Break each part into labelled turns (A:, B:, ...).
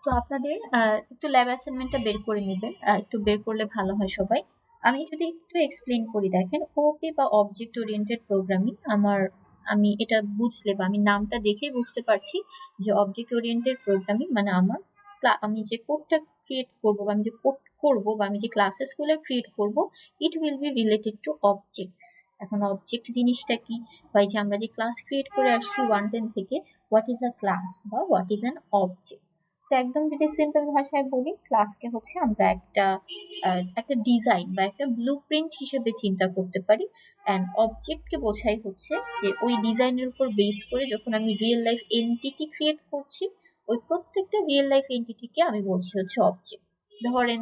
A: তো আপনাদের একটু ল্যাব অ্যাসাইনমেন্টটা বের করে নেবেন, একটু বের করলে ভালো হয় সবাই। আমি যদি একটু এক্সপ্লেন করি, দেখেন ওপি বা অবজেক্ট ওরিয়েন্টেড প্রোগ্রামিং আমি এটা বুঝলে বা আমি নামটা দেখেই বুঝতে পারছি যে অবজেক্ট ওরিয়েন্টেড প্রোগ্রামিং মানে আমি যে কোডটা ক্রিয়েট করব বা আমি যে কোড করব বা আমি যে ক্লাসেস গুলো ক্রিয়েট করব, ইট will be related to objects. এখন অবজেক্ট জিনিসটা কি, বা এই যে আমরা যে ক্লাস ক্রিয়েট করে আসছি 110 থেকে, হোয়াট ইজ আ ক্লাস বা হোয়াট ইজ অ্যান অবজেক্ট। তো একদম যদি সিম্পল ভাষায় বলি, ক্লাসকে হচ্ছে আমরা একটা ডিজাইন বা একটা ব্লুপ্রিন্ট হিসেবে চিন্তা করতে পারি, অ্যান্ড অবজেক্টকে বোঝাই হচ্ছে যে ওই ডিজাইনের উপর বেস করে যখন আমি রিয়েল লাইফ এন্টিটি ক্রিয়েট করছি, ওই প্রত্যেকটা রিয়েল লাইফ এন্টিটিকে আমি বলছি হচ্ছে অবজেক্ট। ধরেন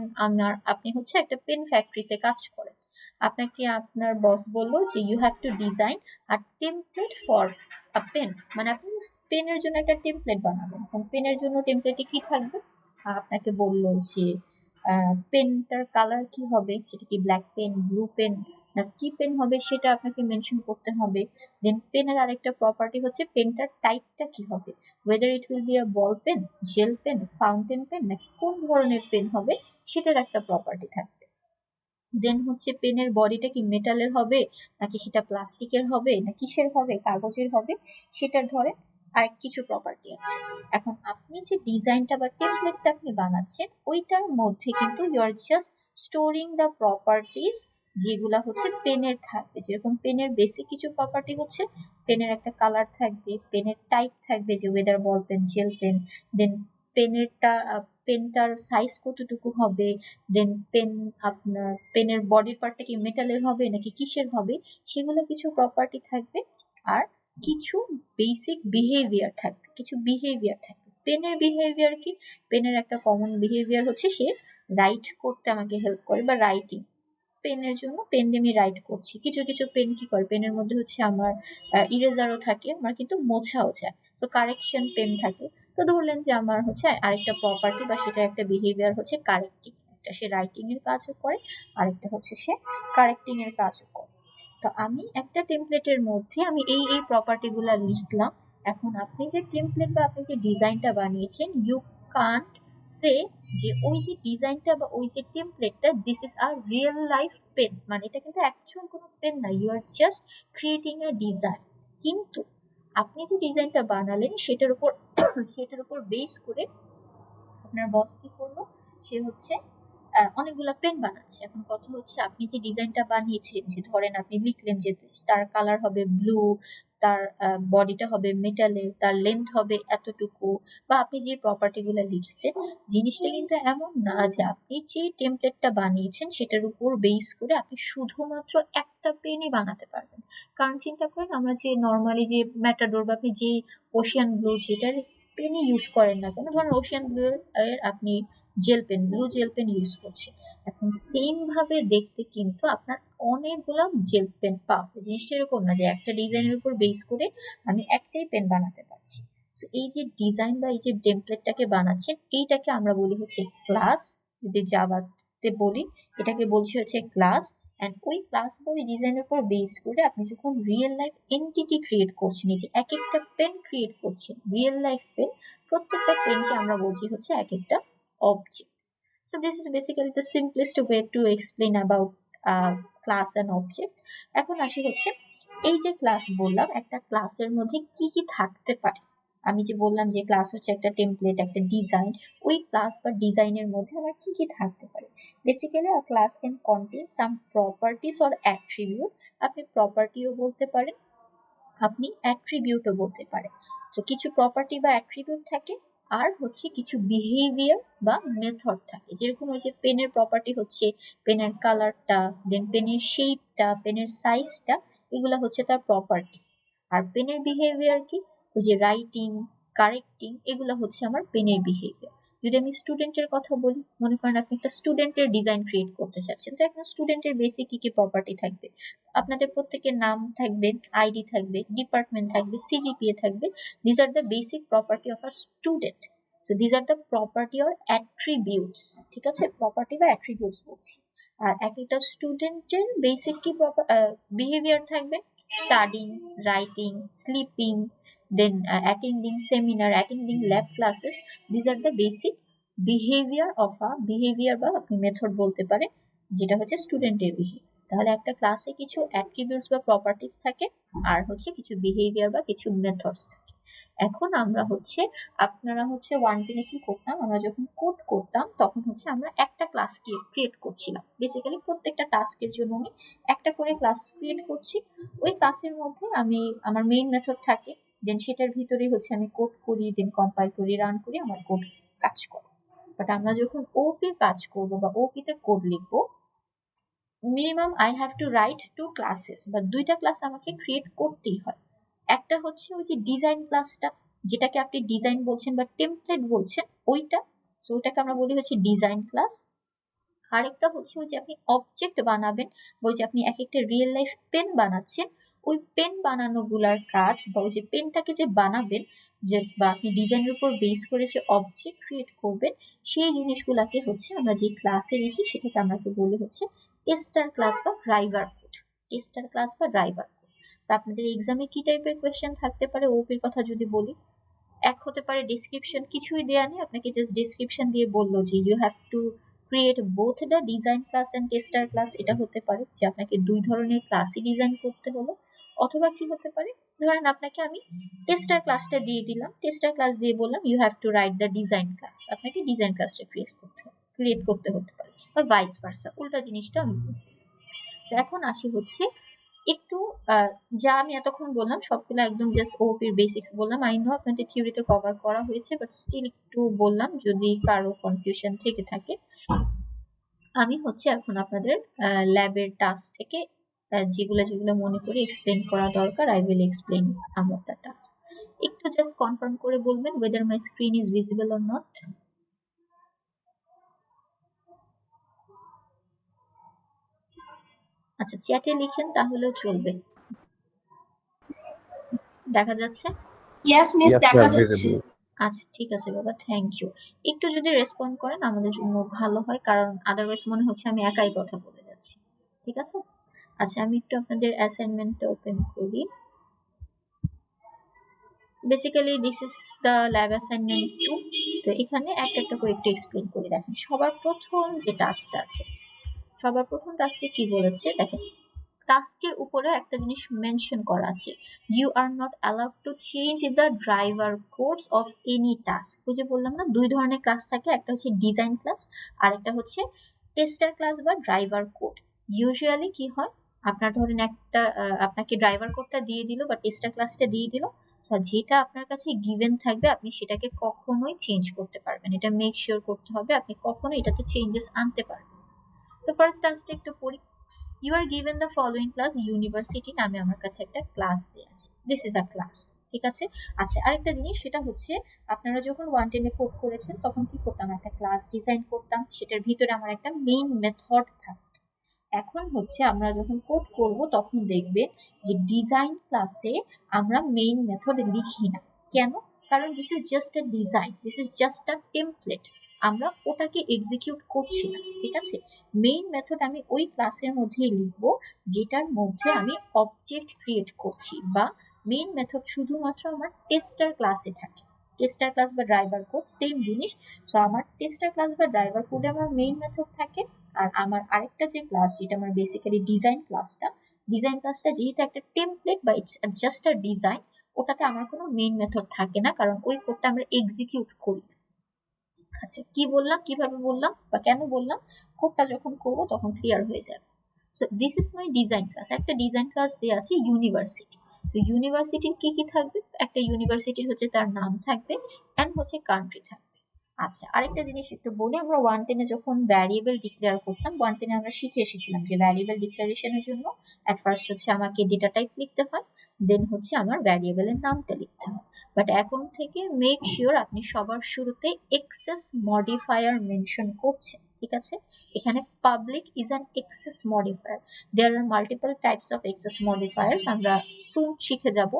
A: আপনি হচ্ছে একটা পেন ফ্যাক্টরিতে কাজ করেন, আপনাকে আপনার বস বললো যে you have to design a template for a pen, মানে আপনি পেনের জন্য একটা টেমপ্লেট বানাবেন। এখন পেনের জন্য টেমপ্লেটে কি থাকবে, আপনাকে বললো যে পেনটার কালার কি হবে, সেটা কি ব্ল্যাক পেন, ব্লু পেন, না কি পেন হবে সেটা আপনাকে মেনশন করতে হবে। দেন পেনের আরেকটা প্রপার্টি হচ্ছে পেনটার টাইপটা কি হবে, whether it will be a ball pen, gel pen, fountain pen, নাকি কোন ধরনের পেন হবে সেটার একটা প্রপার্টি থাকবে। দেন হচ্ছে পেনের বডিটা কি মেটালের হবে, নাকি সেটা প্লাস্টিকের হবে, না কিসের হবে, কাগজের হবে, সেটার ধরে আর কিছু প্রপার্টি আছে। এখন আপনি যে ডিজাইনটা বা টেমপ্লেটটা আপনি বানাচ্ছেন, ওইটার মধ্যে কিন্তু you are just storing the properties যেগুলা হচ্ছে পেনের থাকবে। যেরকম পেনের বেসিক কিছু প্রপার্টি হচ্ছে পেনের একটা কালার থাকবে, পেনের টাইপ থাকবে যে whether ball pen, gel pen, then পেনেরটা পেনটার সাইজ কতটুকু হবে, দেন আপনার পেনের বডির পার্টটা কি মেটালের হবে নাকি কিসের হবে, সেগুলো কিছু প্রপার্টি থাকবে। আর কিছু বেসিক বিহেভিয়ার থাকবে, কিছু বিহেভিয়ার থাকবে। পেনের বিহেভিয়ার কি, পেনের একটা কমন বিহেভিয়ার হচ্ছে সে রাইট করতে আমাকে হেল্প করে বা রাইটিং। পেনের জন্য পেন দিয়ে আমি রাইট করছি। কিছু কিছু পেন কি করে, পেনের মধ্যে হচ্ছে আমার ইরেজারও থাকে, আমার কিন্তু মোছাও যায়, তো কারেকশন পেন থাকে। তো ধরলেন যে আমার হচ্ছে আরেকটা প্রপার্টি বা সেটা একটা বিহেভিয়ার হচ্ছে কারেক্টিং, একটা সে রাইটিং এর কাজও করে, আরেকটা হচ্ছে সে কারেক্টিং এর কাজও করে। তো আমি একটা টেমপ্লেটের মধ্যে আমি এই প্রপার্টি গুলা লিখলাম। এখন আপনি যে টেমপ্লেট বা আপনি যে ডিজাইনটা বানিয়েছেন, ইউ কান্ট সে যে ওই যে ডিজাইনটা বা ওই যে টেমপ্লেটটা this is a real life pen, মানে এটা কিন্তু অ্যাকচুয়াল কোনো পেন না, you are just creating a design. কিন্তু আপনি যে ডিজাইনটা বানালেন সেটার উপর বেস করে আপনার বস কি করলো, সে হচ্ছে অনেকগুলা পেন বানাচ্ছে। এখন কথা হচ্ছে আপনি যে ডিজাইনটা বানিয়েছেন, যে ধরেন আপনি লিখলেন যে তার কালার হবে ব্লু, তার বডিটা হবে মেটালের, তার লেন্থ হবে এতটুকু, বা আপনি যে প্রপার্টি গুলা লিখেছেন, জিনিসটা কিন্তু এমন না যে আপনি যে টেমপ্লেটটা বানিয়েছেন সেটার উপর বেস করে আপনি শুধুমাত্র একটা পেনই বানাতে পারবেন। কারণ চিন্তা করেন, আমরা যে নর্মালি যে ম্যাটাডোর বা আপনি যে ওশিয়ান ব্লু যেটার পেনই ইউজ করেন না কেন, ধরেন ওশিয়ান ব্লু এর আপনি gel pen, blue gel pen use করছে, এখন সেম ভাবে দেখতে কিন্তু আপনার অনেকগুলো জেল পেন পাওয়া যায়। জিনিসটা এরকম না যে একটা ডিজাইনের উপর বেস করে আমি একটাই পেন বানাতে পারছি। তো এই যে ডিজাইন বা এই যে টেমপ্লেটটাকে বানাচ্ছেন, এইটাকে আমরা বলি হচ্ছে ক্লাস। যদি জাভাতে বলি, এটাকে বলছি হচ্ছে ক্লাস। অ্যান্ড ওই ক্লাস বা ওই ডিজাইনের উপর বেস করে আপনি যখন রিয়েল লাইফ এন্টিটি ক্রিয়েট করছেন, এই যে এক একটা পেন ক্রিয়েট করছেন, রিয়েল লাইফ পেন, প্রত্যেকটা পেনকে আমরা বলছি হচ্ছে এক একটা object. So this is basically the simplest way to explain about class and object. এখন আসি হচ্ছে এই যে ক্লাস বললাম, একটা ক্লাসের মধ্যে কি কি থাকতে পারে। আমি যে বললাম যে ক্লাস হচ্ছে একটা টেমপ্লেট, একটা ডিজাইন, ওই ক্লাস বা ডিজাইনের মধ্যে আমার কি কি থাকতে পারে। Basically a class can contain some properties or attribute। আপনি প্রপার্টিও বলতে পারেন, আপনি অ্যাট্রিবিউটও বলতে পারেন। তো কিছু প্রপার্টি বা অ্যাট্রিবিউট থাকে, আর হচ্ছে কিছু বিহেভিয়ার বা মেথড থাকে। যেরকম ওই যে পেনের প্রপার্টি হচ্ছে পেনের কালারটা, দেন পেনের শেপটা, পেনের সাইজটা, এগুলা হচ্ছে তার প্রপার্টি। আর পেনের বিহেভিয়ার কি, ওই যে রাইটিং, কারেক্টিং, এগুলা হচ্ছে আমার পেনের বিহেভিয়ার। যদি আমি স্টুডেন্টের কথা বলি, মনে করেন আপনি একটা স্টুডেন্টের ডিজাইন ক্রিয়েট করতে চাচ্ছেন, তো একটা স্টুডেন্টের বেসিক কি কি প্রপার্টি থাকবে, আপনাদের প্রত্যেকের নাম থাকবে, আইডি থাকবে, ডিপার্টমেন্ট থাকবে, সিজিপিএ থাকবে। This are the basic property of a student. So this are the property or attributes. ঠিক আছে, প্রপার্টি বা অ্যাট্রিবিউটস বলছি। আর এক একটা স্টুডেন্টের বেসিক কি বিহেভিয়ার থাকবে, studying, writing, sleeping, then attending seminar, attending lab classes. This are the basic behaviour বা আপনি মেথড বলতে পারেন, যেটা হচ্ছে স্টুডেন্টের বিহেভিয়ার। তাহলে একটা ক্লাসে কিছু অ্যাট্রিবিউটস বা প্রপার্টিজ থাকে, আর হচ্ছে কিছু বিহেভিয়ার বা কিছু মেথডস থাকে। এখন আমরা হচ্ছে আপনারা হচ্ছে 110 কি করতাম, আমরা যখন কোড করতাম তখন হচ্ছে আমরা একটা ক্লাস ক্রিয়েট করছিলাম। বেসিক্যালি প্রত্যেকটা টাস্কের জন্য আমি একটা করে ক্লাস ক্রিয়েট করছি। ওই ক্লাসের মধ্যে আমি আমার মেইন মেথড থাকে, দেন সেটার ভিতরেই হচ্ছে আমি কোড করি, দেন কম্পাইল করি, রান করি, আমার কোড কাজ করে। বাট আমরা যখন ওপি কাজ করব বা ওপি তে কোড লিখবো, minimum I have to right 2 classes বা 2টা ক্লাস আমাকে ক্রিয়েট করতেই হয়। একটা হচ্ছে ওই যে ডিজাইন ক্লাসটা, যেটাকে আপনি ডিজাইন বলছেন বা টেমপ্লেট বলছেন, ওইটা। সো ওইটাকে আমরা বলি হচ্ছে ডিজাইন ক্লাস। আরেকটা হচ্ছে ওই যে আপনি অবজেক্ট বানাবেন, ওই যে আপনি এক একটা রিয়েল লাইফ পেন বানাচ্ছেন, ওই পেন বানানো গুলার কাজ বা ওই যে পেনটাকে যে বানাবেন, যে বা আপনি ডিজাইনের উপর বেস করে যে অবজেক্ট ক্রিয়েট করবেন, সেই জিনিসগুলাকে হচ্ছে আমরা যে ক্লাসে লিখি সেটাকে আমরা বলি হচ্ছে টেস্টার ক্লাস বা ড্রাইভার কোড। টেস্টার ক্লাস বা ড্রাইভার কোড। আপনাদের এক্সামে কি টাইপের কোয়েশ্চেন থাকতে পারে ওপির কথা যদি বলি, এক হতে পারে ডেসক্রিপশন, কিছুই দেয়া নেই, আপনাকে জাস্ট ডেসক্রিপশন দিয়ে বললো যে you have to create both the design class and tester class. এটা হতে পারে যে আপনাকে দুই ধরনের ক্লাসই ডিজাইন করতে হলো। অথবা কি হতে পারে, ধরেন আপনাকে আমি টেস্টার ক্লাসটা দিয়ে দিলাম, টেস্টার ক্লাস দিয়ে বললাম you have to write the design class, আপনাকে ডিজাইন ক্লাসটা ক্রিয়েট করতে হতে পারে, বা ভাইস ভার্সা, উল্টা জিনিসটা আমি বলবো। এখন আসি হচ্ছে একটু যা আমি এতক্ষণ বললাম সবগুলো একদম জাস্ট ওপির বেসিক্স বললাম। আই নো আপনাদের থিওরিতে কভার করা হয়েছে, বাট স্টিল একটু বললাম যদি কারো কনফিউশন থেকে থাকে। আমি হচ্ছে এখন আপনাদের ল্যাবের টাস্ক থেকে যেগুলো যেগুলো মনে করি এক্সপ্লেন করা দরকার, I will explain some of the task. একটু জাস্ট কনফার্ম করে বলবেন whether my screen is visible or not. আচ্ছা, চ্যাটে লিখেন তাহলেও চলবে। দেখা যাচ্ছে?
B: ইয়েস মিস, দেখা যাচ্ছে।
C: visible.
A: আচ্ছা ঠিক আছে বাবা, থ্যাংক ইউ। একটু যদি রেসপন্ড করেন আমাদের জন্য ভালো হয়, কারণ আদারওয়াইজ মনে হচ্ছে আমি একাই কথা বলে যাচ্ছি। ঠিক আছে? আচ্ছা, আমি একটু আপনাদের অ্যাসাইনমেন্টটা ওপেন করি। Basically this is the lab assignment 2। তো এখানে একটা একটা করে একটু এক্সপ্লেন করে দেখেন। সবার প্রথম যে টাস্কটা আছে, সবার প্রথম টাস্কে কি বলেছে দেখেন, টাস্কের উপরে একটা জিনিস মেনশন করা আছে, you are not allowed to change the driver codes of any task. ওই যে বললাম না, দুই ধরনের ক্লাস থাকে, একটা হচ্ছে ডিজাইন ক্লাস আর একটা হচ্ছে টেস্টার ক্লাস বা ড্রাইভার কোড। ইউজুয়ালি কি হয়, আপনার ধরেন একটা আপনাকে ড্রাইভার কোডটা দিয়ে দিল বা টেস্টার ক্লাসটা দিয়ে দিল, যেটা আপনার কাছে গিভেন থাকবে আপনি সেটাকে কখনোই চেঞ্জ করতে পারবেন, এটা মেক শিওর করতে হবে আপনি কখনোই এটাতে চেঞ্জেস আনতে পারবেন। তো ফার্স্ট টাস্কটা একটু পড়ি। You are given the following class, university নামে আমার কাছে একটা ক্লাস দেয়া আছে, দিস ইজ আ ক্লাস। ঠিক আছে? আচ্ছা, আরেকটা জিনিস সেটা হচ্ছে আপনারা যখন 110 এ কোড করেছেন তখন কি করতাম, একটা ক্লাস ডিজাইন করতাম, সেটার ভিতরে আমার একটা মেইন মেথড থাকতো। এখন হচ্ছে আমরা যখন কোড করব তখন দেখবেন যে ডিজাইন ক্লাসে আমরা মেইন মেথড লিখি না। কেন? কারণ this is just a design, this is just a template, আমরা ওটাকে এক্সিকিউট করছি না। ঠিক আছে? মেইন মেথড আমি ওই ক্লাসের মধ্যেই লিখবো যেটার মধ্যে আমি অবজেক্ট ক্রিয়েট করছি, বা মেইন মেথড শুধুমাত্র আমার টেস্টার ক্লাসে থাকে। টেস্টার ক্লাস বা ড্রাইভার কোড সেম জিনিস। সো আমার টেস্টার ক্লাস বা ড্রাইভার কোডে আমার মেইন মেথড থাকে, আর আমার আরেকটা যে ক্লাস যেটা আমার বেসিক্যালি ডিজাইন ক্লাসটা যেহেতু একটা টেমপ্লেট বা ইটস জাস্ট আ ডিজাইন, ওটাতে আমার কোনো মেইন মেথড থাকে না, কারণ ওই কোডটা আমরা এক্সিকিউট করি। আচ্ছা, কি বললাম, কিভাবে বললাম বা কেন বললাম, কোডটা যখন করব তখন ক্লিয়ার হয়ে যাবে। So this is my design class. একটা ডিজাইন ক্লাস দেওয়া আছে ইউনিভার্সিটি। সো ইউনিভার্সিটির কি কি থাকবে, একটা ইউনিভার্সিটির হচ্ছে তার নাম থাকবে এন্ড হচ্ছে কান্ট্রি থাকবে। আচ্ছা, আরেকটা জিনিস একটু বলি, আমরা 110 এ যখন ভ্যারিয়েবল ডিক্লেয়ার করতাম, 110 এ আমরা শিখে এসেছিলাম যে ভ্যারিয়েবল ডিক্লারেশনের জন্য এট ফার্স্ট হচ্ছে আমাকে ডেটা টাইপ লিখতে হয়, দেন হচ্ছে আমার ভ্যারিয়েবলের নামটা লিখতে হয়। বাট এখন থেকে মেক শিওর আপনি সবার শুরুতে এক্সেস মডিফায়ার মেনশন করছেন। ঠিক আছে? এখানে public is an access modifier. There are multiple types of access modifiers, আমরা সুন শিখে যাব,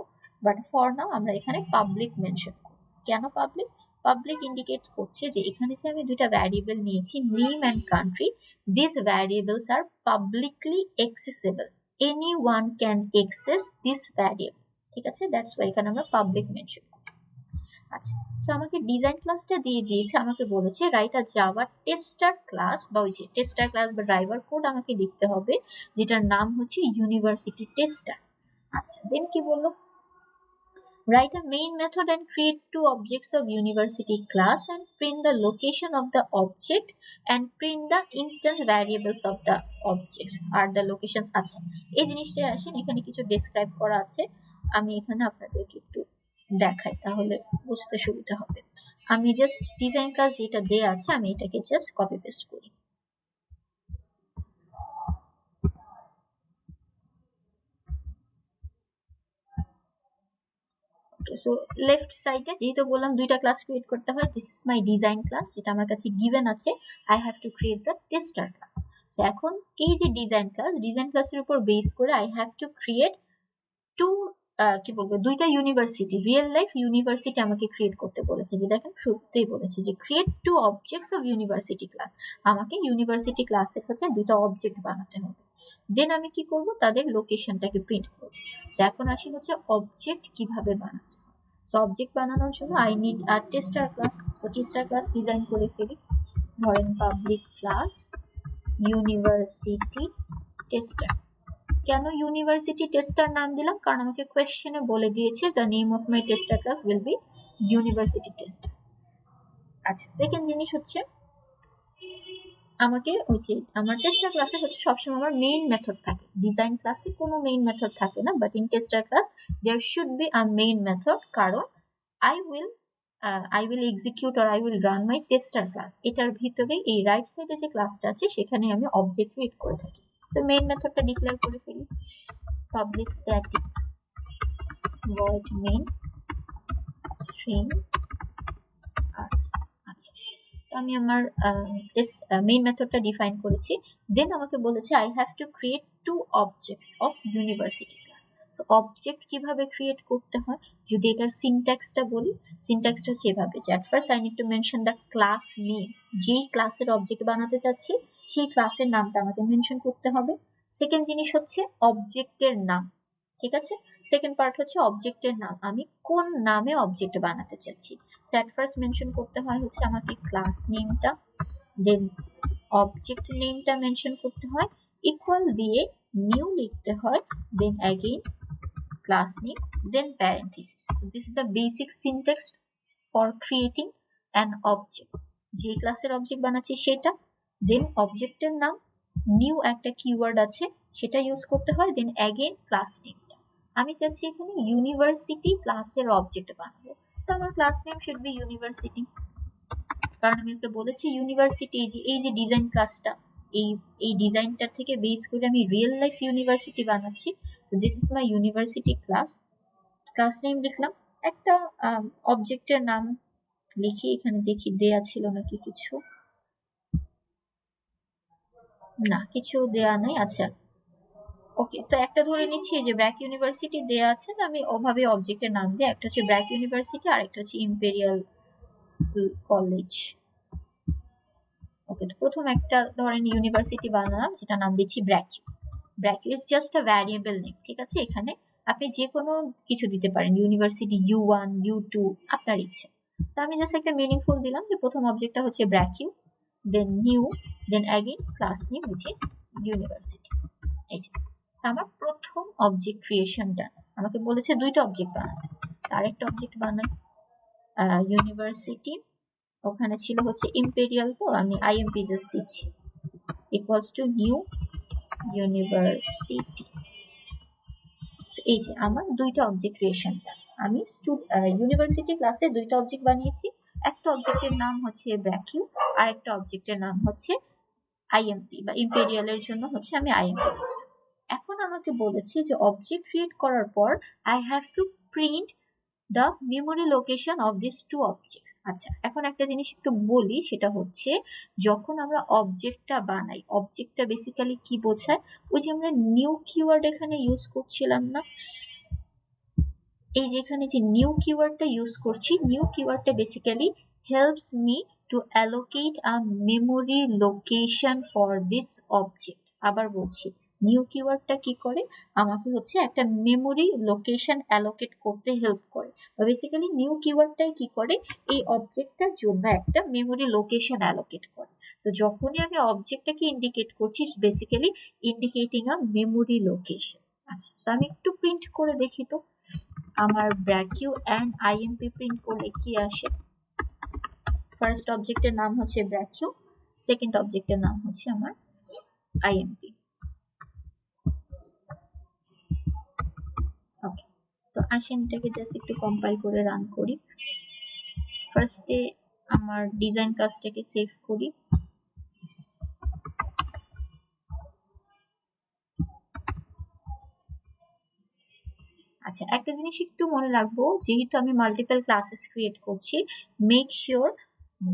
A: বাট ফর নাও আমরা এখানে পাবলিক মেনশন করব। কেন পাবলিক? পাবলিক ইন্ডিকেট করছে যে এখানে যে আমি দুইটা ভ্যারিয়েবল নিয়েছি, name and country, this variables are publicly accessible, anyone can access this variable. ঠিক আছে? দ্যাটস ওয়াই এখানে আমরা পাবলিক মেনশন করি। আচ্ছা, সো আমাকে ডিজাইন ক্লাসটা দিয়ে দিয়েছে, আমাকে বলেছে write a Java tester class বা ওই যে টেস্টার ক্লাস বা ড্রাইভার কোড আমাকে লিখতে হবে, যেটার নাম হচ্ছে ইউনিভার্সিটি টেস্টার। আচ্ছা, দেন কি বললো, write a main method and create two objects of university class and print the location of the object and print the instance variables of the objects R the locations আছে। এই জিনিসটা আসেন এখানে কিছু describe করা আছে, আমি এখানে আপনাদেরকে একটু দেখাই তাহলে বুঝতে সুবিধা হবে। আমি জাস্ট ডিজাইন ক্লাস যেটা দেয়া আছে আমি এটাকে জাস্ট কপি পেস্ট করি। সো লেফট সাইডে যেহেতু বললাম দুইটা ক্লাস ক্রিয়েট করতে হয়, this is my design class যেটা আমার কাছে গিভেন আছে, I have to create the tester class. So এখন এই যে ডিজাইন ক্লাসের উপর বেস করে I have to create two কি বলবো দুইটা ইউনিভার্সিটি, রিয়েল লাইফ ইউনিভার্সিটি আমাকে ক্রিয়েট করতে বলেছে, যেটা এখন শুরুতেই বলেছে যে create two objects of university class. আমাকে ইউনিভার্সিটি ক্লাসের হচ্ছে দুইটা অবজেক্ট বানাতে হবে, দেন আমি কি করব তাদের লোকেশনটাকে প্রিন্ট করব। সো এখন আসি হচ্ছে অবজেক্ট কিভাবে বানাতে। সো অবজেক্ট বানানোর জন্য I need a tester class. So tester class design করে ফেলি, ধরেন পাবলিক ক্লাস ইউনিভার্সিটি টেস্টার। কেন ইউনিভার্সিটি টেস্টার নাম দিলাম, কারণ আমাকে কোয়েশ্চেনে বলে দিয়েছে the name of my tester class will be university tester. আচ্ছা, সেকেন্ড জিনিস হচ্ছে আমাকে ওই যে আমার টেস্টার ক্লাসে হচ্ছে সবসময় আমার মেইন মেথড থাকে, ডিজাইন ক্লাসে কোনো মেইন মেথড থাকে না, but in tester class there should be a main method, কারণ I will execute or I will run my tester class। এটার ভিতরে এই রাইট সাইডে যে ক্লাসটা আছে সেখানে আমি অবজেক্ট ক্রিয়েট করে থাকি। সো মেইন মেথডটা ডিক্লেয়ার করে ফেলি, public static void main string args। আচ্ছা, তো আমি আমার মেইন মেথডটা ডিফাইন করেছি, দেন আমাকে বলেছে I have to create two objects of university. So object কিভাবে ক্রিয়েট করতে হয় যদি এটার সিনট্যাক্সটা বলি, সিনট্যাক্সটা হচ্ছে এভাবে যে at first I need to mention the class name, যেই ক্লাসের অবজেক্ট বানাতে চাচ্ছি সেই ক্লাসের নামটা আমাকে মেনশন করতে হবে। সেকেন্ড জিনিস হচ্ছে অবজেক্টের নাম, ঠিক আছে, সেকেন্ড পার্ট হচ্ছে অবজেক্টের নাম, আমি কোন নামে অবজেক্ট বানাতে চাচ্ছি। সো অ্যাট ফার্স্ট মেনশন করতে হয় হচ্ছে আমাকে ক্লাস নেমটা, দেন অবজেক্ট নেমটা মেনশন করতে হয়, ইকুয়াল দিয়ে নিউ লিখতে হয়, then again class name, then parenthesis. So this is the basic syntax for creating an object। যে ক্লাসের অবজেক্ট বানাচ্ছি সেটা, দেন অবজেক্টের নাম, নিউ একটা কিওয়ার্ড আছে সেটা ইউজ করতে হয়, দেন অ্যাগেইন ক্লাস নেমটা। আমি চাচ্ছি এখানে ইউনিভার্সিটি ক্লাসের অবজেক্ট বানাবো, তো আমার class name should be university, কারণ আমি তো বলেছি ইউনিভার্সিটি এই যে ডিজাইন ক্লাসটা এই ডিজাইনটার থেকে বেস করে আমি রিয়েল লাইফ ইউনিভার্সিটি বানাচ্ছি। So this is my university class, class name লিখলাম, একটা অবজেক্টের নাম লিখি, এখানে দেখি দেয়া ছিল নাকি কিছু, না কিছু দেয়া নাই। আচ্ছা ওকে, তো একটা ধরে নিচ্ছি যে ব্র্যাক ইউনিভার্সিটি দেয়া আছে, তো আমি ওভাবে অবজেক্টের নাম দিই, একটা হচ্ছে ব্র্যাক ইউনিভার্সিটি আর একটা হচ্ছে ইম্পেরিয়াল কলেজ। ওকে, তো প্রথম একটা ধরেন ইউনিভার্সিটি বানালাম যেটা নাম দিচ্ছি BRAC. BRAC is just a variable name, ঠিক আছে, এখানে আপনি যে কোনো কিছু দিতে পারেন, ইউনিভার্সিটি U1 U2 আপনার ইচ্ছে। তো আমি জাস্ট একটা মিনিংফুল দিলাম যে প্রথম অবজেক্টটা হচ্ছে BRAC U, then new, then again class name which is university. এই যে আমার প্রথম অবজেক্ট ক্রিয়েশনটা, আমাকে বলেছে দুইটা অবজেক্ট বানাতে, আরেকটা অবজেক্ট বানাই ইউনিভার্সিটি, ওখানে ছিল হচ্ছে ইম্পেরিয়াল, তো আমি IMP জাস্ট দিচ্ছি, ইকুয়ালস টু নিউ ইউনিভার্সিটি। এই যে আমার দুইটা অবজেক্ট ক্রিয়েশনটা, আমি ইউনিভার্সিটি ক্লাসে দুইটা অবজেক্ট বানিয়েছি, একটা অবজেক্টের নাম হচ্ছে ব্র্যাকিউ আর একটা অবজেক্টের নাম হচ্ছে IMP বা ইম্পেরিয়ালের জন্য হচ্ছে আমি IMP। এখন আমাকে বলেছে যে অবজেক্ট ক্রিয়েট করার পর I have to print the memory location of this two object. আচ্ছা, এখন একটা জিনিস একটু বলি, সেটা হচ্ছে যখন আমরা অবজেক্টটা বানাই, অবজেক্টটা বেসিক্যালি কি বোঝায়, ওই যে আমরা নিউ কিওয়ার্ড এখানে ইউজ করছিলাম না, এই যে এখানে যে নিউ কিওয়ার্ডটা ইউজ করছি, নিউ কিওয়ার্ডটা basically helps me to allocate a memory location for this object. আবার বলছি, নিউ কিওয়ার্ডটা কি করে, আমাকে হচ্ছে একটা মেমোরি লোকেশন অ্যালোকেট করতে হেল্প করে। বেসিক্যালি নিউ কিওয়ার্ডটাই কি করে, এই অবজেক্টটার জন্য একটা মেমোরি লোকেশন অ্যালোকেট করে। তো যখনই আমি অবজেক্টটাকে ইন্ডিকেট করছি, বেসিক্যালি ইন্ডিকেটিং আ মেমোরি লোকেশন। আচ্ছা, তো আমি একটু প্রিন্ট করে দেখি তো আমার ব্র্যাকিউ অ্যান্ড আইএমপি প্রিন্ট করলে কি আসে। ফার্স্ট অবজেক্টের নাম হচ্ছে ব্র্যাকিউ, সেকেন্ড অবজেক্টের নাম হচ্ছে আমার আইএমপি। ওকে, তো আসেন এটাকে জাস্ট একটু কম্পাইল করে রান করি। ফার্স্টে আমার ডিজাইন কাজটাকে সেভ করি। আচ্ছা, একটা জিনিস একটু মনে রাখবো, যেহেতু আমি মাল্টিপল ক্লাসেস ক্রিয়েট করছি, make sure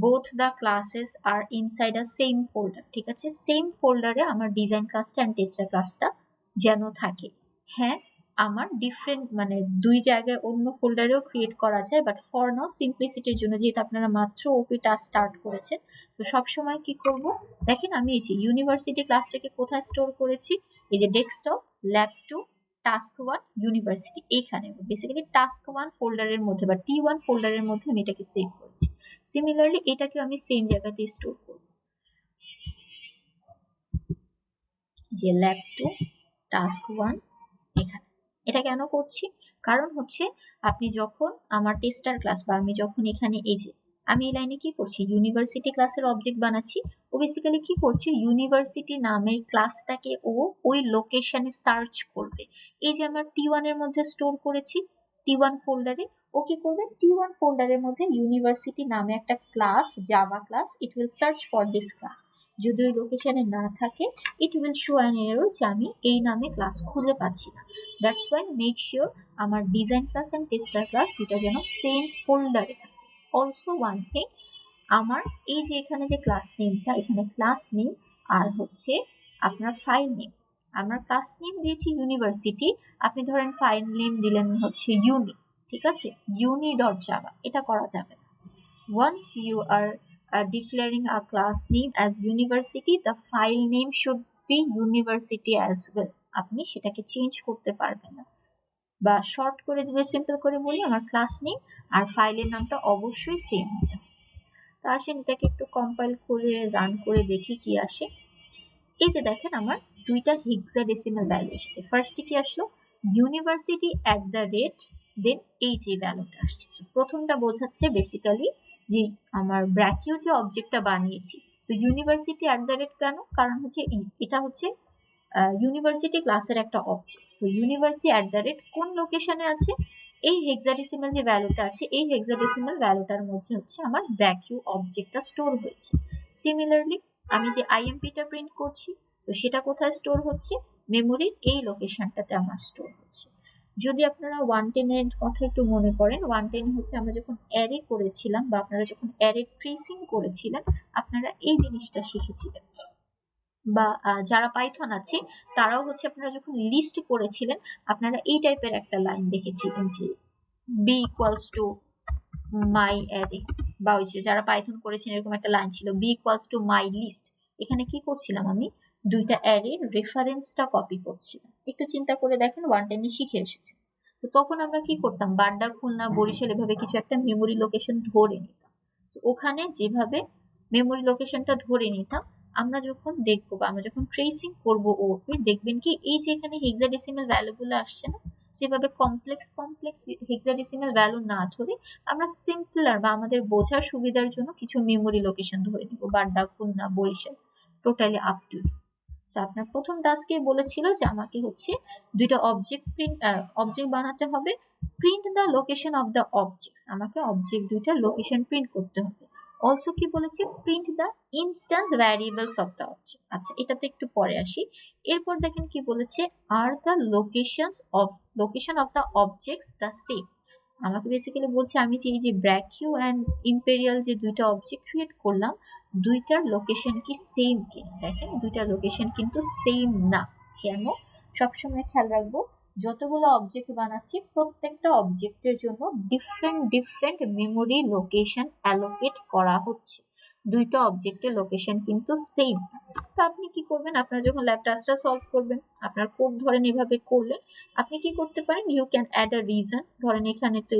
A: both the classes are inside a same folder। ঠিক আছে, সেম ফোল্ডারে আমার ডিজাইন ক্লাসটা এন্ড টেস্টার ক্লাসটা যেন থাকে। হ্যাঁ, আমার ডিফারেন্ট মানে দুই জায়গায় অন্য ফোল্ডারেও ক্রিয়েট করা যায়, বাট ফর নাও সিম্পলিসিটির জন্য, যেহেতু আপনারা মাত্র ওপিটা স্টার্ট করেছেন, তো সবসময় কি করব, দেখেন আমি এই যে ইউনিভার্সিটি ক্লাসটাকে কোথায় স্টোর করেছি, এই যে ডেস্কটপ, ল্যাব 2, টাস্ক 1, ইউনিভার্সিটি, এইখানে বেসিক্যালি টাস্ক 1 ফোল্ডারের মধ্যে বা T1 ফোল্ডারের মধ্যে আমি এটাকে সেভ করেছি। সিমিলারলি এটাকে আমি সেম জায়গাতে স্টোর করব, যে ল্যাব 2, টাস্ক 1 এখানে। এটা কেন করছি, কারণ হচ্ছে আপনি যখন আমার টেস্টার ক্লাস বা আমি যখন এখানে এই যে আমি এই লাইনে কি করছি, ইউনিভার্সিটি ক্লাসের অবজেক্ট বানাচ্ছি, ও বেসিক্যালি কি করছে, ইউনিভার্সিটি নামের ক্লাসটাকে ও ওই লোকেশনে সার্চ করবে। এই যে আমার T1 এর মধ্যে স্টোর করেছি, T1 ফোল্ডারে, ও কি করবে, T1 ফোল্ডারের মধ্যে ইউনিভার্সিটি নামে একটা class, Java class, it will search for this class. যদি ওই লোকেশনে না থাকে, it will show an error যে আমি এই নামে ক্লাস খুঁজে পাচ্ছি না। দ্যাটস ওয়াই মেক শিওর আমার design class and tester class দুটা যেন সেম ফোল্ডারে থাকে। অলসো ওয়ান থিং, আমার এই যে এখানে যে ক্লাস নেমটা, এখানে ক্লাস নেম আর হচ্ছে আপনার ফাইল নেম, আমার ক্লাস নেম দিয়েছি ইউনিভার্সিটি, আপনি ধরেন ফাইল নেম দিলেন হচ্ছে ইউনি, ঠিক আছে, uni.java, এটা করা যাবে না। Once you are declaring a class name as university, the file name should be university as well। আপনি সেটাকে চেঞ্জ করতে পারবেন না, বা শর্ট করে দিলে, সিম্পল করে বলি, আমার ক্লাস নেম আর ফাইলের নামটা অবশ্যই সেম হতে হবে। তো আসেন এটাকে একটু কম্পাইল করে রান করে দেখি কি আসে। এই যে দেখেন আমার দুইটা হেক্সাডেসিমাল ভ্যালু এসেছে। ফার্স্টে কি আসলো, ইউনিভার্সিটি @ দেন এই যে ভ্যালুটা আসছে, প্রথমটা বোঝাচ্ছে বেসিক্যালি যে আমার ব্র্যাকিউ যে অবজেক্টটা বানিয়েছি, তো ইউনিভার্সিটি @ কেন, কারণ হচ্ছে এটা হচ্ছে ইউনিভার্সিটি ক্লাসের একটা অবজেক্ট। সো ইউনিভার্সিটি @ কোন লোকেশনে আছে, এই হেক্সাডেসিমাল যে ভ্যালুটা আছে, এই হেক্সাডেসিমাল ভ্যালুটার মধ্যে হচ্ছে আমার ব্র্যাকিউ অবজেক্টটা স্টোর হয়েছে। সিমিলারলি আমি যে আইএমপিটা প্রিন্ট করছি, তো সেটা কোথায় স্টোর হচ্ছে, মেমোরির এই লোকেশনটাতে আমার স্টোর হচ্ছে। যদি আপনারা 110 এর কথা একটু মনে করেন, 110 হচ্ছে আমরা যখন অ্যারে করেছিলাম বা আপনারা যখন অ্যারে ট্রেসিং করেছিলেন, আপনারা এই জিনিসটা শিখেছিলেন। বা যারা পাইথন আছে তারাও হচ্ছে আপনারা যখন লিস্ট করেছিলেন, আপনারা এই টাইপের একটা লাইন দেখেছিলেন যে B equals to my array, বা ওই যে যারা পাইথন করেছেন এরকম একটা লাইন ছিল B equals to my list. এখানে কি করছিলাম, আমি দুইটা অ্যারের রেফারেন্সটা কপি করছিলাম। একটু চিন্তা করে দেখেন, 110 শিখে এসেছে। তো তখন আমরা কি করতাম, বাড্ডা, খুলনা, বরিশাল এভাবে কিছু একটা মেমোরি লোকেশন ধরে নিতাম। তো ওখানে যেভাবে মেমোরি লোকেশনটা ধরে নিতাম, আমরা যখন দেখবো বা আমরা যখন ট্রেসিং করবো ওপি, দেখবেন কি এই যে এখানে হেক্সাডেসিমাল ভ্যালুগুলো আসছে না, সেভাবে কমপ্লেক্স হেক্সাডেসিমাল ভ্যালু না ধরে আমরা সিম্পলার বা আমাদের বোঝার সুবিধার জন্য কিছু মেমোরি লোকেশন ধরে নিব, Badda, Khulna, Barishal, totally up to. আপনার প্রথম টাস্কে বলেছিল যে আমাকে হচ্ছে দুইটা অবজেক্ট বানাতে হবে, print the location of the objects, আমাকে অবজেক্ট দুইটার লোকেশন প্রিন্ট করতে হবে। অলসো কি বলেছে, print the instance variables of the object. আচ্ছা, এটাতে একটু পরে আসি। এরপর দেখেন কি বলেছে, are the location of the objects the same. আমাকে বেসিক্যালি বলছে আমি যে এই যে ব্র্যাকিউ অ্যান্ড ইম্পেরিয়াল যে দুইটা অবজেক্ট ক্রিয়েট করলাম, দুইটার লোকেশন কি সেম কিনা। দেখেন দুইটার লোকেশন কিন্তু সেম না। কেন, সবসময় খেয়াল রাখবো, যতগুলো অবজেক্ট বানাচ্ছি প্রত্যেকটা অবজেক্টের জন্য ডিফারেন্ট মেমোরি লোকেশন অ্যালোকেট করা হচ্ছে। দুইটা অবজেক্টের লোকেশন কিন্তু সেম। তো আপনি কি করবেন, আপনার যখন ল্যাব টাস্কটা সলভ করবেন, আপনার কোড ধরেন এভাবে করলে আপনি কি করতে পারেন, you can add a reason. ধরেন এখানে তো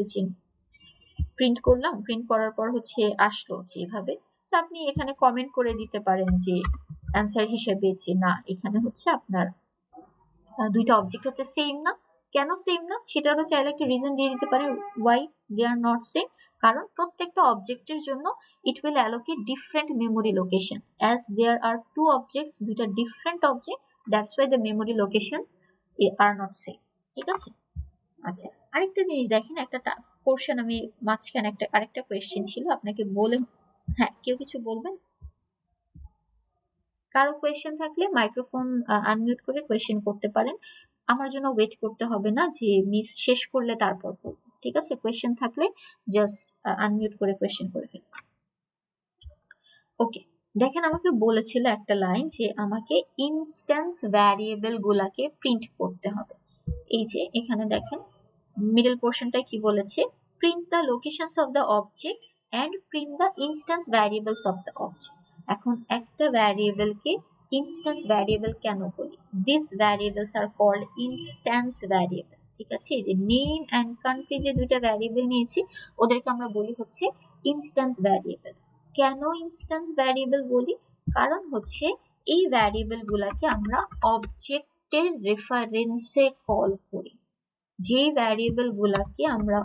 A: প্রিন্ট করলাম, প্রিন্ট করার পর হচ্ছে আসলো যেভাবে, তো আপনি এখানে কমেন্ট করে দিতে পারেন যে অ্যান্সার হিসেবে যে না, এখানে হচ্ছে আপনার দুইটা অবজেক্ট হচ্ছে সেম না। কেন সেম না সেটারও চাইলে একটা রিজন দিয়ে দিতে পারে, why they are not same. কারণ প্রত্যেকটা অবজেক্টের জন্য it will allocate different memory location, as there are two objects, দুইটা different object, that's why the memory location are not same. ঠিক আছে। আচ্ছা, আরেকটা জিনিস দেখেন, একটা পোর্শন আমি মাঝখানে আরেকটা কোয়েশ্চেন ছিল আপনাকে বলে, হ্যাঁ কেউ কিছু বলবেন? কারো কোয়েশ্চেন থাকলে মাইক্রোফোন আনমিউট করে কোয়েশ্চেন করতে পারেন, আমার জন্য ওয়েট করতে হবে না যে মিস শেষ করলে তারপর বলবো। ঠিক আছে, কোয়েশ্চেন থাকলে জাস্ট আনমিউট করে কোয়েশ্চেন করে ফেলুন। ওকে, দেখেন আমাকে বলেছিল একটা লাইন যে আমাকে ইনস্ট্যান্স ভ্যারিয়েবল গুলাকে প্রিন্ট করতে হবে। এই যে এখানে দেখেন মিডল পোর্শনটা কি বলেছে, print the locations of the object and print the instance variables of the object. এখন একটা ভ্যারিয়েবলকে ইনস্ট্যান্স ভ্যারিয়েবল কেন বলি? This variables are called instance variable. ঠিক আছে, এই যে নেম অ্যান্ড কান্ট্রি যে দুইটা ভ্যারিয়েবল নিয়েছি ওদেরকে আমরা বলি হচ্ছে ইনস্ট্যান্স ভ্যারিয়েবল। কেন ইনস্ট্যান্স ভ্যারিয়েবল বলি? কারণ হচ্ছে এই ভ্যারিয়েবল গুলাকে আমরা অবজেক্টের রেফারেন্সে কল করি। যে ভ্যারিয়েবল গুলাকে আমরা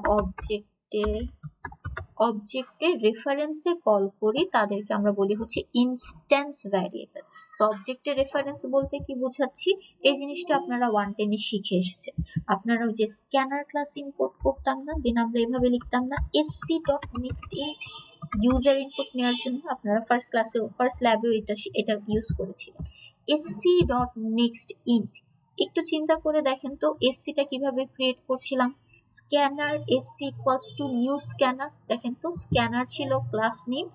A: অবজেক্টের রেফারেন্সে কল করি তাদেরকে আমরা বলি হচ্ছে ইনস্ট্যান্স ভ্যারিয়েবল। সো অবজেক্টের রেফারেন্স বলতে কি বোঝাচ্ছি, এই জিনিসটা আপনারা 110 এ শিখে এসেছেন। আপনারা যে স্ক্যানার ক্লাস ইম্পোর্ট করতাম না, দেন আমরা এভাবে লিখতাম না sc.nextInt, ইউজার ইনপুট নেওয়ার জন্য আপনারা ফার্স্ট ল্যাবেও এটা ইউজ করেছিলেন, sc.nextInt। একটু চিন্তা করে দেখেন তো এসসিটা কিভাবে ক্রিয়েট করছিলাম, scanner sc equals to new scanner. দেখেন তো স্ক্যানার ছিল ক্লাস নেম,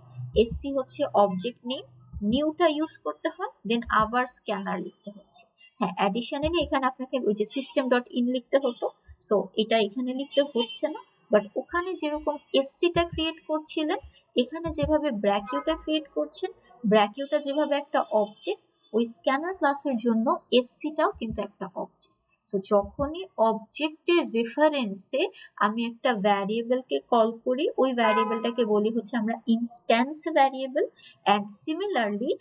A: sc হচ্ছে অবজেক্ট নেম, নিউটা ইউজ করতে হয়, দেন আবার স্ক্যানার লিখতে হচ্ছে। হ্যাঁ, অ্যাডিশনালি এখানে আপনাকে ওই যে system.in লিখতে হতো, সো এটা এখানে লিখতে হচ্ছে না। বাট ওখানে যেরকম sc-টা ক্রিয়েট করছিলেন, এখানে যেভাবে ব্র্যাকিউটা ক্রিয়েট করছেন, ব্র্যাকিউটা যেভাবে একটা অবজেক্ট, ওই স্ক্যানার ক্লাসের জন্য sc-টাও কিন্তু একটা অবজেক্ট। সো যখনই অবজেক্টের রেফারেন্সে আমি একটা ভ্যারিয়েবলকে কল করি, ওই ভ্যারিয়েবলটাকে বলি হচ্ছে আমরা ইনস্ট্যান্স ভ্যারিয়েবল। অ্যান্ড সিমিলারলি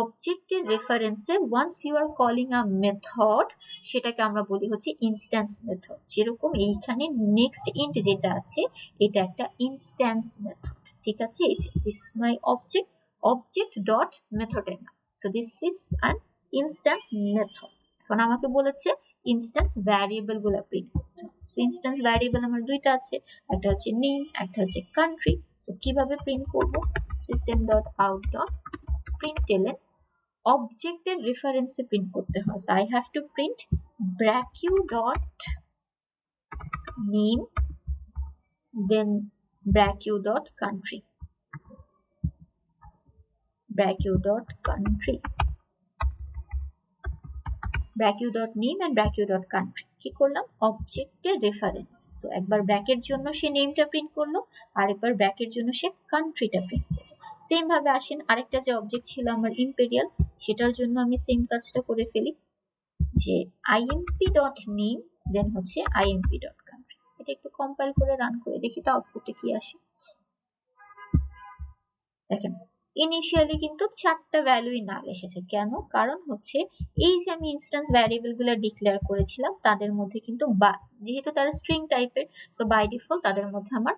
A: অবজেক্টের রেফারেন্সে once you are calling a method, সেটাকে আমরা বলি হচ্ছে ইনস্ট্যান্স মেথড। যেরকম এইখানে নেক্সট ইন্ট যেটা আছে এটা একটা ইনস্ট্যান্স মেথড। ঠিক আছে, এই যে this is my object dot মেথডের নাম, so this is an instance method. এখন আমাকে বলেছে ইনস্ট্যান্স ভ্যারিয়েবল গুলো প্রিন্ট করতে হবে। সো ইনস্ট্যান্স ভ্যারিয়েবল আমার দুইটা আছে, একটা হচ্ছে নেম, একটা হচ্ছে কান্ট্রি। সো কিভাবে প্রিন্ট করব, system.out.println অবজেক্টের রেফারেন্সে প্রিন্ট করতে হয়। So I have to print bracu.name then bracu.country, bracu.name and bracu.country। কি করলাম, অবজেক্টের রেফারেন্স। সো একবার ব্র্যাকের জন্য সে নেমটা প্রিন্ট করলো, আরেকবার ব্র্যাকের জন্য সে কান্ট্রিটা প্রিন্ট করলো। সেম ভাবে আসেন আরেকটা যে অবজেক্ট ছিল আমার ইম্পেরিয়াল, সেটার জন্য আমি সেম কাজটা করে ফেলি যে imp.name দেন হচ্ছে imp.country। এটা একটু কম্পাইল করে রান করে দেখি তো আউটপুটে কি আসে। দেখেন ইনিশিয়ালি কিন্তু 4টা ভ্যালুই নাল এসেছে। কেন? কারণ হচ্ছে এই যে আমি ইনস্ট্যান্স ভ্যারিয়েবল গুলো ডিক্লেয়ার করেছিলাম তাদের মধ্যে কিন্তু যেহেতু তারা স্ট্রিং টাইপের, সো বাই ডিফল্ট তাদের মধ্যে আমার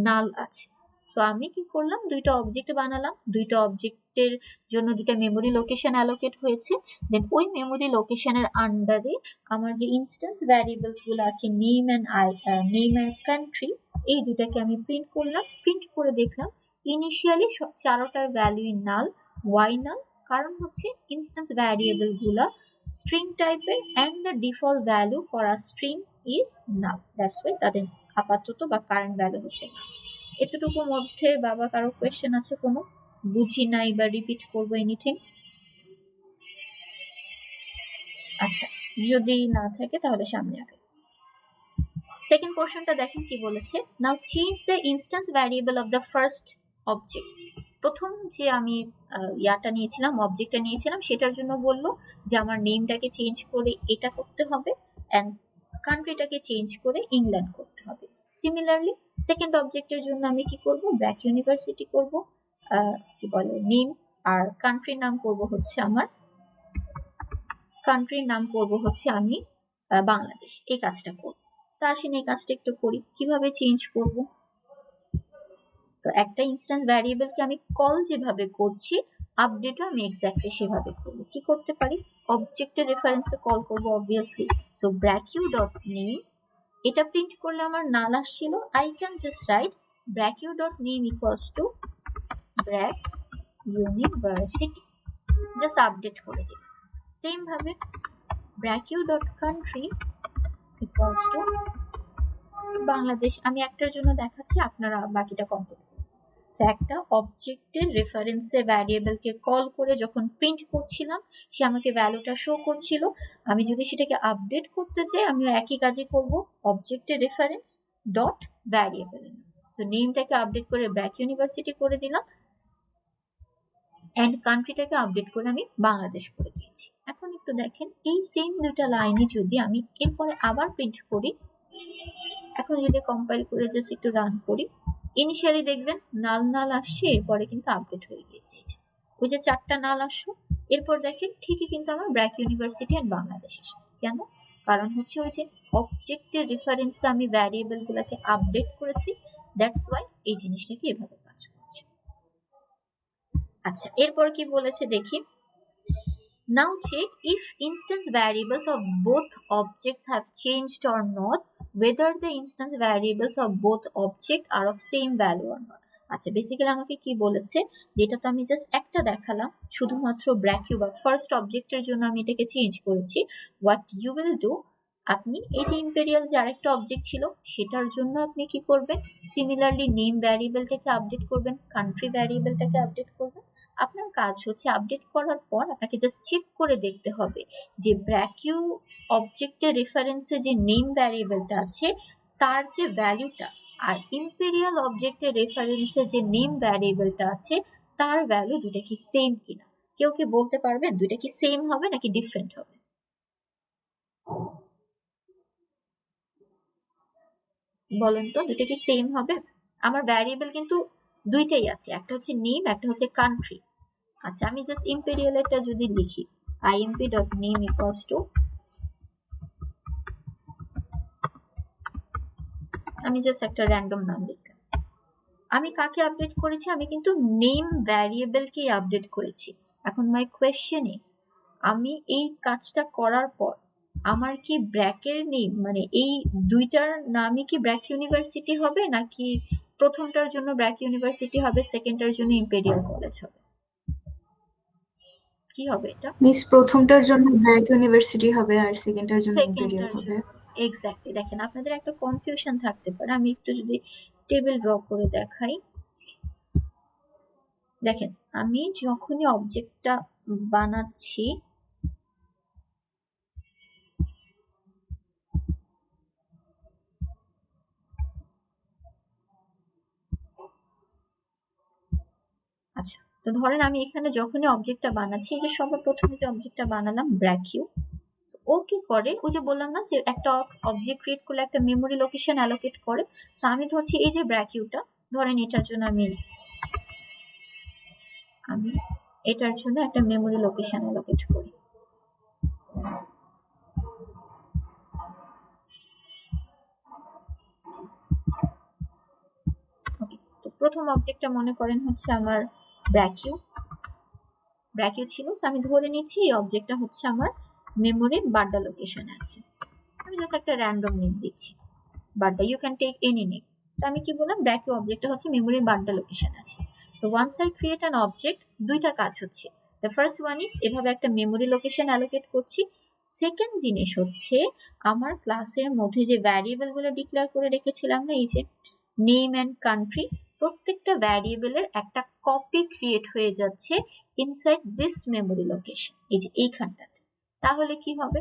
A: নাল আছে। সো আমি কি করলাম, দুইটা অবজেক্ট বানালাম, দুইটা অবজেক্টের জন্য দুইটা মেমোরি লোকেশন অ্যালোকেট হয়েছে। দেন ওই মেমোরি লোকেশনের আন্ডারে আমার যে ইনস্ট্যান্স ভ্যারিয়েবলস গুলো আছে নেম অ্যান্ড কান্ট্রি, এই দুটাকে আমি প্রিন্ট করলাম। প্রিন্ট করে দেখলাম ইনিশিয়ালি চারোটার ভ্যালুই নাল। Y null? কারণ হচ্ছে ইনস্ট্যান্স ভ্যারিয়েবল গুলা স্ট্রিং টাইপের and the default value for a string is null, that's why তাদের আপাতত বা কারেন্ট ভ্যালু হচ্ছে না। এতটুকু মধ্যে বাবা কারো কোয়েশ্চেন আছে কোনো? বুঝি নাই বা রিপিট করবো এনিথিং? আচ্ছা, যদি না থাকে তাহলে সামনে আগে। সেকেন্ড পোর্শনটা দেখেন কি বলেছে, now change the instance variable of the first object. প্রথম যে আমি ইয়াটা নিয়েছিলাম, অবজেক্টটা নিয়েছিলাম, সেটার জন্য বললো যে আমার নেমটাকে চেঞ্জ করে এটা করতে হবে অ্যান্ড কান্ট্রিটাকে চেঞ্জ করে ইংল্যান্ড করতে হবে। সিমিলারলি সেকেন্ড অবজেক্টের জন্য আমি কি করব, ব্র্যাক ইউনিভার্সিটি করব, কি বলে নেম, আর কান্ট্রির নাম করব হচ্ছে আমার আমি বাংলাদেশ। এই কাজটা করব। তা আসেন এই কাজটা একটু করি। কিভাবে চেঞ্জ করব? তো একটা ইনস্ট্যান্স ভ্যারিয়েবলকে আমি কল যেভাবে করছি, আপডেটও আমি এক্স্যাক্টলি সেভাবে করব। কি করতে পারি? অবজেক্টের রেফারেন্সে কল করব অবভিয়াসলি। সো bracu.name, এটা প্রিন্ট করলে আমার নাল আসছিল, I can just right bracu.name equals to brac university, just update করে দিই। সেম ভাবে bracu.country ইকুয়ালস টু বাংলাদেশ। আমি একটার জন্য দেখাচ্ছি, আপনারা বাকিটা কমপ্লিট করুন। একটা অবজেক্টের রেফারেন্সে ভ্যারিয়েবলকে কল করে যখন প্রিন্ট করছিলাম, সে আমাকে ভ্যালুটা শো করছিল। আমি যদি সেটাকে আপডেট করতে চাই, আমিও একই কাজই করব, অবজেক্টের রেফারেন্স ডট ভ্যারিয়েবল। সো নেমটাকে আপডেট করে ব্র্যাক ইউনিভার্সিটি করে দিলাম এন্ড কান্ট্রিটাকে আপডেট করে আমি বাংলাদেশ করে দিয়েছি। এখন একটু দেখেন, এই সেম দুইটা লাইনে যদি আমি এরপরে আবার প্রিন্ট করি, এখন যদি কম্পাইল করে জাস্ট একটু রান করি, ইনিশিয়ালি দেখবেন নাল নাল আসছে, এরপরে কিন্তু আপডেট হয়ে গিয়েছে। ওই যে 4টা নাল আসলো, এরপর দেখেন ঠিকই কিন্তু আমার ব্র্যাক ইউনিভার্সিটি এন্ড বাংলাদেশ এসেছে। কেন? কারণ হচ্ছে ওই যে অবজেক্টের রেফারেন্সে আমি ভ্যারিয়েবল গুলাকে আপডেট করেছি, দ্যাটস ওয়াই এই জিনিসটাকে এভাবে কাজ করছে। আচ্ছা, এরপর কি বলেছে দেখি। Now check if instance variables of both objects have changed or not, whether the instance variables of both objects are of same value or not. আচ্ছা, বেসিক্যালি আমাকে কি বলেছে, যেটা তো আমি জাস্ট একটা দেখালাম, শুধুমাত্র ব্র্যাকিউ বা ফার্স্ট অবজেক্টের জন্য আমি এটাকে চেঞ্জ করেছি। হোয়াট ইউ উইল ডু, আপনি এই যে ইম্পেরিয়াল যে আরেকটা অবজেক্ট ছিল, সেটার জন্য আপনি কি করবেন, সিমিলারলি নেম ভ্যারিয়েবলটাকে আপডেট করবেন, কান্ট্রি ভ্যারিয়েবলটাকে আপডেট করবেন। আপনার কাজ হচ্ছে আপডেট করার পর আপনাকে জাস্ট চেক করে দেখতে হবে যে ব্র্যাকিউ অবজেক্টের রেফারেন্সে যে নেম ভ্যারিয়েবলটা আছে তার যে ভ্যালুটা, আর ইম্পেরিয়াল অবজেক্টের রেফারেন্সে যে নেম ভ্যারিয়েবলটা আছে তার ভ্যালু দুটো কি সেম কিনা। কেউ কি বলতে পারবে দুটো কি সেম হবে নাকি ডিফারেন্ট হবে? বলেন তো, দুটো কি সেম হবে? আমার ভ্যারিয়েবল কিন্তু দুইটাই আছে, একটা হচ্ছে নেম, একটা হচ্ছে কান্ট্রি। আচ্ছা, আমি জাস্ট ইম্পেরিয়াল এটা যদি লিখি imp.name equals to, আমি জাস্ট একটা র্যান্ডম নাম লিখলাম। আমি কাকে আপডেট করেছি? আমি কিন্তু নেম ভ্যারিয়েবলকে আপডেট করেছি। এখন মাই কোয়েশ্চেন ইজ, আমি এই কাজটা করার পর আমার কি ব্র্যাকের নেম, মানে এই দুইটার নামই কি ব্র্যাক ইউনিভার্সিটি হবে, নাকি প্রথমটার জন্য ব্র্যাক ইউনিভার্সিটি হবে, সেকেন্ডটার জন্য ইম্পেরিয়াল কলেজ হবে? কি হবে এটা?
B: মিস প্রথমটার জন্য ব্র্যাক ইউনিভার্সিটি হবে আর সেকেন্ডটার জন্য ইম্পেরিয়াল
A: সেকেন্ডটার
B: হবে।
A: জন্য এক্স্যাক্টলি। দেখেন, আপনাদের একটা কনফিউশন থাকতে পারে, আমি একটু যদি টেবিল ড্র করে দেখাই। দেখেন, আমি যখনই অবজেক্টটা বানাচ্ছি, আচ্ছা, তো ধরেন আমি এখানে যখনই অবজেক্টটা বানাচ্ছি, এই যে সবার প্রথমে যে অবজেক্টটা বানালাম ব্র্যাকিউ, ও কি করে, ওই যে বললাম না যে একটা অবজেক্ট ক্রিয়েট করলে একটা মেমোরি লোকেশন অ্যালোকেট করে। সো আমি ধরছি এই যে ব্র্যাকিউটা, ধরেন এটার জন্য আমি এটার জন্য একটা মেমোরি লোকেশন অ্যালোকেট করি। তো প্রথম অবজেক্টটা মনে করেন হচ্ছে আমার ব্র্যাকিউ ছিল। আমি ধরে নিচ্ছি এই অবজেক্টটা হচ্ছে আমার মেমোরির বাড্ডা লোকেশনে আছে। আমি জাস্ট একটা র্যান্ডম নেম দিচ্ছি, Badda, you can take any name. আমি কি বললাম, ব্র্যাকিউ অবজেক্টটা হচ্ছে মেমোরির বাড্ডা লোকেশনে আছে। So once I create an object, দুইটা কাজ হচ্ছে। দ্য ফার্স্ট ওয়ান ইজ এভাবে একটা মেমোরি লোকেশন অ্যালোকেট করছি। সেকেন্ড জিনিস হচ্ছে আমার ক্লাসের মধ্যে যে ভ্যারিয়েবল গুলো ডিক্লেয়ার করে রেখেছিলাম না, এই যে নেম অ্যান্ড কান্ট্রি, প্রত্যেকটা ভ্যারিয়েবলের একটা কপি ক্রিয়েট হয়ে যাচ্ছে ইনসাইড দিস মেমোরি লোকেশন, এই যে এইখানটাতে। তাহলে কি হবে,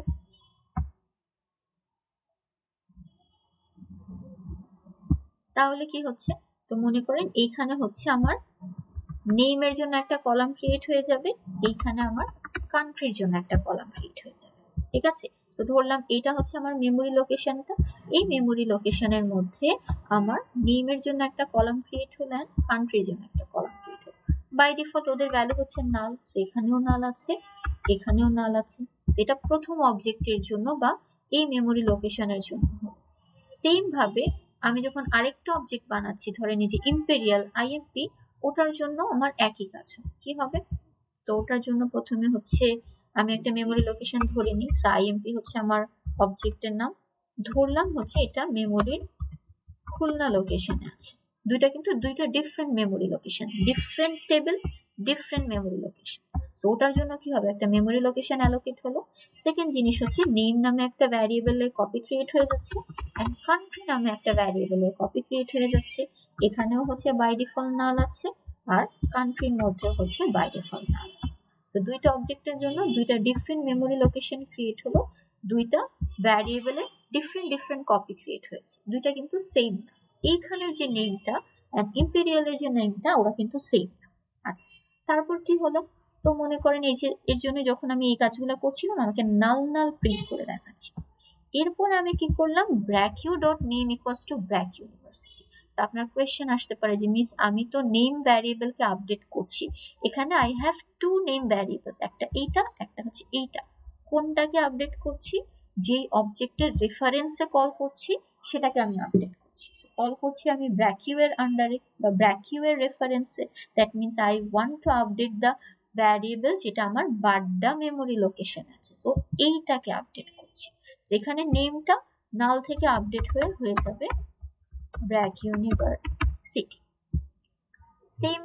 A: তাহলে কি হচ্ছে, তো মনে করেন এইখানে হচ্ছে আমার নেমের জন্য একটা কলাম ক্রিয়েট হয়ে যাবে, এইখানে আমার কান্ট্রির জন্য একটা কলাম ক্রিয়েট হয়ে যাবে। ঠিক আছে, সো ধরলাম এইটা হচ্ছে আমার মেমোরি লোকেশনটা। এই মেমোরি লোকেশনের মধ্যে আমার নেমের জন্য একটা কলাম ক্রিয়েট হলো, কান্ট্রির জন্য একটা কলাম ক্রিয়েট হলো। বাই ডিফল্ট ওদের ভ্যালু হচ্ছে নাল, সো এখানেও নাল আছে, এখানেও নাল আছে। এটা প্রথম অবজেক্টের জন্য বা এই মেমোরি লোকেশনের জন্য। সেম ভাবে আমি যখন আরেকটা অবজেক্ট বানাচ্ছি, ধরে নিই যে ইম্পেরিয়াল আইএমপি, ওটার জন্য আমার একই কাজ কি হবে। তো ওটার জন্য প্রথমে হচ্ছে আমি একটা মেমোরি লোকেশন ধরে নিই, আইএমপি হচ্ছে আমার অবজেক্টের নাম, ধরলাম হচ্ছে এটা মেমোরির খুলনা লোকেশনে আছে। দুইটা কিন্তু দুইটা different memory location, different table, different memory location. So ওটার জন্য কি হবে, একটা মেমোরি লোকেশন অ্যালোকেট হলো। সেকেন্ড জিনিস হচ্ছে নেম নামে একটা ভ্যারিয়েবলের কপি ক্রিয়েট হয়ে যাচ্ছে, এন্ড কান্ট্রি নামে একটা ভ্যারিয়েবলের কপি ক্রিয়েট হয়ে যাচ্ছে। এখানেও হচ্ছে বাই ডিফল্ট নাল আছে, আর কান্ট্রির মধ্যে হচ্ছে বাই ডিফল্ট নাল আছে। সো দুইটা অবজেক্টের জন্য দুইটা ডিফারেন্ট মেমোরি লোকেশন ক্রিয়েট হলো, দুইটা ভ্যারিয়েবলের ডিফারেন্ট ডিফারেন্ট কপি ক্রিয়েট হয়েছে, দুইটা কিন্তু সেম না। এইখানের যে নেমটা আর ইম্পেরিয়ালের যে নেমটা ওরা কিন্তু সেম না। আচ্ছা, তারপর কি হলো, তো মনে করেন এই যে এর জন্য যখন আমি এই কাজগুলো করছিলাম আমাকে নাল নাল প্রিন্ট করে দেখাচ্ছি। এরপর আমি কি করলাম, BRACU dot name equals to BRACU university. আপনার কোয়েশ্চেন আসতে পারে যে মিস আমি তো নেম ভ্যারিয়েবলকে আপডেট করছি, এখানে I have two name variables, একটা এইটা একটা হচ্ছে এইটা, কোনটাকে আপডেট করছি, যে অবজেক্টের রেফারেন্সে কল করছি সেটাকে আমি আপডেট করছি। কল করছি আমি ব্র্যাকিউ এর আন্ডারে বা ব্র্যাকিউ এর রেফারেন্সে, that means I want to update the variable যেটা আমার বাড্ডা মেমোরি লোকেশন আছে, সো এইটাকে আপডেট করছি। সেখানে নেমটা নাল থেকে আপডেট হয়ে যাবে ব্র্যাক ইউনিভার্সিটি। সেম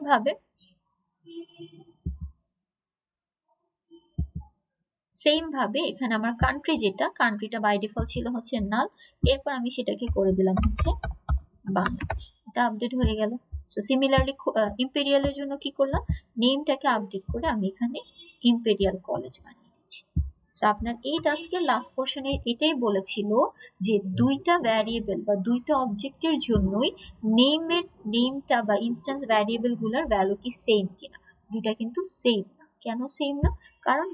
A: ভাবে এখানে আমার কান্ট্রি, যেটা কান্ট্রিটা বাই ডিফল্ট ছিল হচ্ছে নাল, এরপর আমি সেটাকে করে দিলাম হচ্ছে বাংলাদেশ, এটা আপডেট হয়ে গেল। সো সিমিলারলি ইম্পেরিয়ালের জন্য কি করলাম, নেমটাকে আপডেট করে আমি এখানে ইম্পেরিয়াল কলেজ বানিয়ে দিচ্ছি। আপনার এই টাস্কের লাস্ট পোর্শনে এটাই বলেছিল যে দুইটা ভ্যারিয়েবল বা দুইটা অবজেক্টের জন্যই নেমটা বা ইনস্ট্যান্স ভ্যারিয়েবল গুলার ভ্যালু কি সেম কিনা। দুইটা কিন্তু সেম না। কেন সেম না, কারণ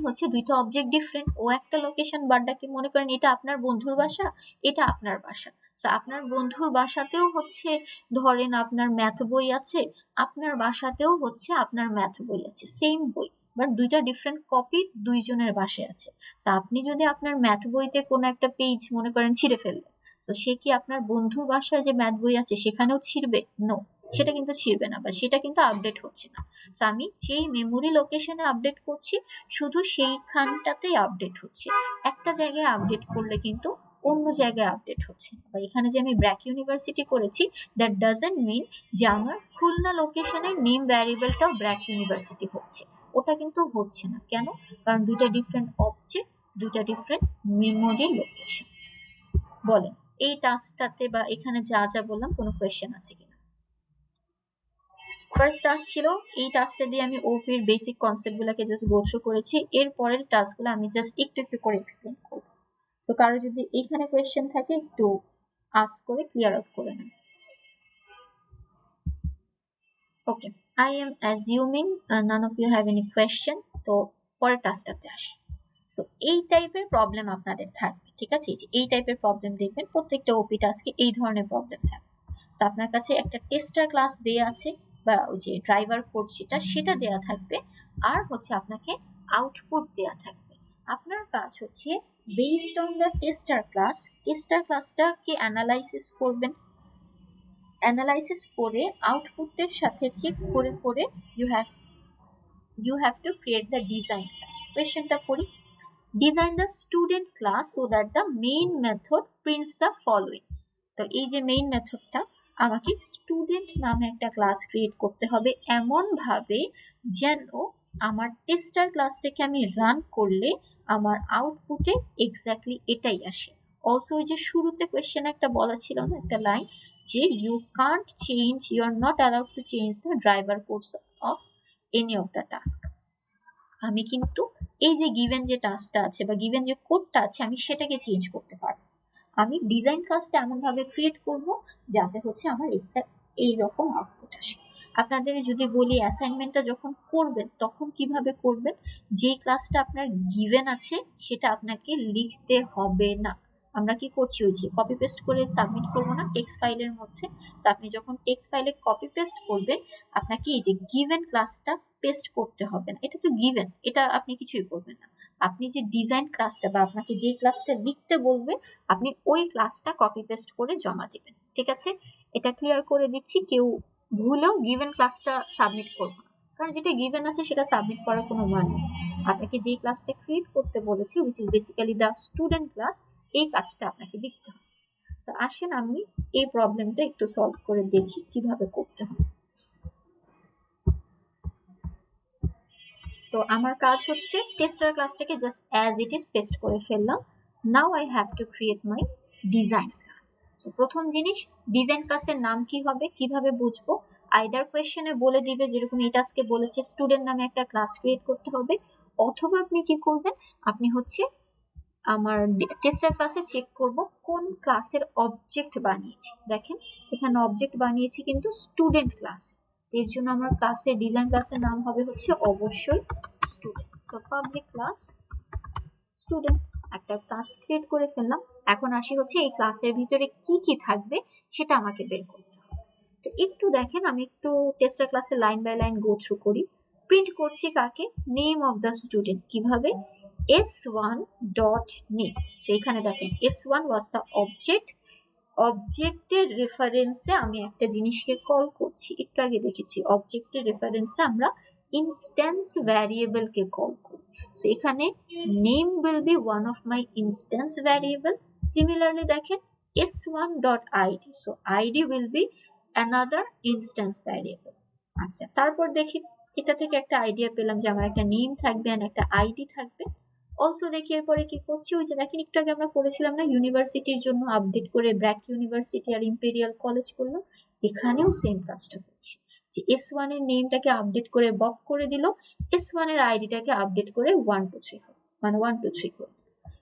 A: হচ্ছে দুইটা অবজেক্ট ডিফারেন্ট। ও একটা লোকেশন বাড্ডাকে মনে করেন এটা আপনার বন্ধুর বাসা, এটা আপনার বাসা। আপনার বন্ধুর বাসাতেও হচ্ছে ধরেন আপনার ম্যাথ বই আছে, আপনার বাসাতেও হচ্ছে আপনার ম্যাথ বই আছে, সেম বই, বাট দুইটা ডিফারেন্ট কপি দুইজনের বাসায় আছে। আপনি যদি আপনার ম্যাথ বইতে কোনো একটা পেজ মনে করেন ছিঁড়ে ফেললেন, তো সে কি আপনার বন্ধুর বাসায় যে ম্যাথ বই আছে সেখানেও ছিঁড়বে? নো, সেটা কিন্তু ছিঁড়বে না, বা সেটা কিন্তু আপডেট হচ্ছে না। আমি যেই মেমোরি লোকেশনে আপডেট করছি শুধু সেইখানটাতেই আপডেট হচ্ছে, একটা জায়গায় আপডেট করলে কিন্তু অন্য জায়গায় আপডেট হচ্ছে। বা এখানে যে আমি ব্র্যাক ইউনিভার্সিটি করেছি, দ্যাট ডাজন্ট মিন যে আমার খুলনা লোকেশনের নেম ভ্যারিয়েবলটাও ব্র্যাক ইউনিভার্সিটি হচ্ছে, ওটা কিন্তু হচ্ছে না। কেন? কারণ দুইটা ডিফারেন্ট অবজেক্ট, দুইটা ডিফারেন্ট মেমোরি লোকেশন। বলেন এই টাস্কটাতে বা এখানে যা যা বললাম কোনো কোয়েশ্চেন আছে কিনা? ফার্স্ট টাস্ক ছিল এই টাস্কটা দিয়ে আমি ওপির বেসিক কনসেপ্টগুলোকে জাস্ট গো থ্রু করেছি, এর পরের টাস্কগুলো আমি জাস্ট একটু একটু করে এক্সপ্লেন করব। সো কারো যদি এখানে কোয়েশ্চেন থাকে একটু আস্ক করে ক্লিয়ার আউট করে নেন। Okay, I am assuming none of you have any question. তো পরের টাস্কটাতে আসি। সো এই টাইপের প্রবলেম আপনাদের থাকবে, ঠিক আছে? এই টাইপের প্রবলেম দেখবেন প্রত্যেকটা ওপি টাস্কে এই ধরনের প্রবলেম থাকবে। সো আপনার কাছে একটা টেস্টার ক্লাস দেয়া আছে বা ওই যে ড্রাইভার কোড সেটা দেয়া থাকবে, আর হচ্ছে আপনাকে আউটপুট দেয়া থাকবে। আপনার কাজ হচ্ছে বেসড অন দ্য টেস্টার ক্লাসটাকে অ্যানালাইসিস করবেন, অ্যানালাইসিস করে আউটপুটের সাথে চেক করে করে you have to create the design class. Questionটা পড়ি। Design the student class so that the main method prints the following. তো এই যে মেইন মেথডটা আমাকে স্টুডেন্ট নামে একটা ক্লাস ক্রিয়েট করতে হবে এমন ভাবে যেন আমার টেস্টার ক্লাসটাকে আমি রান করলে আমার আউটপুটে এক্স্যাক্টলি এটাই আসে। অলসো ওই যে শুরুতে কোয়েশ্চেন একটা বলা ছিল না, একটা লাইন যে you can't change, you are not allowed to change the driver codes of any of the task. আমি কিন্তু এই যে গিভেন যে টাস্কটা আছে বা গিভেন যে কোডটা আছে আমি সেটাকে চেঞ্জ করতে পারবো। আমি ডিজাইন ক্লাসটা এমন ভাবে ক্রিয়েট করব যাতে হচ্ছে আমার এই রকম আউটপুট আসে। আপনাদের যদি বলি অ্যাসাইনমেন্টটা যখন করবেন তখন কিভাবে করবেন, যে ক্লাসটা আপনার গিভেন আছে সেটা আপনাকে লিখতে হবে না। আমরা কি করছি, ওই যে কপি পেস্ট করে সাবমিট করবো না টেক্সট ফাইলের মধ্যে। তো আপনি যখন টেক্সট ফাইলে কপি পেস্ট করবেন আপনাকে এই যে গিভেন ক্লাসটা পেস্ট করতে হবে না, এটা তো গিভেন, এটা আপনি কিছুই করবেন না। আপনি যে ডিজাইন ক্লাসটা বা আপনাকে যে ক্লাসটা লিখতে বলবে আপনি ওই ক্লাসটা কপি পেস্ট করে জমা দিবেন। ঠিক আছে, এটা ক্লিয়ার করে দিচ্ছি। কেউ ভুলেও গিভেন ক্লাসটা সাবমিট করবো না, কারণ যেটা গিভেন আছে সেটা সাবমিট করার কোনো মানে নেই। আপনাকে যে ক্লাসটা ক্রিয়েট করতে বলেছে which is basically the student class, এই কাজটা আপনাকে লিখতে হবে। তো আসেন আমি এই প্রবলেমটা একটু সলভ করে দেখি কিভাবে করতে হবে। তো আমার কাজ হচ্ছে টেস্টার ক্লাসটাকে just as it is paste করে ফেললাম। Now I have to create my design class. তো প্রথম জিনিস, ডিজাইন ক্লাসের নাম কি হবে, কিভাবে বুঝবো? আইদার কোয়েশ্চেনে বলে দিবে, যেরকম এই টাস্কে বলেছে স্টুডেন্ট নামে একটা ক্লাস ক্রিয়েট করতে হবে, অথবা আপনি কি করবেন, আপনি হচ্ছে আমার টেস্টার ক্লাসে চেক করব কোন ক্লাসের অবজেক্ট বানিয়েছি। দেখেন এখানে অবজেক্ট বানিয়েছি কিন্তু স্টুডেন্ট ক্লাস, এর জন্য আমার ক্লাসের ডিজাইন ক্লাসের নাম হবে হচ্ছে অবশ্যই স্টুডেন্ট। তো পাবলিক ক্লাস স্টুডেন্ট, একটা ক্লাস ক্রিয়েট করে ফেললাম। এখন আসি হচ্ছে এই ক্লাসের ভিতরে কি কি থাকবে সেটা আমাকে বের করতে হবে। তো একটু দেখেন, আমি একটু টেস্টার ক্লাসে line by line go through করি। প্রিন্ট করছি কাকে, নেম অফ দ্য স্টুডেন্ট, কিভাবে s1 ডট নেম। সেইখানে দেখেন s1 ওয়াজ দ্য অবজেক্ট, অবজেক্টের রেফারেন্সে আমি একটা জিনিসকে কল করছি, একটু আগে দেখেছি অবজেক্টের রেফারেন্সে আমরা ইনস্ট্যান্স ভ্যারিয়েবলকে কল করি। সো এখানে name will be one of my instance variable. Similarly দেখেন s1 dot id, so id will be another instance variable. আচ্ছা, তারপর দেখি এটা থেকে একটা আইডিয়া পেলাম যে আমার একটা নেম থাকবে আর একটা আইডি থাকবে। অলসো দেখি এরপরে কি করছি, ওই যে দেখেন একটু আগে আমরা পড়েছিলাম না ইউনিভার্সিটির জন্য আপডেট করে ব্র্যাক ইউনিভার্সিটি আর ইম্পেরিয়াল কলেজ করলাম, এখানেও সেম কাজটা করছি যে s1 এর নেমটাকে আপডেট করে বক করে দিল, s1 এর আইডিটাকে আপডেট করে 1234 মানে 123 করে।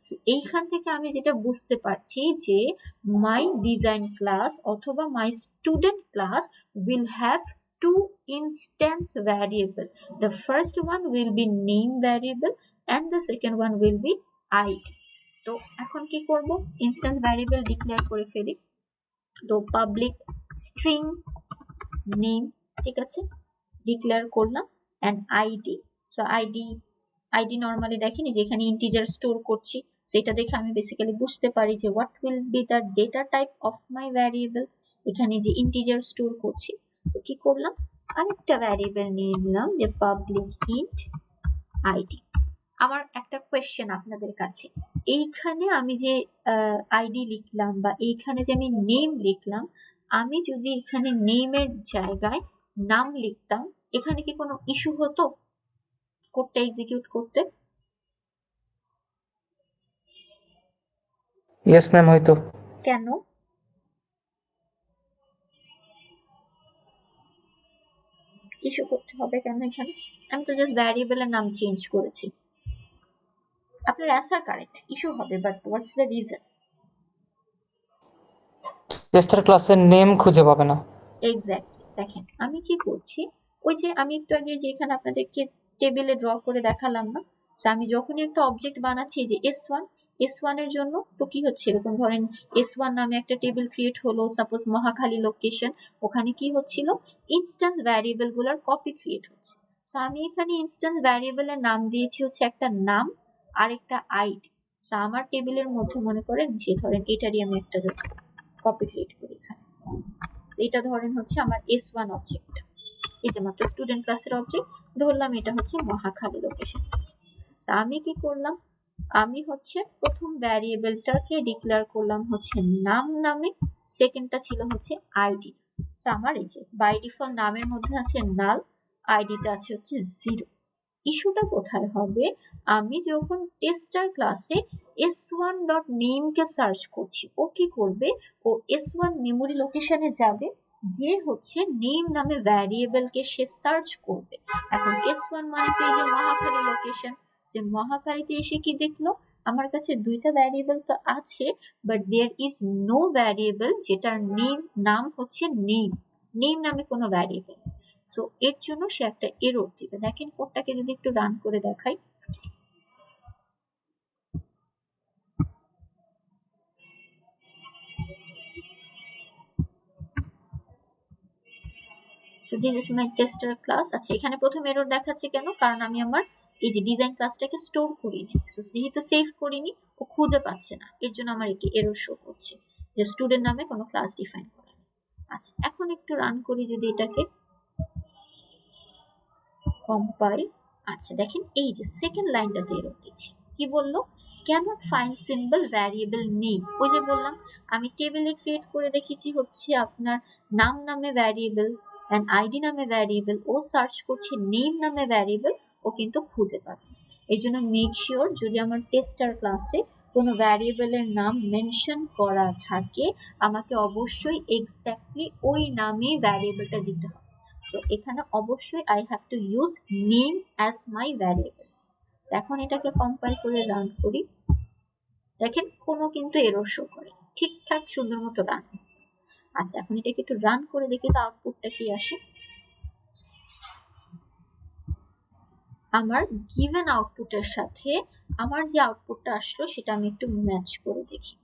A: সো এইখান থেকে আমি যেটা বুঝতে পারছি যে মাই ডিজাইন ক্লাস অথবা my student class will have two instance variable. The first one will be name variable and the second one will be id. তো এখন কি করব, ইনস্ট্যান্স ভ্যারিয়েবল ডিক্লেয়ার করে ফেলি। তো পাবলিক স্ট্রিং নেম, ঠিক আছে, ডিক্লেয়ার করলাম and ID. So ID normally দেখেন যে এখানে ইন্টিজার স্টোর করছি, সেটা দেখে আমি বেসিক্যালি বুঝতে পারি যে what will be the data type of my variable. এখানে যে ইন্টিজার স্টোর করছি, তো কি করলাম, আরেকটা ভ্যারিয়েবল নিয়ে নিলাম যে পাবলিক ইন্ট আইডি। আমার একটা কোয়েশ্চেন আপনাদের কাছে, এইখানে আমি যে আইডি লিখলাম বা এইখানে যে আমি নেম লিখলাম, আমি যদি এখানে নেমের জায়গায় নাম লিখতাম এখানে কি কোনো ইস্যু হতো কোডটা এক্সিকিউট করতে?
C: ইয়েস ম্যাম, হয়তো।
A: কেন? ইস্যু করতে হবে কেন এখানে? আমি তো জাস্ট ভ্যারিয়েবলের নাম চেঞ্জ করেছি। আপনার অ্যান্সার কারেক্ট, ইস্যু হবে, but what's the reason?
C: Tester ক্লাসের নেম খুঁজে পাবে না।
A: এক্স্যাক্টলি, দেখেন আমি কি করছি, ওই যে আমি একটু আগে যে এখানে আপনাদেরকে টেবিলে ড্র করে দেখালাম না, আমি যখনই একটা অবজেক্ট বানাচ্ছি যে s1 এর জন্য, তো কি হচ্ছে এরকম ধরেন s1 নামে একটা টেবিল ক্রিয়েট হলো, সাপোজ মহাখালী লোকেশন, ওখানে কি হচ্ছিল, ইনস্ট্যান্স ভ্যারিয়েবল গুলোর কপি ক্রিয়েট হচ্ছে। তো আমি এখানে ইনস্ট্যান্স ভ্যারিয়েবলের নাম দিয়েছি হচ্ছে একটা নাম আর একটা আইডি। তো আমার টেবিলের মধ্যে মনে করেন যে ধরেন এটারই আমি একটা জাস্ট কপি ক্রিয়েট করি এখানে, এটা ধরেন হচ্ছে আমার s1 অবজেক্ট, এই যে মাত্র স্টুডেন্ট ক্লাসের অবজেক্ট ধরলাম, এটা হচ্ছে মহাখালী লোকেশন আছে। আমি কি করলাম, আমি হচ্ছে প্রথম ভ্যারিয়েবলটাকে ডিক্লেয়ার করলাম হচ্ছে নাম নামে, সেকেন্ডটা ছিল হচ্ছে আইডি। আমার এই যে বাই ডিফল্ট নামের মধ্যে আছে নাল, আইডিটা আছে হচ্ছে 0। ইস্যুটা কোথায় হবে, আমি যখন টেস্টার ক্লাসে s1 ডট নেম কে সার্চ করছি, ও কি করবে, ও s1 মেমোরি লোকেশনে যাবে, যে হচ্ছে নেম নামে ভ্যারিয়েবলকে সে সার্চ করবে। এখন s1 মানে তো এই যে মহাখালী লোকেশন, সে মহাখালীতে এসে কি দেখলো, আমার কাছে দুইটা ভ্যারিয়েবল তো আছে, but there is no variable যেটার নাম হচ্ছে নেম। নেম নামে কোনো ভ্যারিয়েবল। সো এর জন্য সে একটা এরর দিবে। দেখেন কোডটাকে যদি একটু রান করে দেখাই, so this is my tester class। আচ্ছা, এখানে প্রথম এরর দেখাচ্ছে কেন? কারণ আমি আমার এই যে ডিজাইন ক্লাসটাকে স্টোর করিনি। সো যেহেতু সেভ করিনি, ও খুঁজে পাচ্ছে না, এর জন্য আমার একটি এরর শো করছে যে স্টুডেন্ট নামে কোনো ক্লাস ডিফাইন করা নেই। আচ্ছা, এখন একটু রান করি যদি এটাকে, কম্পাইল। আচ্ছা দেখেন এই যে সেকেন্ড লাইনটাতে এরর দিচ্ছে, কি বললো? Cannot find symbol variable name. ওই যে বললাম আমি টেবিলে ক্রিয়েট করে রেখেছি হচ্ছে আপনার নাম নামে ভ্যারিয়েবল এন্ড আইডি নামে ভ্যারিয়েবল, ও সার্চ করছে নেম নামে ভ্যারিয়েবল, ও কিন্তু খুঁজে পাবে। এর জন্য মেক শিওর যদি আমার টেস্টার ক্লাসে কোনো ভ্যারিয়েবলের নাম মেনশন করা থাকে, আমাকে অবশ্যই এক্স্যাক্টলি ওই নামে ভ্যারিয়েবলটা দিতে হবে। সো এখানে অবশ্যই I have to use name as my variable. এখন এটাকে কম্পাইল করে রান করি, দেখেন কোনো কিন্তু এরর শো করে, ঠিকঠাক সুন্দর মতো রান। আচ্ছা, এখন এটাকে একটু রান করে দেখি তো আউটপুটটা কি আসে। আমার গিভেন আউটপুটের সাথে আমার যে আউটপুটটা আসলো সেটা আমি একটু ম্যাচ করে দেখি।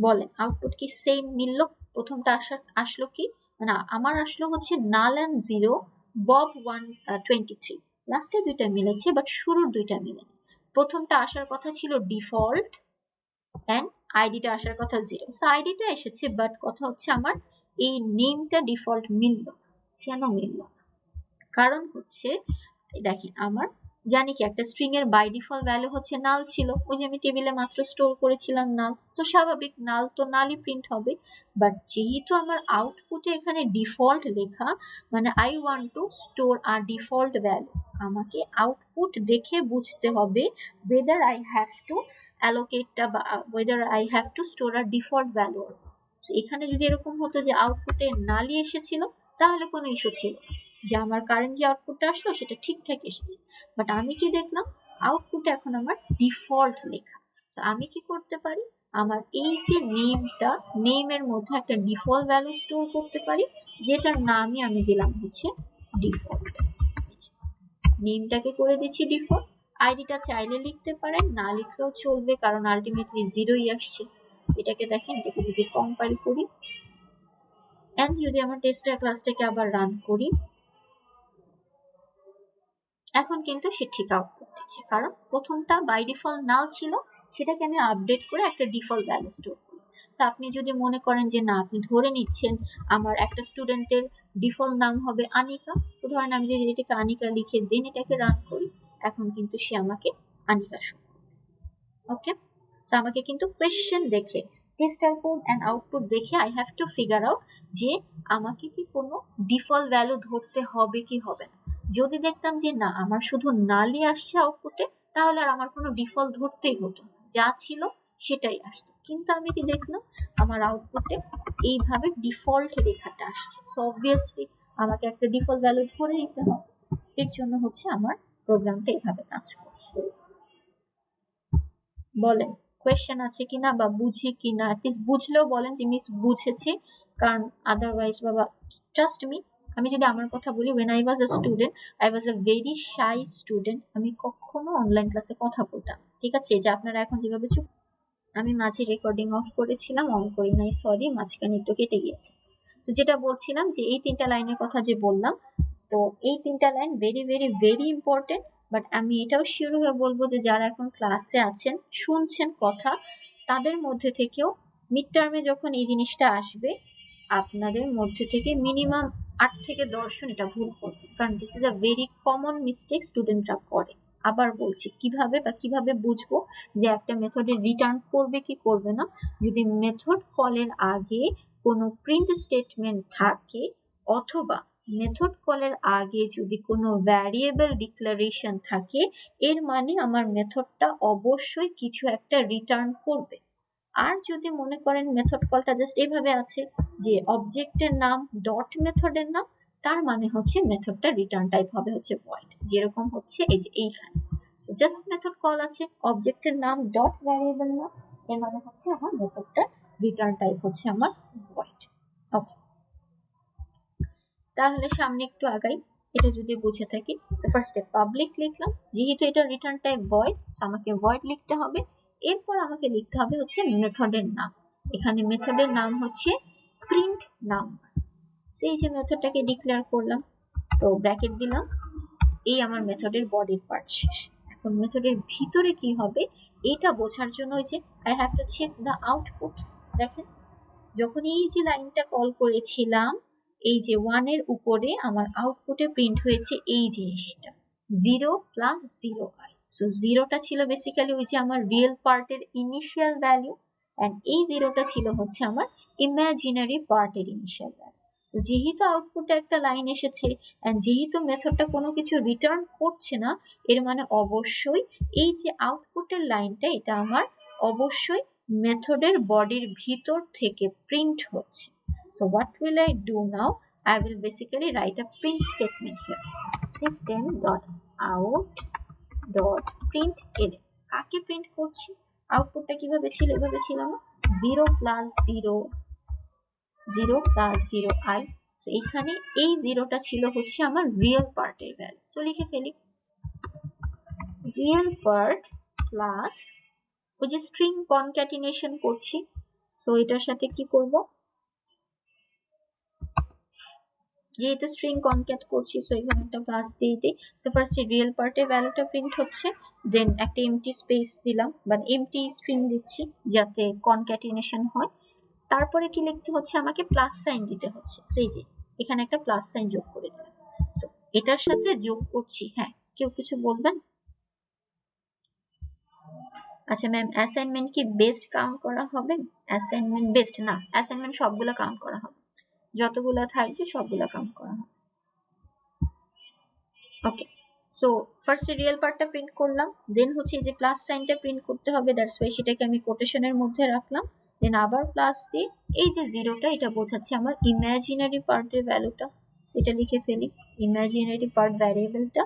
A: বলেন আউটপুট কি সেম মিলল? প্রথমটা আসলো কি, মানে আমার আসলো হচ্ছে নাল এন্ড 0, বব 123। লাস্টে দুইটা মিলেছে বাট শুরুর দুইটা মিলেনি। প্রথমটা আসার কথা ছিল ডিফল্ট এন্ড আইডিটা আসার কথা 0। সো আইডিটা এসেছে বাট কথা হচ্ছে আমার এই নেমটা ডিফল্ট মিলল। কেন মিলল? কারণ হচ্ছে দেখেন আমার জানি কি একটা স্ট্রিং এর বাই ডিফল্ট ভ্যালু হচ্ছে নাল ছিল, ওই যে আমি টেবিলে মাত্র স্টোর করেছিলাম নাল, তো স্বাভাবিক নাল তো নালই প্রিন্ট হবে। বাট যেহেতু আমার আউটপুটে এখানে ডিফল্ট লেখা, মানে I want two store a default value, আমাকে আউটপুট দেখে বুঝতে হবে whether I have to allocate বা whether I have to store a default value। এখানে যদি এরকম হতো যে আউটপুটে নালই এসেছিল, তাহলে কোনো ইস্যু ছিল না, যে আমার কারেন্ট যে আউটপুটটা আসলো সেটা ঠিকঠাক এসেছে। বাট আমি কি দেখলাম আউটপুটে এখন আমার ডিফল্ট লেখা। তো আমি কি করতে পারি, আমার এই যে নেমটা, নেমের মধ্যে একটা ডিফল্ট ভ্যালু স্টোর করতে পারি, যেটার নামই আমি দিলাম হচ্ছে ডিফল্ট। নেমটাকে করে দিচ্ছি ডিফল্ট, আইডিটা চাইলে লিখতে পারেন, না লিখলেও চলবে কারণ আলটিমেটলি 0ই আসছে। এটাকে দেখেন, এটাকে যদি কম্পাইল করি এন্ড যদি আমার টেস্টার ক্লাসটাকে আবার রান করি, এখন কিন্তু সে ঠিক আউটপুট দিচ্ছে, কারণ প্রথমটা বাই ডিফল্ট নাল ছিল, সেটাকে আমি আপডেট করে একটা ডিফল্ট ভ্যালু স্টোর করি। তো আপনি যদি মনে করেন যে না, আপনি ধরে নিচ্ছেন আমার একটা স্টুডেন্টের ডিফল্ট নাম হবে আনিকা, তো ধরেন আমি যদি এটাকে আনিকা লিখে দেন এটাকে রান করি, এখন কিন্তু সে আমাকে আনিকা শো করবে। ওকে, তো আমাকে কিন্তু কোয়েশ্চেন দেখে, টেস্টার কোড এন্ড আউটপুট দেখে I have to figure out যে আমাকে কি কোনো ডিফল্ট ভ্যালু ধরতে হবে কি হবে না। যদি দেখতাম যে না আমার শুধু নালই আসছে আউটপুটে, তাহলে আর আমার কোনো ডিফল্ট ধরতেই হতো না, যা ছিল সেটাই আসতো। কিন্তু আমি কি দেখলাম আমার আউটপুটে এইভাবে ডিফল্ট লেখাটা আসছে, সো অবভিয়াসলি আমাকে একটা ডিফল্ট ভ্যালু ধরে নিতে হবে। এর জন্য হচ্ছে আমার প্রোগ্রামটা এইভাবে কাজ করছে। বলেন কোয়েশ্চেন আছে কিনা বা বুঝি কিনা, অ্যাটলিস্ট বুঝলেও বলেন যে মিস বুঝেছি, কারণ আদারওয়াইজ বাবা ট্রাস্ট মি, আমি যদি আমার কথা বলি, when I was a student, I was a very shy student। আমি কখনো অনলাইন ক্লাসে কথা বলতাম, ঠিক আছে, যে আপনারা এখন যেভাবে চুপ, আমি মাঝে রেকর্ডিং অফ করেছিলাম, অন করি নাই, সরি, মাঝখানে একটু কেটে গিয়েছে। তো যেটা বলছিলাম যে এই 3টা লাইনের কথা যে বললাম, তো এই 3টা line very very very important. But আমি এটাও শিওর হয়ে বলবো যে যারা এখন ক্লাসে আছেন, শুনছেন কথা, তাদের মধ্যে থেকেও মিড টার্মে যখন এই জিনিসটা আসবে, আপনাদের মধ্যে থেকে মিনিমাম 8 থেকে 10 জন এটা ভুল করবে, কারণ this is a very common mistake স্টুডেন্টরা করে। আবার বলছি কিভাবে বা কিভাবে বুঝবো যে একটা মেথডে রিটার্ন করবে কি করবে না, যদি মেথড কলের আগে কোনো প্রিন্ট স্টেটমেন্ট থাকে, অথবা মেথড কলের আগে যদি কোনো ভ্যারিয়েবল ডিক্লারেশন থাকে, এর মানে আমার মেথডটা অবশ্যই কিছু একটা রিটার্ন করবে। আর যদি মনে করেন মেথড কলটা জাস্ট এইভাবে আছে যে অবজেক্টের নাম ডট মেথডের নাম, তার মানে হচ্ছে মেথডটা রিটার্ন টাইপ হবে হচ্ছে ভয়েড, যেরকম হচ্ছে এই যে এইখানে। সো জাস্ট মেথড কল আছে, অবজেক্টের নাম ডট ভ্যারিয়েবল নাম, এর মানে হচ্ছে আমার মেথডটা রিটার্ন টাইপ হচ্ছে আমার ভয়েড। ওকে, তাহলে সামনে একটু আগাই, এটা যদি বুঝে থাকি। তো ফার্স্টে পাবলিক লিখলাম, যেহেতু এটা রিটার্ন টাইপ ভয়েড, আমাকে ভয়েড লিখতে হবে। এরপর আমাকে লিখতে হবে হচ্ছে মেথডের নাম। এখানে মেথডের নাম হচ্ছে প্রিন্ট নাম্বার। সেই যে মেথডটাকে ডিক্লেয়ার করলাম, তো ব্র্যাকেট দিলাম, এই আমার মেথডের বডির পার্ট শেষ। এখন মেথডের ভিতরে কি হবে এটা বোঝার জন্য যে I have to check the output. দেখেন, যখন এই যে লাইনটা কল করেছিলাম, এই যে 1 এর উপরে আমার আউটপুটে প্রিন্ট হয়েছে এই জিনিসটা 0 + 0i। সো 0টা ছিল বেসিক্যালি ওই যে আমার রিয়েল পার্টের ইনিশিয়াল ভ্যালু, এন্ড এই 0টা ছিল হচ্ছে আমার ইমাজিনারি পার্টের ইনিশিয়াল ভ্যালু। তো যেহেতু আউটপুটে একটা লাইন এসেছে এন্ড যেহেতু মেথডটা কোনো কিছু রিটার্ন করছে না, এর মানে অবশ্যই এই যে আউটপুটের লাইনটা এটা আমার অবশ্যই মেথডের বডির ভিতর থেকে প্রিন্ট হচ্ছে। So what will I do now? I will basically write a print statement here. System.out.println কাকে প্রিন্ট করছি? আউটপুটটা কিভাবে ছিল? এভাবে ছিল না, 0 + 0 0 + 0i। সো এখানে এই 0টা ছিল হচ্ছে আমার রিয়েল পার্টের ভ্যালু। সো লিখে ফেলি, রিয়েল পার্ট প্লাস ওই যে স্ট্রিং কনক্যাটিনেশন করছি, সো এটার সাথে কি করব, যেহেতু স্ট্রিং কনক্যাট করছি সো এখানে একটা ক্লাস দিয়ে দিই। সো ফার্স্টে রিয়েল পার্টের ভ্যালুটা প্রিন্ট হচ্ছে, দেন একটা এমটি স্পেস দিলাম বা এমটি স্ট্রিং দিচ্ছি যাতে কনক্যাটিনেশন হয়। তারপরে কি লিখতে হচ্ছে, আমাকে প্লাস সাইন দিতে হচ্ছে। সেই যে এখানে একটা প্লাস সাইন যোগ করে দিলাম। সো এটার সাথে যোগ করছি। হ্যাঁ, কেউ কিছু বলবেন? আচ্ছা ম্যাম, অ্যাসাইনমেন্ট কি বেস্ট কাউন্ট করা হবে? অ্যাসাইনমেন্ট বেস্ট না, অ্যাসাইনমেন্ট সবগুলো কাউন্ট করা হবে, যতগুলো থাকবে সবগুলো কাউন্ট করা হবে। ওকে, সো ফার্স্টে রিয়েল পার্টটা প্রিন্ট করলাম, দেন হচ্ছে এই যে প্লাস সাইনটা প্রিন্ট করতে হবে, দ্যাটস ওয়াই সেটাকে আমি কোটেশনের মধ্যে রাখলাম। দেন আবার প্লাস দিয়ে এই যে 0টা এটা বোঝাচ্ছে আমার ইমাজিনারি পার্টের ভ্যালুটা, সেটা লিখে ফেলি, ইমাজিনারি পার্ট ভ্যারিয়েবলটা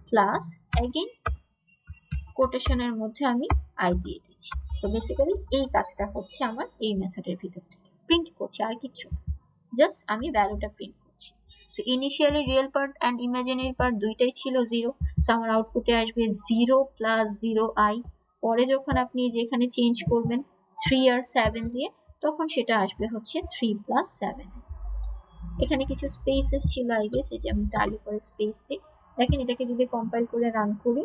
A: প্লাস অ্যাগেইন কোটেশনের মধ্যে আমি আই দিয়ে দিচ্ছি। সো বেসিক্যালি এই কাজটা হচ্ছে আমার এই মেথডের ভিতর থেকে প্রিন্ট করছি, আর কিছু জাস্ট আমি ভ্যালুটা প্রিন্ট করছি। So initially real part and imaginary part দুইটাই ছিল 0, সো আমার আউটপুটে আসবে 0 + 0i। পরে যখন আপনি যেখানে চেঞ্জ করবেন 3 আর 7 দিয়ে, তখন সেটা আসবে হচ্ছে 3 + 7। এখানে কিছু স্পেসেস ছিল আই গেস, এই যে আমি আগে করে স্পেস দিই। দেখেন এটাকে যদি কম্পাইল করে রান করি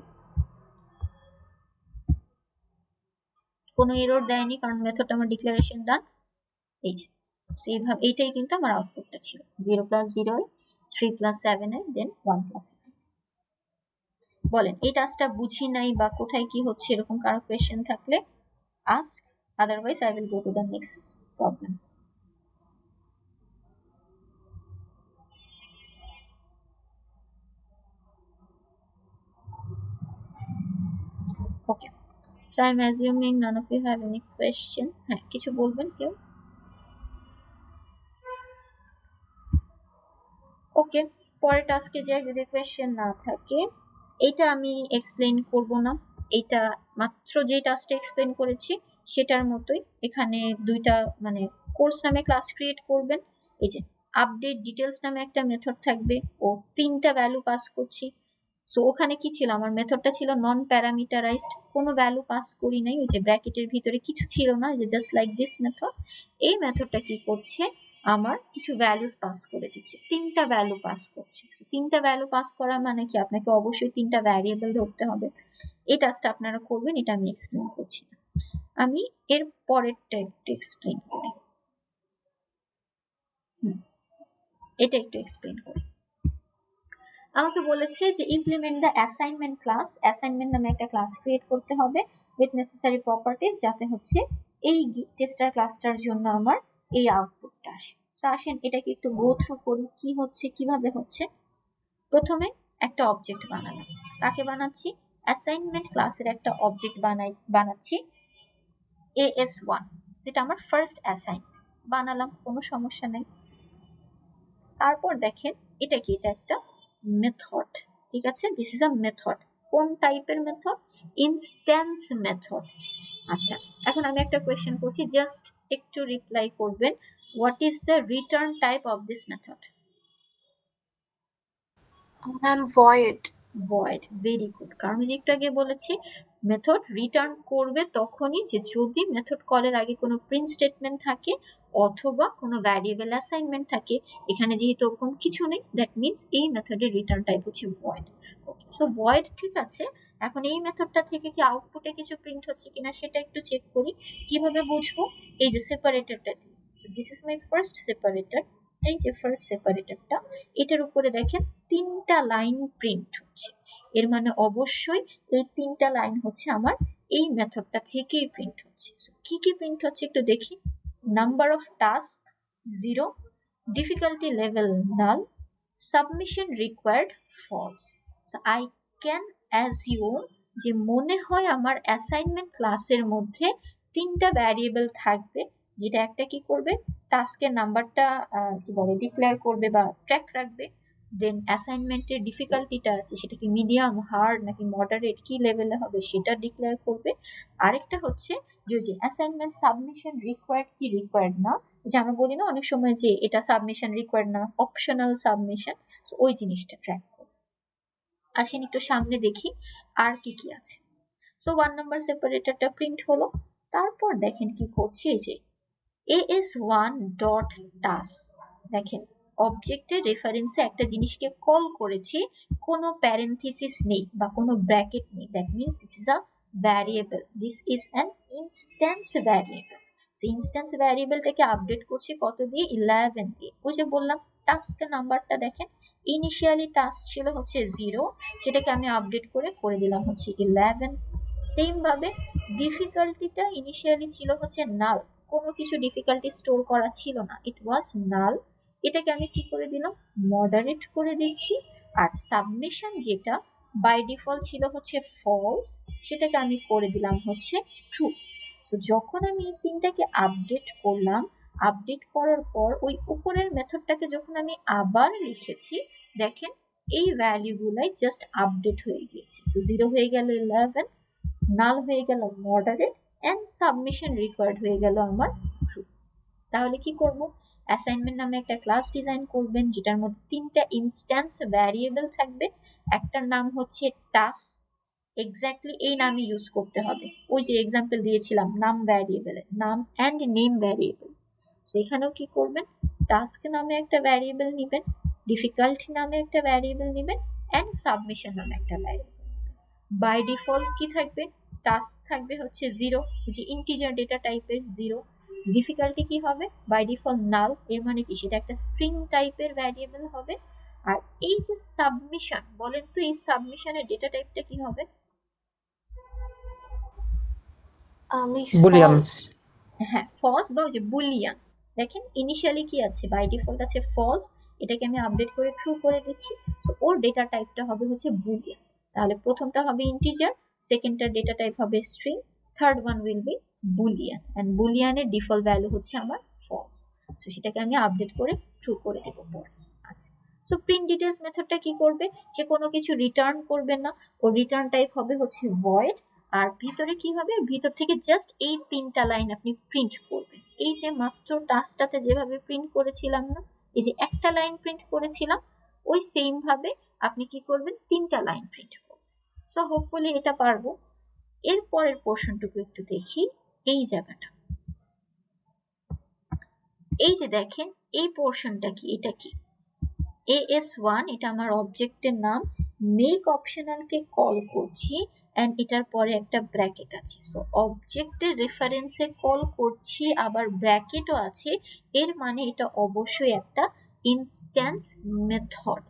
A: কোনো এরর দেয়নি, কারণ মেথডটা আমার ডিক্লারেশন ডান। এই যে সেইভাবে এইটাই কিন্তু আমার আউটপুটটা ছিল 0 + 0i, 3 + 7i, দেন 1 + 7। বলেন এই টাস্কটা বুঝি নাই বা কোথায় কি হচ্ছে, এরকম কারো কোয়েশ্চেন থাকলে ask, otherwise I will go to the next problem. Okay, so I am assuming none of you have any question. হ্যাঁ, কিছু বলবেন কেউ? ওকে, পরের টাস্কে যাই, যদি কোয়েশ্চেন না থাকে। এটা আমি এক্সপ্লেইন করব না, এটা মাত্র যে টাস্কটা এক্সপ্লেইন করেছি সেটার মতোই। এখানে দুইটা মানে কোর্স নামে ক্লাস ক্রিয়েট করবেন, এই যে আপডেট ডিটেলস নামে একটা মেথড থাকবে, ও 3টা ভ্যালু পাস করছি। সো ওখানে কি ছিল, আমার মেথডটা ছিল নন প্যারামিটারাইজড, কোনো ভ্যালু পাস করি নাই, ওই যে ব্র্যাকেটের ভিতরে কিছু ছিল না, যে জাস্ট লাইক দিস মেথড। এই মেথডটা কি করছে, আমার কিছু ভ্যালুস পাস করে দিচ্ছে, 3টা ভ্যালু পাস করছে। 3টা ভ্যালু পাস করা মানে কি, আপনাকে অবশ্যই 3টা ভ্যারিয়েবল ধরতে হবে। এই টাস্কটা আপনারা করবেন, এটা আমি এক্সপ্লেন করছি না, আমি এর পরেরটা একটু এক্সপ্লেন করি। এটা একটু এক্সপ্লেন করি। আমাকে বলেছে যে implement the assignment class, assignment নামে একটা ক্লাস ক্রিয়েট করতে হবে উইথ নেসেসারি প্রপার্টিজ, যাতে হচ্ছে এই টেস্টার ক্লাসটার জন্য আমার এই আউটপুটটা আসে। তো আসেন এটাকে একটু গো থ্রু করি, কি হচ্ছে কিভাবে হচ্ছে। প্রথমে একটা অবজেক্ট বানালাম, কাকে বানাচ্ছি, অ্যাসাইনমেন্ট ক্লাসের একটা অবজেক্ট বানাচ্ছি AS1, যেটা আমার ফার্স্ট অ্যাসাইনমেন্ট। বানালাম, কোনো সমস্যা নেই। তারপর দেখেন এটা কি, এটা একটা মেথড, ঠিক আছে, দিস ইজ আ মেথড। কোন টাইপের মেথড, ইনস্ট্যান্স মেথড। আচ্ছা, এখন আমি একটা কোয়েশ্চেন করছি, জাস্ট একটু রিপ্লাই করবেন। What is the return type of this method?
B: Ma'am void.
A: Void, very good. কারণ আমি একটু আগে বলেছি মেথড রিটার্ন করবে তখনই যে যদি মেথড কলের আগে কোনো প্রিন্ট স্টেটমেন্ট থাকে অথবা কোনো ভ্যারিয়েবল অ্যাসাইনমেন্ট থাকে। এখানে যেহেতু ওরকম কিছু নেই, দ্যাট মিনস এই মেথডের রিটার্ন টাইপ হচ্ছে ভয়েড। ওকে, সো ভয়েড ঠিক আছে। এখন এই মেথডটা থেকে কি আউটপুটে কিছু প্রিন্ট হচ্ছে কিনা সেটা একটু চেক করি। কিভাবে বুঝবো? এই যে সেপারেটরটা, this is my first separator. এই যে ফার্স্ট সেপারেটরটা, এটার উপরে দেখেন 3টা লাইন প্রিন্ট হচ্ছে। এর মানে অবশ্যই এই 3টা লাইন হচ্ছে আমার এই মেথডটা থেকেই প্রিন্ট হচ্ছে। কি কি প্রিন্ট হচ্ছে একটু দেখি। Number of task 0, difficulty level null, submission required false. So I can assume যে মনে হয় আমার অ্যাসাইনমেন্ট ক্লাসের মধ্যে 3টা ভ্যারিয়েবল থাকবে, যেটা একটা কি করবে, টাস্কের নাম্বারটা কি বলে ডিক্লেয়ার করবে বা ট্র্যাক রাখবে। দেন অ্যাসাইনমেন্টের ডিফিকাল্টিটা আছে সেটা কি মিডিয়াম, হার্ড নাকি মডারেট, কি লেভেলে হবে সেটা ডিক্লেয়ার করবে। আরেকটা হচ্ছে যে অ্যাসাইনমেন্ট সাবমিশন রিকোয়ার্ড কি রিকোয়ার্ড না, যে আমরা বলি না অনেক সময় যে এটা সাবমিশন রিকোয়ার্ড না, অপশনাল সাবমিশন, ওই জিনিসটা ট্র্যাক করবে। আসেন একটু সামনে দেখি আর কি কি আছে। সো 1 নাম্বার সেপারেটরটা প্রিন্ট হলো। তারপর দেখেন কি করছি, এই যে as1 ডট টাস্ক, দেখেন অবজেক্টের রেফারেন্সে একটা জিনিসকে কল করেছি, কোনো প্যারেনথেসিস নেই বা কোনো ব্র্যাকেট নেই। That means this is a variable, this is an instance variable. So instance ভ্যারিয়েবলটাকে আপডেট করছি কত দিয়ে? 11 দিয়ে। ওই যে বললাম টাস্কের নাম্বারটা দেখেন, ইনিশিয়ালি টাস্ক ছিল হচ্ছে 0, সেটাকে আমি আপডেট করে দিলাম হচ্ছে 11। সেম ভাবে ডিফিকাল্টিটা ইনিশিয়ালি ছিল হচ্ছে নাল, কোনো কিছু ডিফিকাল্টি স্টোর করা ছিল না, ইট ওয়াজ নাল। এটাকে আমি কি করে দিলাম? মডারেট করে দিচ্ছি। আর সাবমিশন যেটা বাই ডিফল্ট ছিল হচ্ছে ফলস, সেটাকে আমি করে দিলাম হচ্ছে ট্রু। তো যখন আমি এই তিনটাকে আপডেট করলাম, আপডেট করার পর ওই উপরের মেথডটাকে যখন আমি আবার লিখেছি, দেখেন এই ভ্যালুগুলাই জাস্ট আপডেট হয়ে গিয়েছে। সো 0 হয়ে গেল 11, নাল হয়ে গেল মডারেট, এন্ড সাবমিশন রিকোয়ার্ড হয়ে গেল আমার ট্রু। তাহলে কি করব? অ্যাসাইনমেন্ট নামে একটা ক্লাস ডিজাইন করবেন যেটার মধ্যে 3টা ইনস্ট্যান্স ভ্যারিয়েবল থাকবে। একটার নাম হচ্ছে টাস্ক, এক্স্যাক্টলি এই নামই ইউজ করতে হবে। ওই যে এক্সাম্পল দিয়েছিলাম নাম ভ্যারিয়েবলের, নাম অ্যান্ড নেম ভ্যারিয়েবল। সেখানেও কি করবেন? টাস্ক নামে একটা ভ্যারিয়েবল নেবেন, ডিফিকাল্টি নামে একটা ভ্যারিয়েবল নেবেন, অ্যান্ড সাবমিশন নামে একটা ভ্যারিয়েবল। বাই ডিফল্ট কি থাকবে? টাস্ক থাকবে হচ্ছে 0, যে ইন্টিজার ডেটা টাইপের 0। ডিফিকাল্টি কি হবে? বাই ডিফল্ট নাল, এর মানে কি সেটা একটা স্ট্রিং টাইপের ভ্যারিয়েবল হবে। আর এই যে সাবমিশন, বলেন তো এই সাবমিশনের ডেটা টাইপটা কি হবে?
C: বুলিয়ান।
B: ফলস।
A: হ্যাঁ, ফলস বা ওই যে বুলিয়ান। দেখেন ইনিশিয়ালি কি আছে? বাই ডিফল্ট আছে ফলস, এটাকে আমি আপডেট করে ট্রু করে দিচ্ছি। সো ওর ডেটা টাইপটা হবে হচ্ছে বুলিয়ান। তাহলে প্রথমটা হবে ইন্টিজার, সেকেন্ডটার ডেটা টাইপ হবে string, third one will be boolean, and বুলিয়ানের ডিফল্ট ভ্যালু হচ্ছে আমার ফলস। সো সেটাকে আমি আপডেট করে ট্রু করে দেবো পরে। আচ্ছা, সো প্রিন্ট ডিটেলস মেথডটা কি করবে? সে কোনো কিছু রিটার্ন করবে না, ওর রিটার্ন টাইপ হবে হচ্ছে ভয়েড। আর ভিতরে কি হবে? ভিতর থেকে জাস্ট এই 3টা লাইন আপনি প্রিন্ট করবেন। এই যে মাত্র টাস্কটাতে যেভাবে প্রিন্ট করেছিলাম না, এই যে একটা লাইন প্রিন্ট করেছিলাম, ওই সেম ভাবে আপনি কি করবেন? 3টা লাইন প্রিন্ট করবেন। সো হোপফুলি এটা পারবো। এর পরের পোর্শনটুকু একটু দেখি। এই জায়গাটা, এই যে দেখেন এই পোর্শনটা কি, এটা কি? as1, এটা আমার অবজেক্টের নাম, মেক অপশনালকে কল করছি, এন্ড এটার পরে একটা ব্র্যাকেট আছে। সো অবজেক্টের রেফারেন্সে কল করছি, আবার ব্র্যাকেটও আছে, এর মানে এটা অবশ্যই একটা ইনস্ট্যান্স মেথড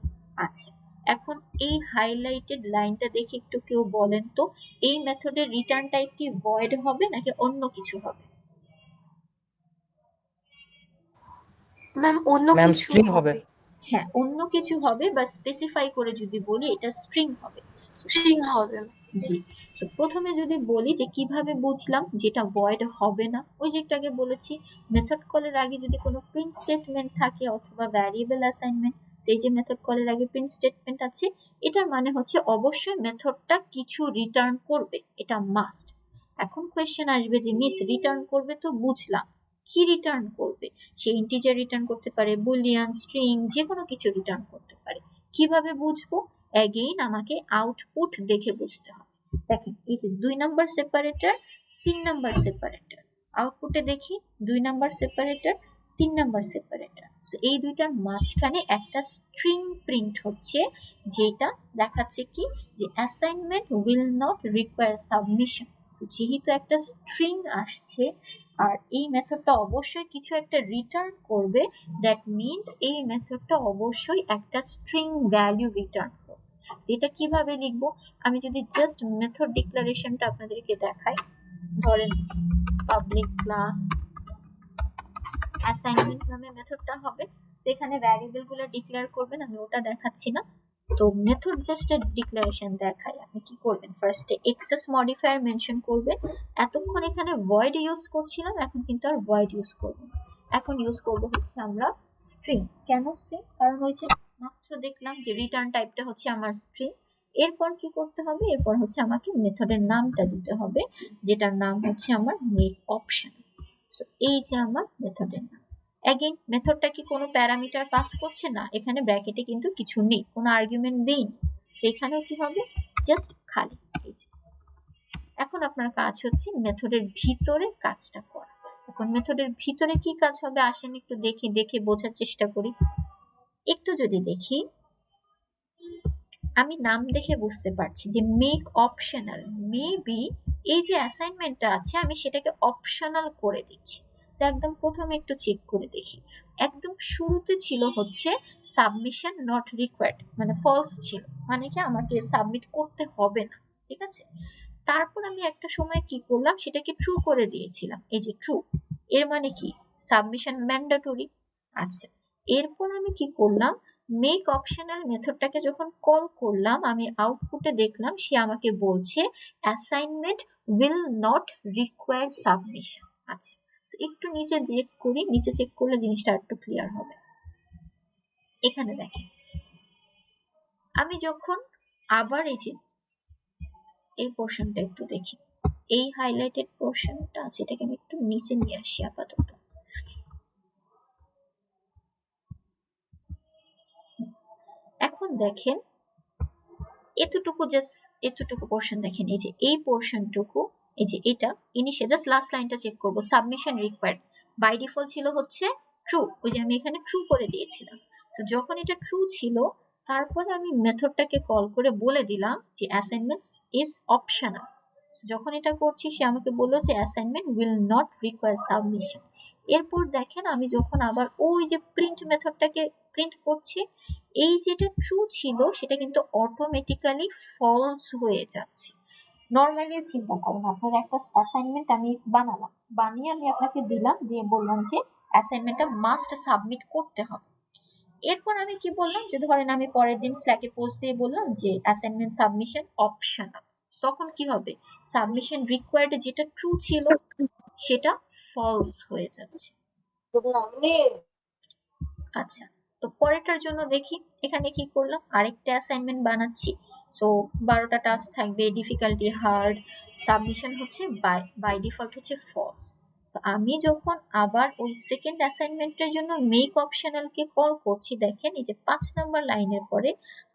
A: আছে। এখন এই হাইলাইটেড লাইনটা দেখে একটু কেউ বলেন তো, এই মেথডের রিটার্ন টাইপ কি ভয়েড হবে নাকি অন্য কিছু হবে?
B: ম্যাম অন্য
C: ম্যাম
B: কিছু
C: স্ট্রিং হবে।
B: হবে।
A: হ্যাঁ, অন্য কিছু হবে, বা স্পেসিফাই করে যদি বলি এটা স্ট্রিং হবে।
B: স্ট্রিং হবে।
A: জি। সো প্রথমে যদি বলি যে কিভাবে বুঝলাম যেটা ভয়েড হবে না, ওই যে একটু আগে বলেছি মেথড কলের আগে যদি কোনো প্রিন্ট স্টেটমেন্ট থাকে অথবা ভ্যারিয়েবল অ্যাসাইনমেন্ট, সেই যে মেথড কলের আগে প্রিন্ট স্টেটমেন্ট আছে, এটার মানে হচ্ছে অবশ্যই মেথডটা কিছু রিটার্ন করবে, এটা মাস্ট। এখন কোয়েশ্চেন আসবে যে মিস রিটার্ন করবে তো বুঝলাম, কি রিটার্ন করবে, সে ইন্টিজার রিটার্ন করতে পারে, বুলিয়ান, স্ট্রিং, যে কোনো কিছু রিটার্ন করতে পারে। কিভাবে বুঝবো? অ্যাগেইন আমাকে আউটপুট দেখে বুঝতে হবে। দেখেন এই যে 2 নাম্বার সেপারেটর, 3 নাম্বার সেপারেটর, আউটপুটে দেখি 2 নাম্বার সেপারেটর, 3 নাম্বার সেপারেটর। এই দুইটার মাঝখানে একটা স্ট্রিং প্রিন্ট হচ্ছে, যেটা দেখাচ্ছে কি যে assignment will not require submission. যেহেতু একটা স্ট্রিং আসছে আর এই মেথডটা অবশ্যই কিছু একটা রিটার্ন করবে, দ্যাট মিনস এই মেথডটা অবশ্যই একটা স্ট্রিং ভ্যালু রিটার্ন করবে। এটা কিভাবে লিখবো? আমি যদি জাস্ট মেথড ডিক্লারেশনটা আপনাদেরকে দেখাই, ধরেন পাবলিক ক্লাস অ্যাসাইনমেন্ট নামে মেথডটা হবে, সেখানে ভ্যারিয়েবল গুলো ডিক্লেয়ার করবেন, আমি ওটা দেখাচ্ছি না। তো মেথড জাস্ট ডিক্লারেশন দেখাই, আপনি কি করবেন? ফার্স্টে এক্সেস মডিফায়ার মেনশন করবেন। এতক্ষণ এখানে ভয়েড ইউজ করছিলাম, এখন কিন্তু আর ভয়েড ইউজ করব না, এখন ইউজ করব হচ্ছে আমরা স্ট্রিং। কেন স্ট্রিং? কারণ হচ্ছে মাত্র দেখলাম যে রিটার্ন টাইপটা হচ্ছে আমার স্ট্রিং। এরপর কি করতে হবে? এরপর হচ্ছে আমাকে মেথডের নামটা দিতে হবে, যেটার নাম হচ্ছে আমার মেক অপশন। সো এই যে আমার মেথডের নাম। অ্যাগেইন মেথডটা কি কোনো প্যারামিটার পাস করছে না, এখানে ব্র্যাকেটে কিন্তু কিছু নেই, কোনো আর্গুমেন্ট দেইনি, সেখানেও কি হবে? জাস্ট খালি। এই যে এখন আপনার কাজ হচ্ছে মেথডের ভিতরে কাজটা করা। এখন মেথডের ভিতরে কি কাজ হবে আসেন একটু দেখে বোঝার চেষ্টা করি। একটু যদি দেখি, আমি নাম দেখে বুঝতে পারছি যে মেক অপশনাল, মেবি এই যে অ্যাসাইনমেন্টটা আছে আমি সেটাকে অপশনাল করে দিচ্ছি। তো একদম প্রথমে একটু চেক করে দেখি, একদম শুরুতে ছিল হচ্ছে সাবমিশন নট রিকোয়ার্ড, মানে ফলস ছিল, মানে কি আমাকে সাবমিট করতে হবে না, ঠিক আছে। তারপর আমি একটা সময় কি করলাম, সেটাকে ট্রু করে দিয়েছিলাম, এই যে ট্রু, এর মানে কি সাবমিশন ম্যান্ডেটরি। আচ্ছা, এরপর আমি কি করলাম, মেক অপশনাল মেথডটাকে যখন কল করলাম, আমি আউটপুটে দেখলাম সে আমাকে বলছে assignment will not require submission. আচ্ছা, একটু নিচে চেক করি, নিচে চেক করলে জিনিসটা একটু ক্লিয়ার হবে। এখানে দেখেন আমি যখন আবার এই যে এই পোর্শনটা একটু দেখি, এই হাইলাইটেড পোর্শনটা আছে, এটাকে আমি একটু নিচে নিয়ে আসি আপাতত। এখন দেখেন এতটুকু পোর্শন দেখেন, এই যে এই পোর্শনটুকু, এই যে এটা ইনিশিয়াল, জাস্ট লাস্ট লাইনটা চেক করব, সাবমিশন রিকোয়ার্ড বাই ডিফল্ট ছিল হচ্ছে ট্রু, ওই যে আমি এখানে ট্রু করে দিয়েছিলাম। তো যখন এটা ট্রু ছিল, তারপরে আমি মেথডটাকে কল করে বলে দিলাম যে অ্যাসাইনমেন্ট ইজ অপশনাল। যখন এটা করছি সে আমাকে বললো যে assignment will not require submission. এরপর দেখেন আমি যখন আবার ওই যে প্রিন্ট মেথডটাকে প্রিন্ট করছি, এই যেটা ট্রু ছিল সেটা কিন্তু অটোমেটিক্যালি ফলস হয়ে যাচ্ছে। নর্মালি চিন্তা করুন, আপনার একটা অ্যাসাইনমেন্ট আমি বানালাম, বানিয়ে আমি আপনাকে দিলাম, দিয়ে বললাম যে অ্যাসাইনমেন্টটা মাস্ট সাবমিট করতে হবে। এরপর আমি কি বললাম, যে ধরেন আমি পরের দিন স্ল্যাকে পোস্ট দিয়ে বললাম যে অ্যাসাইনমেন্ট সাবমিশন অপশনাল, তখন কি হবে? সাবমিশন রিকোয়ার্ড যেটা ট্রু ছিল সেটা ফলস হয়ে যাচ্ছে। আচ্ছা, তো পরেরটার জন্য দেখি, এখানে কি করলাম, আরেকটা অ্যাসাইনমেন্ট বানাচ্ছি। সো 12টা টাস্ক থাকবে, ডিফিকাল্টি হার্ড, সাবমিশন হচ্ছে বাই ডিফল্ট হচ্ছে ফলস। তো আমি যখন আবার ওই সেকেন্ড অ্যাসাইনমেন্টের জন্য মেক অপশনালকে কল করছি, দেখেন এই যে 5 নাম্বার লাইনের পরে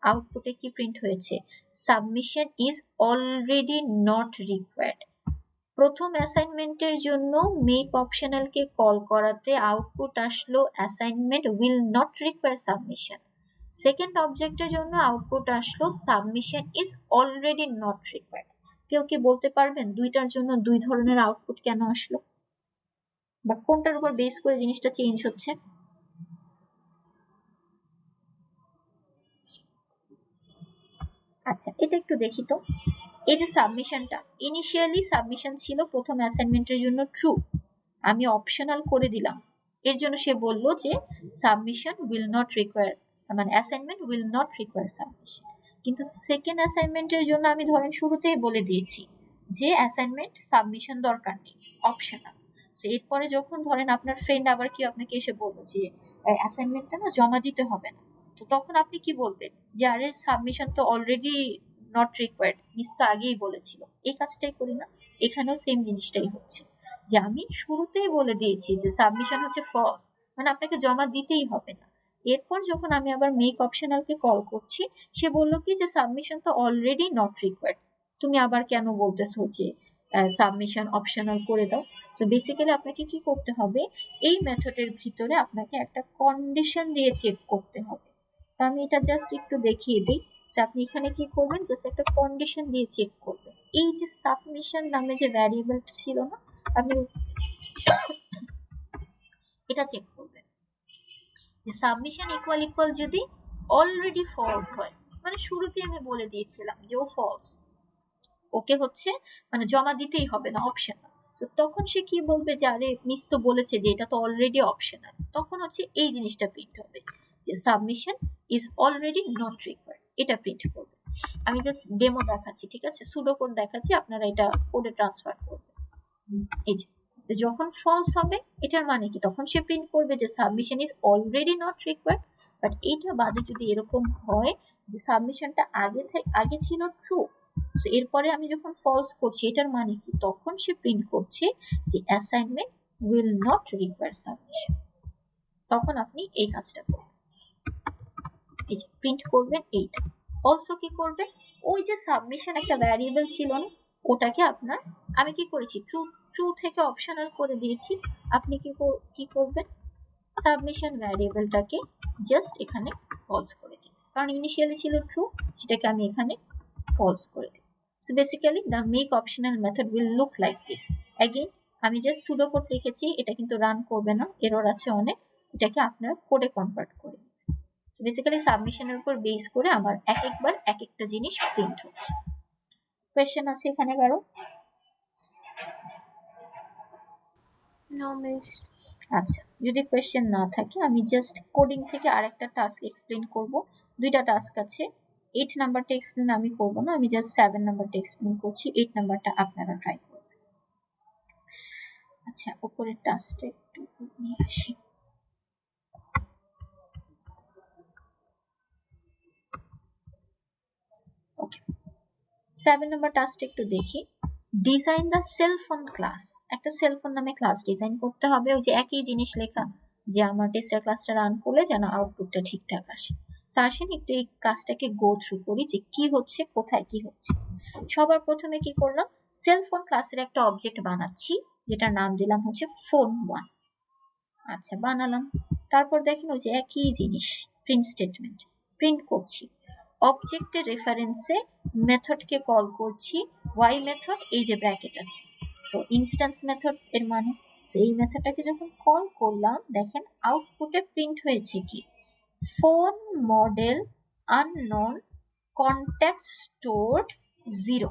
A: আউটপুটে কি প্রিন্ট হয়েছে, submission is already not required. প্রথম অ্যাসাইনমেন্টের জন্য মেক অপশনালকে কল করাতে আউটপুট আসলো assignment will not require submission. Second অবজেক্টের জন্য আউটপুট আসলো submission is already not required. কেউ কি বলতে পারবেন দুইটার জন্য দুই ধরনের আউটপুট কেন আসলো, বা কোনটার উপর বেস করে জিনিসটা চেঞ্জ হচ্ছে? আচ্ছা, এটা একটু দেখি তো। এই যে সাবমিশনটা, ইনিশিয়ালি সাবমিশন ছিল প্রথম অ্যাসাইনমেন্টের জন্য ট্রু, আমি অপশনাল করে দিলাম, এর জন্য সে বলল যে সাবমিশন উইল নট রিকোয়ার, মানে assignment will not require submission. কিন্তু সেকেন্ড অ্যাসাইনমেন্টের জন্য আমি ধরেন শুরুতেই বলে দিয়েছি যে অ্যাসাইনমেন্ট সাবমিশন দরকার নেই, অপশনাল। তো এরপরে যখন ধরেন আপনার ফ্রেন্ড আবার কি আপনাকে এসে বললো যে অ্যাসাইনমেন্টটা না জমা দিতে হবে না, তো তখন আপনি কি বলবেন যে আরে সাবমিশন তো অলরেডি নট রিকোয়ার্ড, মিস তো আগেই বলেছিল। এই কাজটাই করি না, এখানেও সেম জিনিসটাই হচ্ছে। যে আমি শুরুতেই বলে দিয়েছি যে সাবমিশন হচ্ছে ফলস, মানে আপনাকে জমা দিতেই হবে না। এরপর যখন আমি আবার মেক অপশনালকে কল করছি, সে বললো কি যে সাবমিশন তো অলরেডি নট রিকোয়ার্ড, তুমি আবার কেন বলতেছো যে সাবমিশন অপশনাল করে দাও। তো বেসিক্যালি আপনাকে কি করতে হবে, এই মেথডের ভিতরে আপনাকে একটা কন্ডিশন দিয়ে চেক করতে হবে। তো আমি এটা জাস্ট একটু দেখিয়ে দিই। তো আপনি এখানে কি করবেন, জাস্ট একটা কন্ডিশন দিয়ে চেক করবেন। এই যে সাবমিশন নামে যে ভ্যারিয়েবলটা ছিল না, আপনি এটা চেক করবেন যে সাবমিশন ইকুয়াল ইকুয়াল যদি অলরেডি ফলস হয়, মানে শুরুতে আমি বলে দিয়েছিলাম যে ও ফলস, ওকে হচ্ছে মানে জমা দিতেই হবে না, অপশনাল। তো তখন সে কি বলবে যে আরে মিস তো বলেছে যে এটা তো অলরেডি অপশনাল, তখন হচ্ছে এই জিনিসটা প্রিন্ট হবে যে submission is already not required, এটা প্রিন্ট করবে। আমি জাস্ট ডেমো দেখাচ্ছি, ঠিক আছে, সুডো কোড দেখাচ্ছি, আপনারা এটা কোডে ট্রান্সফার করবেন। এই যে যখন ফলস হবে এটার মানে কি, তখন সে প্রিন্ট করবে যে submission is already not required. But এইটা বাদে যদি এরকম হয় যে সাবমিশনটা আগে ছিল ট্রু, তো এরপরে আমি যখন ফলস করছি এটার মানে কি, তখন সে প্রিন্ট করছে যে assignment will not require submission. তখন আপনি এই কাজটা করবেন, এই যে প্রিন্ট করবেন এইটা। অলসো কি করবেন, ওই যে সাবমিশন একটা ভ্যারিয়েবল ছিল না, ওটাকে আপনার আমি কি করেছি ট্রু ট্রু থেকে অপশনাল করে দিয়েছি। আপনি কি করবেন, সাবমিশন ভ্যারিয়েবলটাকে জাস্ট এখানে ফলস করে দিন, কারণ ইনিশিয়ালি ছিল ট্রু, সেটাকে আমি এখানে ফলস করে দিই। So basically the make optional method will look like this. Again আমি জাস্ট সুডো কোড লিখেছি, এটা কিন্তু রান করবে না, এরর আছে অনেক, এটাকে আপনারা কোডে কনভার্ট করে। So basically সাবমিশনের উপর বেস করে আমার এক একবার এক একটা জিনিস প্রিন্ট হচ্ছে। কোয়েশ্চেন আছে এখানে কারো?
B: No miss.
A: আচ্ছা, যদি কোয়েশ্চেন না থাকে আমি জাস্ট কোডিং থেকে আরেকটা টাস্ক এক্সপ্লেন করব। দুইটা টাস্ক আছে, 8 নাম্বারটা এক্সপ্লেন আমি করব না, আমি জাস্ট 7 নাম্বারটা এক্সপ্লেন করছি, 8 নাম্বারটা আপনারা ট্রাই করবেন। আচ্ছা, উপরের টাস্কটা একটু নিয়ে আসি। ওকে, 7 নাম্বার টাস্কটা একটু দেখি। Design the cell phone class, একটা সেল ফোন নামে ক্লাস ডিজাইন করতে হবে। ওই যে একই জিনিস লেখা যে আমার টেস্টার ক্লাসটা রান করলে যেন আউটপুটটা ঠিকঠাক আসে। তো আসেন একটু এই কাজটাকে গো থ্রু করি যে কি হচ্ছে, কোথায় কি হচ্ছে। সবার প্রথমে কি করলাম, সেল ফোন ক্লাসের একটা অবজেক্ট বানাচ্ছি, যেটার নাম দিলাম হচ্ছে ফোন 1। আচ্ছা, বানালাম। তারপর দেখেন ওই যে একই জিনিস, প্রিন্ট স্টেটমেন্ট প্রিন্ট করছি। অবজেক্টের রেফারেন্সে মেথডকে কল করছি, ওয়াই মেথড, এই যে ব্র্যাকেট আছে, সো ইনস্ট্যান্স মেথড এর মানে। সো এই মেথডটাকে যখন কল করলাম, দেখেন আউটপুটে প্রিন্ট হয়েছে কি, phone model unknown contact stored 0।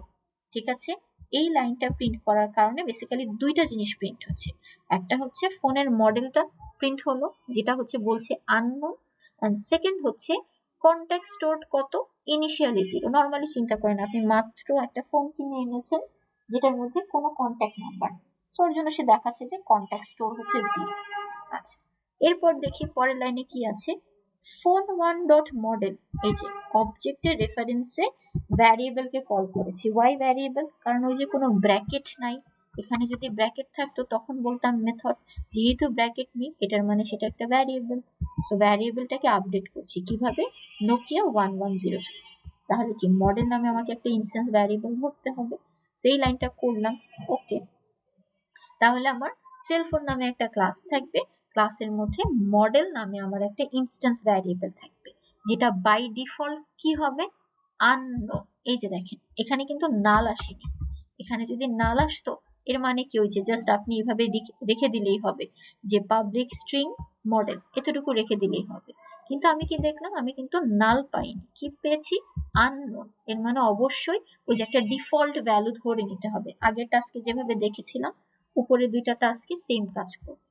A: ঠিক আছে, এই লাইনটা প্রিন্ট করার কারণে বেসিক্যালি দুইটা জিনিস প্রিন্ট হচ্ছে। একটা হচ্ছে ফোনের মডেলটা প্রিন্ট হলো, যেটা হচ্ছে বলছে আননোন, এন্ড সেকেন্ড হচ্ছে কন্ট্যাক্ট স্টোরড কত, ইনিশিয়ালি 0। নর্মালি চিন্তা করেন আপনি মাত্র একটা ফোন কিনে এনেছেন যেটার মধ্যে কোনো কন্ট্যাক্ট নাম্বার, তো ওর জন্য সে দেখাচ্ছে যে কন্ট্যাক্ট স্টোর হচ্ছে 0। আচ্ছা, এরপর দেখি পরের লাইনে কি আছে, ফোন 1 ডট মডেল, এই যে অবজেক্টের রেফারেন্সে ভ্যারিয়েবলকে কল করেছি, ওয়াই ভ্যারিয়েবল, কারণ ওই যে কোনো ব্র্যাকেট নাই। এখানে যদি ব্র্যাকেট থাকতো তখন বলতাম মেথড, যেহেতু ব্র্যাকেট নেই এটার মানে সেটা একটা ভ্যারিয়েবল। সো ভ্যারিয়েবলটাকে আপডেট করছি কিভাবে, নোকিয়া 1100। তাহলে কি মডেল নামে আমাকে একটা ইনস্ট্যান্স ভ্যারিয়েবল ভরতে হবে, সেই লাইনটা করলাম। ওকে, তাহলে আমার সেলফোন নামে একটা ক্লাস থাকবে, ক্লাসের মধ্যে মডেল নামে আমার একটা ইনস্ট্যান্স ভ্যারিয়েবল থাকবে, যেটা বাই ডিফল্ট কি হবে, আননোন। এই যে দেখেন এখানে কিন্তু নাল আসেনি, এখানে যদি নাল আসতো এর মানে কি হয়েছে, জাস্ট আপনি এভাবে রেখে দিলেই হবে যে পাবলিক স্ট্রিং মডেল, এতটুকু রেখে দিলেই হবে। কিন্তু আমি কি দেখলাম, আমি কিন্তু নাল পাইনি, কি পেয়েছি, আননোন। এর মানে অবশ্যই ওই যে একটা ডিফল্ট ভ্যালু ধরে নিতে হবে, আগের টাস্কে যেভাবে দেখেছিলাম উপরে দুইটা টাস্কে সেম কাজ করবে।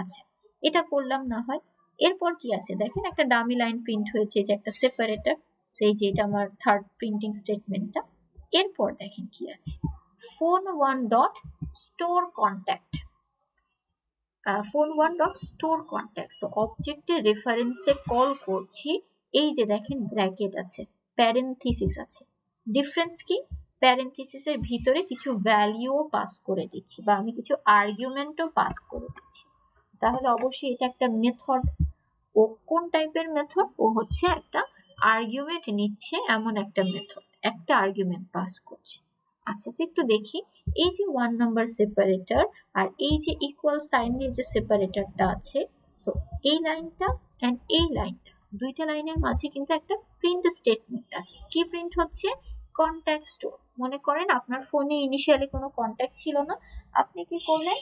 A: আচ্ছা, এটা করলাম না হয়। এরপর কি আছে দেখেন, একটা ডামি লাইন প্রিন্ট হয়েছে যে একটা সেপারেটর, সেই যে এটা আমার থার্ড প্রিন্টিং স্টেটমেন্টটা। এরপর দেখেন কি আছে, phone 1 dot store contact, phone 1 dot store contact. So অবজেক্টের রেফারেন্সে কল করছি, এই যে দেখেন ব্র্যাকেট আছে, প্যারেন্থিসিস আছে। ডিফারেন্স কি, প্যারেন্থেসিসের ভিতরে কিছু ভ্যালুও পাস করে দিচ্ছি বা আমি কিছু আর্গুমেন্টও পাস করে দিচ্ছি, তাহলে অবশ্যই এটা একটা মেথড। ও কোন টাইপের মেথড? ও হচ্ছে একটা আর্গুমেন্ট নিচ্ছে এমন একটা মেথড, একটা আর্গুমেন্ট পাস করছে। আচ্ছা, তো একটু দেখি, এই যে 1 নাম্বার সেপারেটর আর এই যে ইকুয়াল সাইনের যে সেপারেটরটা আছে, সো এই লাইনটা এন্ড এই লাইনটা, দুইটা লাইনের মাঝে কিন্তু একটা প্রিন্ট স্টেটমেন্ট আছে। কি প্রিন্ট হচ্ছে? Contact store. মনে করেন আপনার ফোনে ইনিশিয়ালি কোনো কন্ট্যাক্ট ছিল না, আপনি কি করলেন,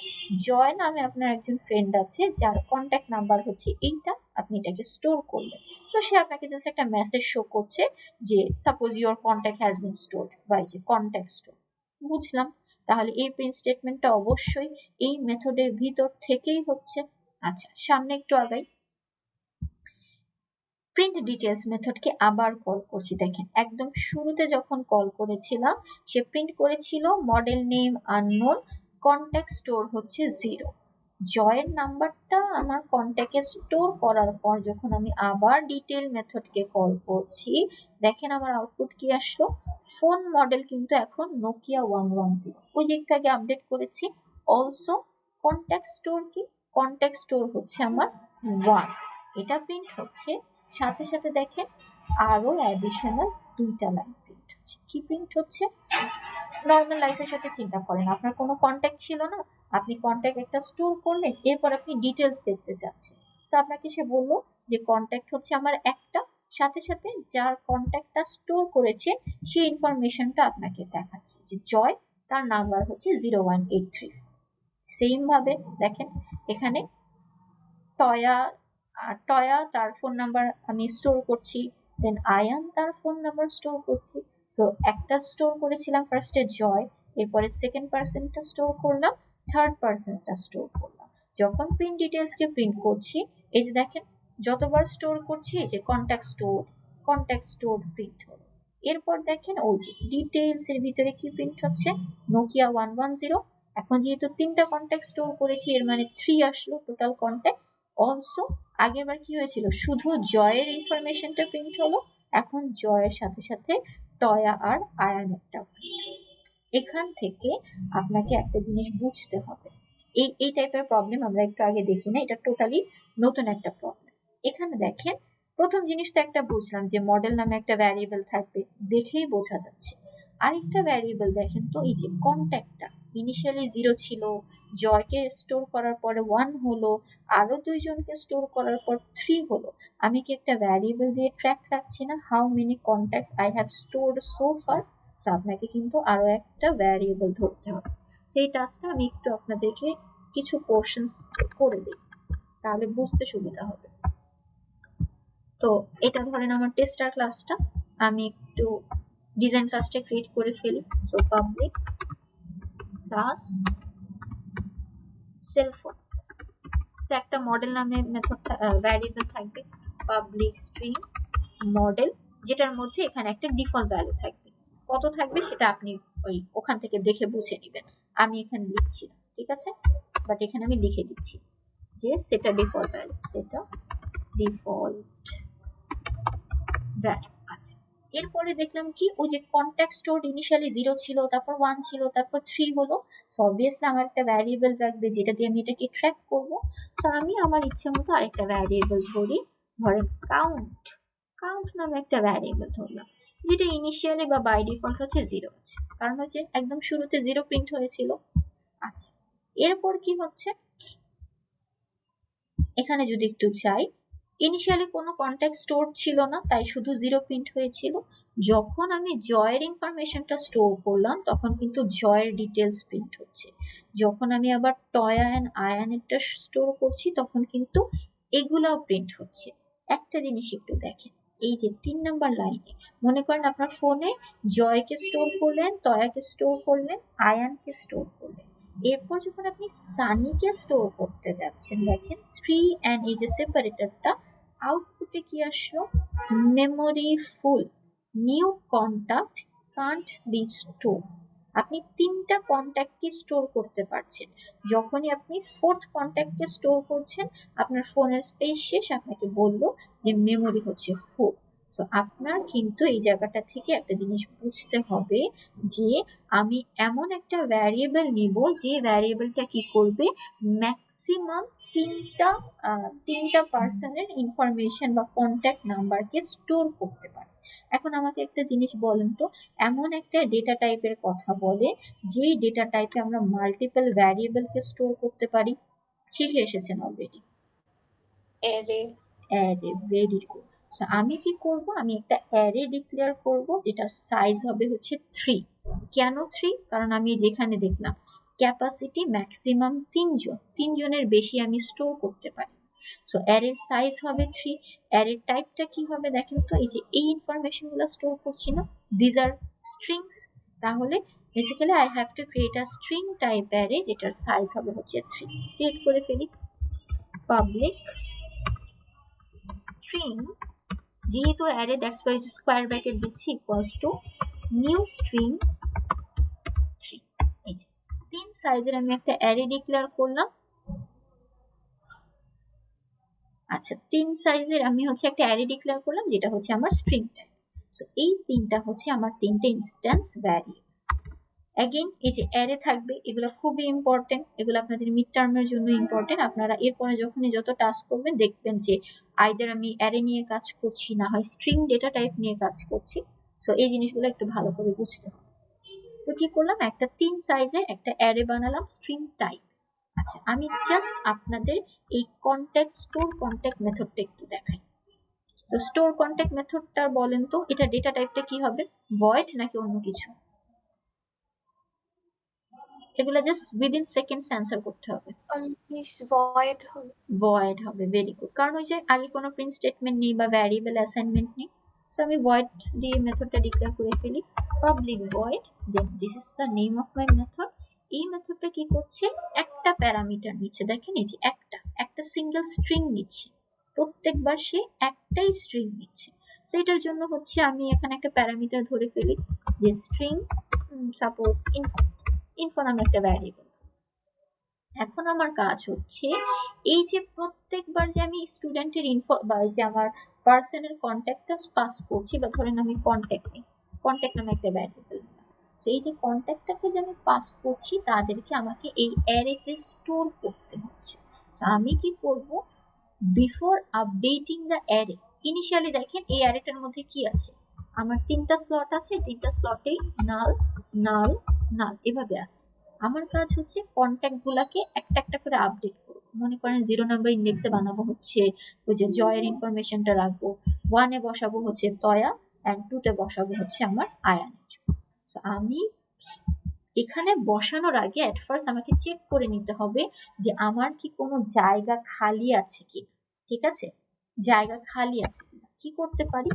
A: জয় নামে আপনার একজন ফ্রেন্ড আছে যার কন্ট্যাক্ট নাম্বার হচ্ছে এইটা, আপনি এটাকে স্টোর করলেন। সো সে আপনাকে জাস্ট একটা মেসেজ শো করছে যে suppose your contact has been stored by যে কন্ট্যাক্ট স্টোর। বুঝলাম, তাহলে এই প্রিন্ট স্টেটমেন্টটা অবশ্যই এই মেথডের ভিতর থেকেই হচ্ছে। আচ্ছা, সামনে একটু আগাই, প্রিন্ট ডিটেলস মেথডকে আবার কল করছি। দেখেন একদম শুরুতে যখন কল করেছিলাম সে প্রিন্ট করেছিল model name unknown, contact store হচ্ছে 0। জয়ের নাম্বারটা আমার কন্ট্যাক্টে স্টোর করার পর যখন আমি আবার ডিটেল মেথডকে কল করছি, দেখেন আমার আউটপুট কি আসলো, ফোন মডেল কিন্তু এখন নোকিয়া 110, ওই যে একটু আগে আপডেট করেছি। অলসো কন্ট্যাক্ট স্টোর কি, কন্ট্যাক্ট স্টোর হচ্ছে আমার 1, এটা প্রিন্ট হচ্ছে। সাথে সাথে দেখেন আরো অ্যাডিশনাল দুইটা লাইন প্রিন্ট হচ্ছে। কি প্রিন্ট হচ্ছে? নর্মাল লাইফের সাথে চিন্তা করেন, আপনার কোনো কন্ট্যাক্ট ছিল না, আপনি কন্ট্যাক্ট একটা স্টোর করলেন, এরপর আপনি ডিটেলস দেখতে চাচ্ছেন। তো আপনাকে সে বললো যে কন্ট্যাক্ট হচ্ছে আমার একটা, সাথে সাথে যার কন্ট্যাক্টটা স্টোর করেছে সেই ইনফরমেশনটা আপনাকে দেখাচ্ছে যে জয়, তার নাম্বার হচ্ছে 0183। সেম ভাবে দেখেন এখানে টয়া, টয়া তার ফোন নাম্বার আমি স্টোর করছি, দেন আয়ান তার ফোন নাম্বার স্টোর করছি। তো একটা স্টোর করেছিলাম ফার্স্টে জয়, এরপরে সেকেন্ড পার্সনটা স্টোর করলাম, থার্ড পার্সনটা স্টোর করলাম। যখন প্রিন্ট ডিটেলসকে প্রিন্ট করছি, এই যে দেখেন যতবার স্টোর করছি এই যে কন্ট্যাক্ট স্টোর প্রিন্ট হলো। এরপর দেখেন ওই যে ডিটেলস এর ভিতরে কি প্রিন্ট হচ্ছে, নোকিয়া 110। এখন যেহেতু তিনটা কন্ট্যাক্ট স্টোর করেছি এর মানে 3 আসলো টোটাল কন্ট্যাক্ট। অলসো আগেরবার কি হয়েছিল, শুধু জয়ের ইনফরমেশনটা প্রিন্ট হলো, এখন জয়ের সাথে সাথে টয়া আর আয়ানেরটা প্রিন্ট হলো। এখান থেকে আপনাকে একটা জিনিস বুঝতে হবে, এই টাইপের প্রবলেম আমরা একটু আগে দেখি না, এটা টোটালি নতুন একটা প্রবলেম। এখানে দেখেন প্রথম জিনিস তো একটা বুঝলাম যে মডেল নামে একটা ভ্যারিয়েবল থাকবে, দেখেই বোঝা যাচ্ছে। আরেকটা ভ্যারিয়েবল দেখেন তো, এই যে কন্ট্যাক্টটা ইনিশিয়ালি 0 ছিল, জয়কে স্টোর করার পরে 1 হলো, আরো দুইজনকে স্টোর করার পর 3 হলো। আমি কি একটা ভ্যারিয়েবল দিয়ে ট্র্যাক রাখছি না, how many contacts I have stored so far? তো আপনাকে কিন্তু আরো একটা ভ্যারিয়েবল ধরতে হবে। সেই টাস্কটা আমি একটু আপনাদেরকে কিছু পোর্শনস করে দিই, তাহলে বুঝতে সুবিধা হবে। তো এটা ধরেন আমার টেস্টার ক্লাসটা, আমি একটু ডিজাইন ক্লাসটা ক্রিয়েট করে ফেলি। So public class cell phone, so একটা মডেল নামে মেথড ভ্যারিয়েবল থাকবে, পাবলিক স্ট্রিং মডেল, যেটার মধ্যে এখানে একটা ডিফল্ট ভ্যালু থাকবে। কত থাকবে সেটা আপনি ওই ওখান থেকে দেখে বুঝে নেবেন, আমি এখানে লিখছি না, ঠিক আছে, বাট এখানে আমি লিখে দিচ্ছি যে সেটা ডিফল্ট ভ্যালু, সেটা ডিফল্ট ভ্যালু আছে। এরপরে দেখলাম কি, ওই যে কন্ট্যাক্ট স্টোর ইনিশিয়ালি 0 ছিল, তারপর 1 ছিল, তারপর 3 হলো। সো অবভিয়াসলি আমার একটা ভ্যারিয়েবল লাগবে যেটা দিয়ে আমি এটাকে ট্র্যাক করব। সো আমি আমার ইচ্ছে মতো আরেকটা ভ্যারিয়েবল ধরি, ধরেন কাউন্ট নামে একটা ভ্যারিয়েবল ধরলাম, যেটা ইনিশিয়ালি বা বাই ডিফল্ট হচ্ছে 0 আছে, কারণ হচ্ছে একদম শুরুতে 0 প্রিন্ট হয়েছিল। আচ্ছা, এরপর কি হচ্ছে, এখানে যদি একটু চাই, ইনিশিয়ালি কোনো কন্ট্যাক্ট স্টোর ছিল না, তাই শুধু 0 প্রিন্ট হয়েছিল। যখন আমি জয়ের ইনফরমেশনটা স্টোর করলাম তখন কিন্তু জয়ের ডিটেলস প্রিন্ট হচ্ছে। যখন আমি আবার টয়া অ্যান্ড আয়ানেরটা স্টোর করছি তখন কিন্তু এগুলাও প্রিন্ট হচ্ছে। একটা জিনিস একটু দেখেন, এই যে 3 নাম্বার লাইনে মনে করেন আপনার ফোনে জয়কে স্টোর করলেন, টয়াকে স্টোর করলেন, আয়ানকে স্টোর করলেন, এরপর যখন আপনি সানিকে স্টোর করতে যাচ্ছেন, দেখেন 3 অ্যান্ড এই যে সেপারেটরটা, আউটপুটে কি আসলো, memory full, new contact can't be store. আপনি 3টা কন্ট্যাক্টকে স্টোর করতে পারছেন। যখনই আপনি 4th কন্ট্যাক্টকে স্টোর করছেন আপনার ফোনের স্পেস শেষ, আপনাকে বললো যে মেমোরি হচ্ছে ফুল। সো আপনার কিন্তু এই জায়গাটা থেকে একটা জিনিস বুঝতে হবে যে আমি এমন একটা ভ্যারিয়েবল নিব যে ভ্যারিয়েবলটা কি করবে, ম্যাক্সিমাম তিনটা পার্সনের ইনফরমেশন বা কন্ট্যাক্ট নাম্বারকে স্টোর করতে পারে। এখন আমাকে একটা জিনিস বলেন তো, এমন একটা ডেটা টাইপের কথা বলে যেই ডেটা টাইপে আমরা মাল্টিপল ভ্যারিয়েবলকে স্টোর করতে পারি। শিখে এসেছেন already.
B: Array.
A: Array, very good. আমি কি করব, আমি একটা অ্যারে ডিক্লেয়ার করব যেটার সাইজ হবে হচ্ছে 3। কেন 3? কারণ আমি যেখানে দেখলাম ক্যাপাসিটি ম্যাক্সিমাম 3জনের বেশি আমি স্টোর করতে পারি। সো অ্যারের সাইজ হবে 3। অ্যারের টাইপটা কি হবে দেখেন তো, এই যে এই ইনফরমেশন গুলো স্টোর করছি না, দিজ আর স্ট্রিংস। তাহলে basically I have to create a string type array যেটার সাইজ হবে হচ্ছে 3। ক্রিয়েট করে ফেলি পাবলিক string, যেহেতু array that's why square bracket দিচ্ছি, ইকুয়ালস টু নিউ স্ট্রিং 3। এই যে 3 সাইজের আমি একটা অ্যারে ডিক্লেয়ার করলাম। আচ্ছা, 3 সাইজের আমি হচ্ছে একটা অ্যারে ডিক্লেয়ার করলাম যেটা হচ্ছে আমার স্ট্রিং টাইপ। সো এই তিনটা হচ্ছে আমার তিনটে ইনস্ট্যান্স ভ্যারিয়েবল। অ্যাগেন এই যে অ্যারে থাকবে, এগুলো খুবই ইম্পর্টেন্ট, এগুলো আপনাদের মিড টার্মের জন্য ইম্পর্টেন্ট। আপনারা এরপরে যখনই যত টাস্ক করবেন দেখবেন যে আইদার আমি অ্যারে নিয়ে কাজ করছি, না হয় স্ট্রিং ডেটা টাইপ নিয়ে কাজ করছি। সো এই জিনিসগুলো একটু ভালো করে বুঝতে হবে। তো কি করলাম, একটা 3 সাইজের একটা অ্যারে বানালাম স্ট্রিং টাইপ। আচ্ছা, আমি জাস্ট আপনাদের এই স্টোর কন্ট্যাক্ট মেথডটা একটু দেখাই। তো স্টোর কন্ট্যাক্ট মেথডটা বলেন তো, এটা ডেটা টাইপটা কি হবে, ভয়েড নাকি অন্য কিছু? এগুলা জাস্ট উইদিন সেকেন্ডস অ্যান্সার করতে হবে।
B: ভয়েড হবে।
A: ভয়েড হবে, ভেরি গুড। কারণ ওই যে আগে কোনো প্রিন্ট স্টেটমেন্ট নেই বা ভ্যারিয়েবল অ্যাসাইনমেন্ট নেই। সো আমি ভয়েড দিয়ে মেথডটা ডিক্লেয়ার করে ফেলি, public void, then this is the name of my method. এই মেথডটা কি করছে, একটা প্যারামিটার নিচ্ছে, দেখেন এই যে একটা সিঙ্গেল স্ট্রিং নিচ্ছে, প্রত্যেকবার সে একটাই স্ট্রিং নিচ্ছে। সো এটার জন্য হচ্ছে আমি এখানে একটা প্যারামিটার ধরে ফেলি যে স্ট্রিং, সাপোজ ইনফো নামে একটা ভ্যারিয়েবল। এখন আমার কাজ হচ্ছে এই যে প্রত্যেকবার যে আমি স্টুডেন্টের ইনফো বা যে আমার পার্সনের কন্ট্যাক্টটা পাস করছি, বা ধরেন আমি কন্ট্যাক্ট নামে একটা ভ্যারিয়েবল, সেই যে কন্ট্যাক্টটাকে যে আমি পাস করছি তাদেরকে আমাকে এই অ্যারেতে স্টোর করতে হচ্ছে। আমি কি করব, before updating the array, initially দেখেন এই অ্যারেটার মধ্যে কি আছে, আমার 3টা স্লট আছে, 3টা স্লটেই নাল নাল নাল এভাবে আছে। আমার কাজ হচ্ছে কন্ট্যাক্ট গুলাকে একটা একটা করে আপডেট করবো। মনে করেন 0 নাম্বার ইন্ডেক্সে বানাবো হচ্ছে ওই যে জয়ের ইনফরমেশনটা রাখবো, 1-এ বসাবো হচ্ছে তয়া, অ্যান্ড 2-তে বসাবো হচ্ছে আমার আয়ানের। সো আমি এখানে বসানোর আগে এট ফার্স্ট আমাকে চেক করে নিতে হবে যে আমার কি কোনো জায়গা খালি আছে কি, ঠিক আছে, জায়গা খালি আছে কিনা। কি করতে পারি,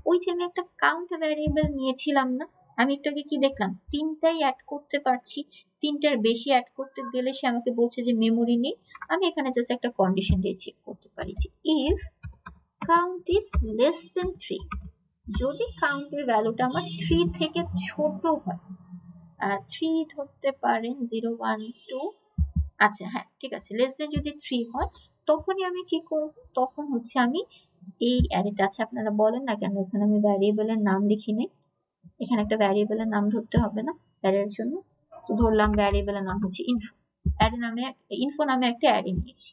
A: ওই যে আমি একটা কাউন্ট ভ্যারিয়েবল নিয়েছিলাম না, আমি একটু আগে কি দেখলাম 3টাই অ্যাড করতে পারছি, 3টার বেশি অ্যাড করতে গেলে সে আমাকে বলছে যে মেমোরি নেই। আমি এখানে জাস্ট একটা কন্ডিশন দিয়ে চেক করতে পারি যে if count is less than 3, যদি কাউন্টের ভ্যালুটা আমার 3 থেকে ছোট হয়, 3 ধরতে পারেন, 0 1 2, আচ্ছা হ্যাঁ ঠিক আছে, লেস দেন যদি 3 হয় তখনই আমি কি করব, তখন হচ্ছে আমি এই অ্যারেটা আছে, আপনারা বলেন না কেন এখানে আমি ভ্যারিয়েবলের নাম লিখি নাই, এখানে একটা ভ্যারিয়েবলের নাম ধরতে হবে না অ্যারের জন্য। তো ধরলাম ভ্যারিয়েবলের নাম হচ্ছে ইনফো নামে একটা অ্যারে নিয়েছি।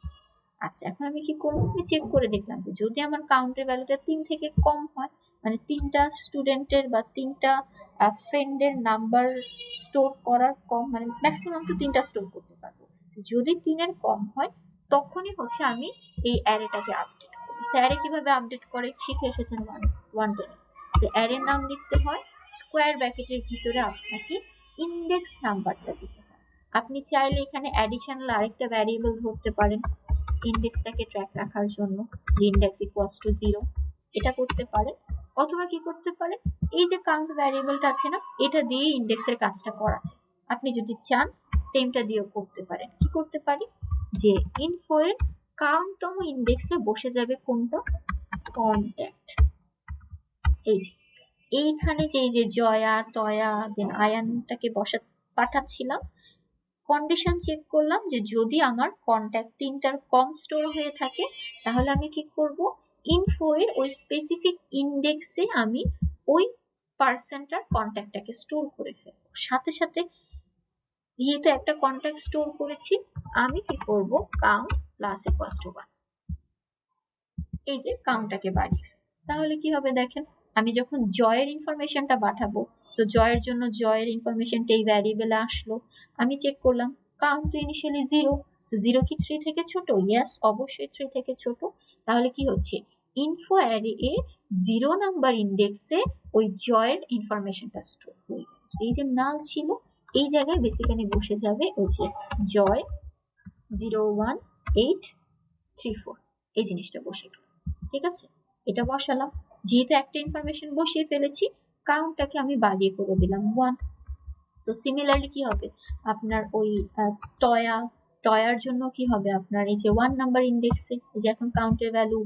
A: আচ্ছা, এখন আমি কি করবো, আমি চেক করে দেখলাম যে যদি আমার কাউন্টের ভ্যালুটা 3 থেকে কম হয়, মানে 3টা স্টুডেন্টের বা 3টা ফ্রেন্ডের নাম্বার স্টোর করার কম, মানে ম্যাক্সিমাম তো 3টা স্টোর করতে পারবো, যদি 3-এর কম হয় তখনই হচ্ছে আমি এই অ্যারেটাকে আপডেট করবো। অ্যারে কিভাবে আপডেট করে শিখে এসেছেন 1-10। অ্যারের নাম লিখতে হয়, স্কোয়ার ব্র্যাকেটের ভিতরে আপনাকে ইন্ডেক্স নাম্বারটা দিতে হয়। আপনি চাইলে এখানে অ্যাডিশনাল আরেকটা ভ্যারিয়েবল ধরতে পারেন ইন্ডেক্সটাকে ট্র্যাক রাখার জন্য, যে ইন্ডেক্স ইকুয়ালস টু 0, এটা করতে পারেন। অথবা কি করতে পারেন, এই যে কাউন্ট ভ্যারিয়েবলটা আছে না, এটা দিয়ে ইন্ডেক্সের কাজটা করা যায়। আপনি যদি চান সেমটা দিয়েও করতে পারেন। কি করতে পারি, যে ইনফো এর কাউন্টতম ইন্ডেক্সে বসে যাবে কোনটা, কন্ট্যাক্ট। এই যে এইখানে যে এই যে জয়া তয়া দেন আয়ানটাকে পাঠাচ্ছিলাম, কন্ডিশন চেক করলাম যে যদি আমার কন্ট্যাক্ট 3টার কম স্টোর হয়ে থাকে তাহলে আমি কি করব, ইনফো এর ওই স্পেসিফিক ইন্ডেক্সে আমি ওই পার্সনটার কন্ট্যাক্টটাকে স্টোর করে ফেলবো। সাথে সাথে যেহেতু একটা কন্ট্যাক্ট স্টোর করেছি, আমি কি করব, কাউন্ট প্লাস ইকুয়ালস টু 1, এই যে কাউন্টটাকে বাড়িয়ে। তাহলে কি হবে দেখেন, আমি যখন জয়ের ইনফরমেশনটা পাঠাবো, সো জয়ের জন্য জয়ের ইনফরমেশনটা এই ভ্যারিয়েবলে আসলো, আমি চেক করলাম কাউন্ট তো ইনিশিয়ালি 0, সো 0 কি 3 থেকে ছোট? ইয়েস, অবশ্যই 3 থেকে ছোট। তাহলে কি হচ্ছে, ইনফো অ্যারে এ 0 নাম্বার ইন্ডেক্সে ওই জয়ের ইনফরমেশনটা স্টোর হয়ে গেল। এই যে নাল ছিল, এই জায়গায় বেসিক্যালি বসে যাবে ওই যে জয় 01834, এই জিনিসটা বসে গেল। ঠিক আছে, এটা বসালাম, যেহেতু একটা ইনফরমেশন বসিয়ে ফেলেছি, কাউন্টটাকে আমি বাড়িয়ে করে দিলাম 1। তো সিমিলারলি কি হবে আপনার ওই টয়ার জন্য কি হবে আপনার এই যে 1 নাম্বার ইন্ডেক্সে, যে এখন কাউন্টের ভ্যালু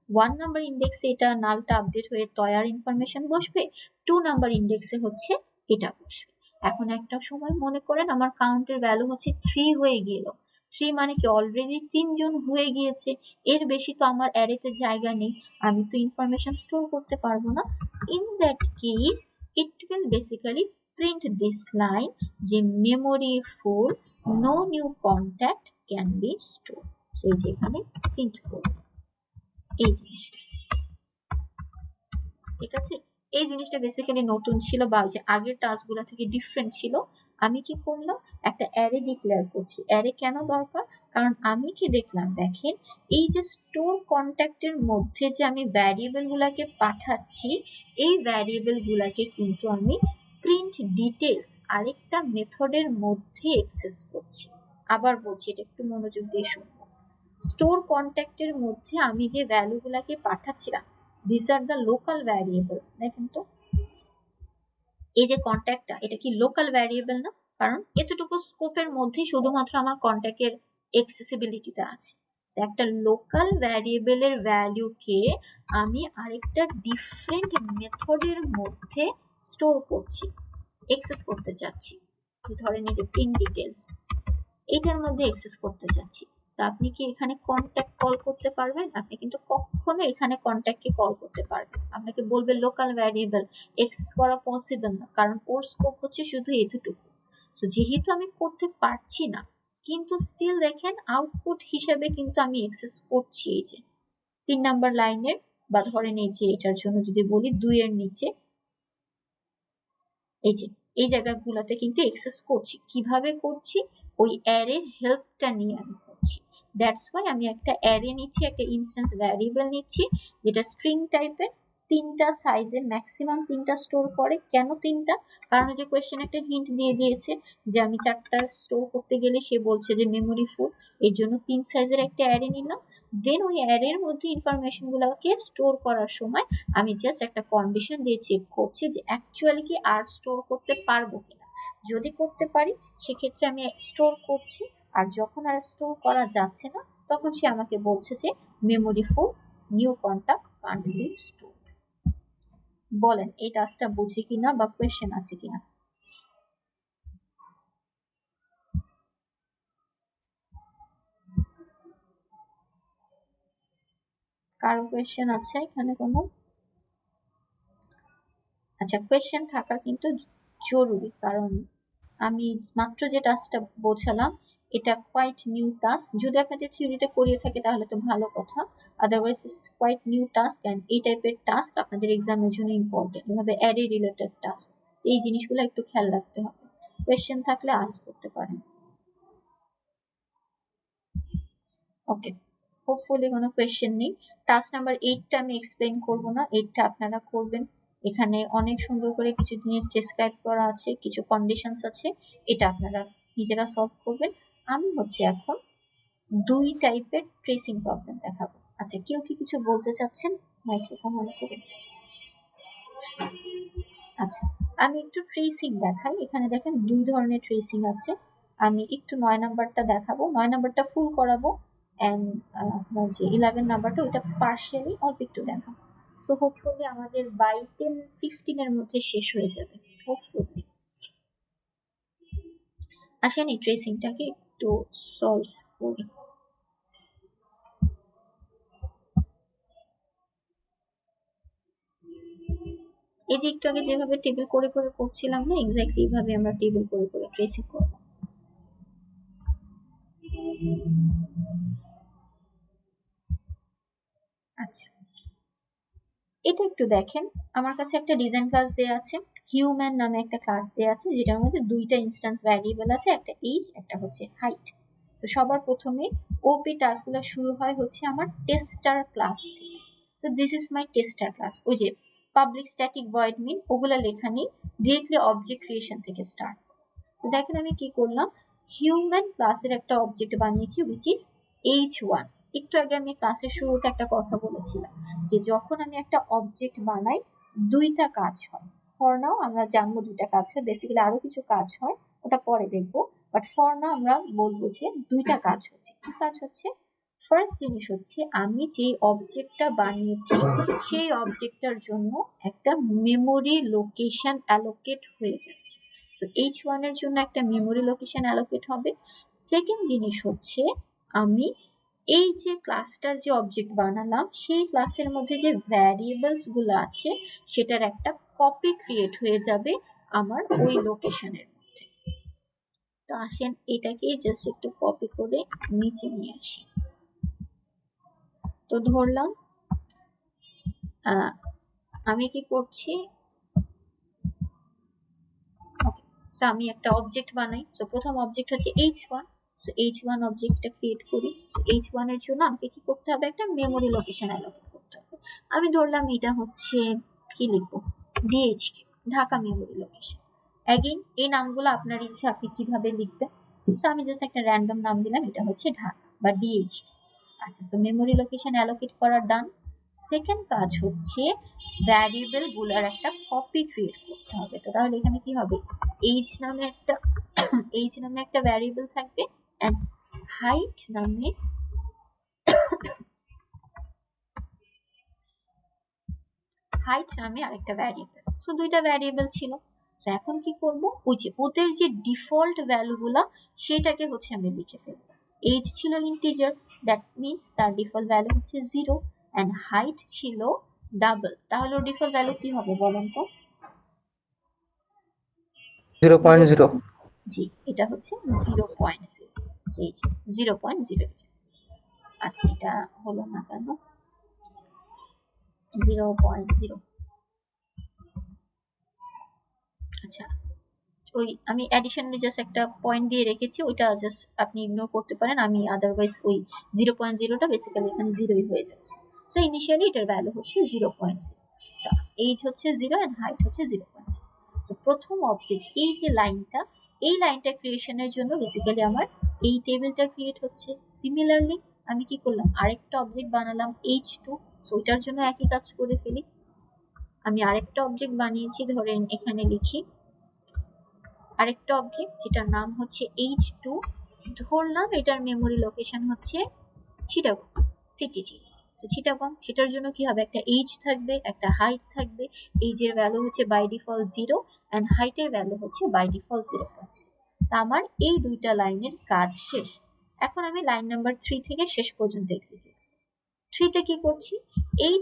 A: 1 নাম্বার ইন্ডেক্সে এটা নালটা আপডেট হয়ে টয়ার ইনফরমেশন বসবে, 2 নাম্বার ইন্ডেক্সে হচ্ছে এটা বসবে। এখন একটা সময় মনে করেন আমার কাউন্টের ভ্যালু হচ্ছে 3 হয়ে গেল, 3 মানে কি অলরেডি 3 জন হয়ে গিয়েছে, এর বেশি তো আমার অ্যারেতে জায়গা নেই, আমি তো ইনফরমেশন স্টোর করতে পারবো না। In that case it will basically print this line যে memory full, no new contact can be stored, সেই যে এখানে প্রিন্ট করব এই জিনিসটা। ঠিক আছে, এই জিনিসটা বেসিক্যালি নতুন ছিল বা যে আগের টাস্কগুলো থেকে ডিফারেন্ট ছিল। আমি কি করলাম, একটা অ্যারে ডিক্লেয়ার করছি। অ্যারে কেন দরকার, কারণ আমি কি দেখলাম দেখেন, এই যে স্টোর কন্ট্যাক্টের মধ্যে যে আমি ভ্যারিয়েবল গুলাকে পাঠাচ্ছি, এই ভ্যারিয়েবল গুলাকে কিন্তু আমি প্রিন্ট ডিটেলস আরেকটা মেথডের মধ্যে অ্যাক্সেস করছি। আবার বলছি, এটা একটু মনোযোগ দিয়ে শুনবো। স্টোর কন্ট্যাক্টের মধ্যে আমি যে ভ্যালুগুলাকে পাঠাচ্ছিলাম, these are the local variables, দেখেন তো এই যে কন্ট্যাক্টটা, এটা কি লোকাল ভ্যারিয়েবল না? কারণ এতটুকু স্কোপের মধ্যে শুধুমাত্র আমার কন্ট্যাক্টের অ্যাক্সেসিবিলিটিটা আছে। একটা লোকাল ভ্যারিয়েবলের ভ্যালুকে আমি আরেকটা ডিফারেন্ট মেথডের মধ্যে স্টোর করছি, অ্যাক্সেস করতে চাচ্ছি। ধরেন এই যে প্রিন্ট ডিটেলস, এটার মধ্যে অ্যাক্সেস করতে চাচ্ছি। তো আপনি কি এখানে কন্ট্যাক্ট কল করতে পারবেন? আপনি কিন্তু কখনো এখানে কন্ট্যাক্টকে কল করতে পারবেন, আপনাকে বলবে লোকাল ভ্যারিয়েবল, অ্যাক্সেস করা পসিবল না, কারণ ওর স্কোপ হচ্ছে শুধু এতটুকু। সো যেহেতু আমি করতে পারছি না, কিন্তু স্টিল দেখেন আউটপুট হিসেবে কিন্তু আমি অ্যাক্সেস করছি। এই যে 3 নাম্বার লাইনের, বা ধরেন এই যে এটার জন্য যদি বলি 2 এর নিচে, এই যে এই জায়গাগুলোতে কিন্তু অ্যাক্সেস করছি। কিভাবে করছি, ওই অ্যারে হেল্পটা নিয়ে আমি করছি। দ্যাটস ওয়াই আমি একটা অ্যারে নিচ্ছি, একটা ইনস্ট্যান্স ভ্যারিয়েবল নিচ্ছি যেটা স্ট্রিং টাইপের, 3টা সাইজে ম্যাক্সিমাম 3টা স্টোর করে। কেন 3টা? কারণ যে কোয়েশ্চেন একটা হিন্ট দিয়ে দিয়েছে যে আমি 4টা স্টোর করতে গেলে সে বলছে যে মেমোরি ফুল, এর জন্য 3 সাইজের একটা অ্যারে নিলাম। দেন ওই অ্যারের মধ্যে ইনফরমেশন গুলোকে স্টোর করার সময় আমি জাস্ট একটা কন্ডিশন দিয়ে চেক করছি যে অ্যাকচুয়ালি কি আর স্টোর করতে পারবো কিনা। যদি করতে পারি সেক্ষেত্রে আমি স্টোর করছি, আর যখন আর স্টোর করা যাচ্ছে না তখন সে আমাকে বলছে যে memory full, new contact can't be store. বলেন এই টাস্কটা বুঝি কিনা বা কোয়েশ্চেন আছে কিনা? কারো কোয়েশ্চেন আছে এখানে কোনো? আচ্ছা, কোয়েশ্চেন থাকা কিন্তু জরুরি, কারণ আমি মাত্র যে টাস্কটা বোঝালাম এটা কোয়াইট নিউ টাস্ক। যদি আপনাদের থিওরিতে করিয়ে থাকে তাহলে তো ভালো কথা, otherwise it's quite new task, and এই টাইপের টাস্ক আপনাদের এক্সামের জন্য ইম্পর্টেন্ট, এভাবে অ্যারে রিলেটেড টাস্ক। এই জিনিসগুলো একটু খেয়াল রাখতে হবে। কোয়েশ্চেন থাকলে আস্ক করতে পারেন। ওকে, হোপফুলি কোনো কোয়েশ্চেন নেই। টাস্ক নাম্বার 8টা আমি এক্সপ্লেইন করব না, 8টা আপনারা করবেন। এখানে অনেক সুন্দর করে কিছু জিনিস ডেসক্রাইব করা আছে, কিছু কন্ডিশনস আছে, এটা আপনারা নিজেরা সলভ করবেন। আমি হচ্ছে এখন 2 টাইপের ট্রেসিং প্রবলেম দেখাবো। আচ্ছা, কেউ কি কিছু বলতে চাচ্ছেন? মাইক্রোফোন অন করে। আচ্ছা, আমি একটু ট্রেসিং দেখাই। এখানে দেখেন 2 ধরনের ট্রেসিং আছে। আমি একটু 9 নাম্বারটা দেখাবো, 9 নাম্বারটা ফুল করাবো, এন্ড আপনার যে 11 নাম্বারটা ওটা পার্শিয়ালি অল্প একটু দেখাবো। সো হোপফুলি আমাদের বাই 10-15 এর মধ্যে শেষ হয়ে যাবে, হোপফুলি। আসেন এই ট্রেসিংটাকে একটু সলভ করি। এই যে একটু আগে যেভাবে টেবিল করে করে করছিলাম না, এক্স্যাক্টলি এইভাবে আমরা টেবিল করে করে ট্রেসিং করব। আচ্ছা, এটা একটু দেখেন, আমার কাছে একটা ডিজাইন ক্লাস দেয়া আছে, হিউম্যান নামে একটা ক্লাস দেয়া আছে, যেটার মধ্যে দুইটা ইনস্ট্যান্স ভ্যারিয়েবল আছে, একটা এইজ, একটা হচ্ছে হাইট। তো সবার প্রথমে ওপি টাস্কগুলো শুরু হয় হচ্ছে আমার টেস্টার ক্লাস থেকে। তো this is my tester class. ওই যে পাবলিক স্ট্যাটিক ভয়েড মিন ওগুলা লেখা নেই, ডিরেক্টলি অবজেক্ট ক্রিয়েশন থেকে স্টার্ট। তো দেখেন আমি কি করলাম, হিউম্যান ক্লাসের একটা অবজেক্ট বানিয়েছি উইচ ইজ h1। একটু আগে আমি ক্লাসের শুরুতে একটা কথা বলেছিলাম যে যখন আমি একটা অবজেক্ট বানাই দুইটা কাজ হয়। ফর নাও আমরা জানবো দুইটা কাজ হয়, বেসিক্যালি আরো কিছু কাজ হয় ওটা পরে দেখবো, বাট ফর নাও আমরা বলবো যে দুইটা কাজ হচ্ছে। কি কাজ হচ্ছে? ফার্স্ট জিনিস হচ্ছে আমি যে অবজেক্টটা বানিয়েছি সেই অবজেক্টটার জন্য একটা মেমোরি লোকেশন অ্যালোকেট হয়ে যাচ্ছে। সো h1 এর জন্য একটা মেমোরি লোকেশন অ্যালোকেট হবে। সেকেন্ড জিনিস হচ্ছে আমি এই যে ক্লাসটার যে অবজেক্ট বানালাম সেই ক্লাসের মধ্যে যে ভ্যারিয়েবলস গুলো আছে সেটার একটা কপি ক্রিয়েট হয়ে যাবে আমার ওই লোকেশনের মধ্যে। তো আসেন এটাকে জাস্ট একটু কপি করে নিচে নিয়ে আসি। তো ধরলাম আমি কি করছি, সো আমি একটা অবজেক্ট বানাই। সো প্রথম অবজেক্ট হচ্ছে h1। সো h1 অবজেক্টটা ক্রিয়েট করি। সো h1 এর জন্য আমাকে কি করতে হবে, একটা মেমোরি লোকেশন অ্যালোকেট করতে হবে। আমি ধরলাম এটা হচ্ছে কি লিখবো, DHK, Dhaka memory location. Again এই নামগুলো আপনার ইচ্ছা আপনি কিভাবে লিখবেন। সো আমি জাস্ট একটা র্যান্ডম নাম দিলাম, এটা হচ্ছে ঢাকা বা DHK। আচ্ছা, সো মেমোরি লোকেশন অ্যালোকেট করা ডান। সেকেন্ড কাজ হচ্ছে ভ্যারিয়েবল গুলার একটা কপি ক্রিয়েট করতে হবে। তো তাহলে এখানে কি হবে, এইজ নামে একটা ভ্যারিয়েবল থাকবে এন্ড হাইট নামে আরেকটা ভ্যারিয়েবল। সো দুইটা ভ্যারিয়েবল ছিল। সো এখন কি করব, ওই যে ওদের যে ডিফল্ট ভ্যালুগুলো সেটাকে হচ্ছে আমি লিখে ফেলবো। এইজ ছিল ইন্টিজার, দ্যাট মিন্স তার ডিফল্ট ভ্যালু হচ্ছে 0 এন্ড হাইট ছিল ডাবল। তাহলে ওর ডিফল্ট ভ্যালু কি হবে বলেন তো?
C: 0.0।
A: জি, এটা হচ্ছে 0.0। এই যে 0.0। আচ্ছা, এটা হলো না কেন, 0.0। আচ্ছা, ওই আমি অ্যাডিশনালি জাস্ট একটা পয়েন্ট দিয়ে রেখেছি, ওইটা জাস্ট আপনি ইগনোর করতে পারেন। আমি আদারওয়াইজ ওই 0.0টা বেসিক্যালি এখানে 0ই হয়ে যাচ্ছে। সো ইনিশিয়ালি এটার ভ্যালু হচ্ছে 0.0। সো এইজ হচ্ছে 0 এন্ড হাইট হচ্ছে 0.0। সো প্রথম অবজেক্ট এই যে লাইনটা, এই লাইনটা ক্রিয়েশনের জন্য বেসিক্যালি আমার এই টেবিলটা ক্রিয়েট হচ্ছে। সিমিলারলি আমি কি করলাম, আরেকটা অবজেক্ট বানালাম h2। সো ওইটার জন্য একই কাজ করে ফেলি। আমি আরেকটা অবজেক্ট বানিয়েছি, ধরেন এখানে লিখি আরেকটা অবজেক্ট যেটার নাম হচ্ছে h2। ধরলাম এটার মেমোরি লোকেশন হচ্ছে চিটাগং, সিটিজি। তো চিটাগং, সেটার জন্য কি হবে, একটা এইজ থাকবে, একটা হাইট থাকবে। এইজের ভ্যালু হচ্ছে বাই ডিফল্ট 0 এন্ড হাইটের ভ্যালু হচ্ছে বাই ডিফল্ট 0.0। আমার এই দুইটা লাইনের কাজ শেষ। এখন আমি লাইন নাম্বার 3 থেকে শেষ পর্যন্ত এক্সিকিউট। 3 তে কি করছি,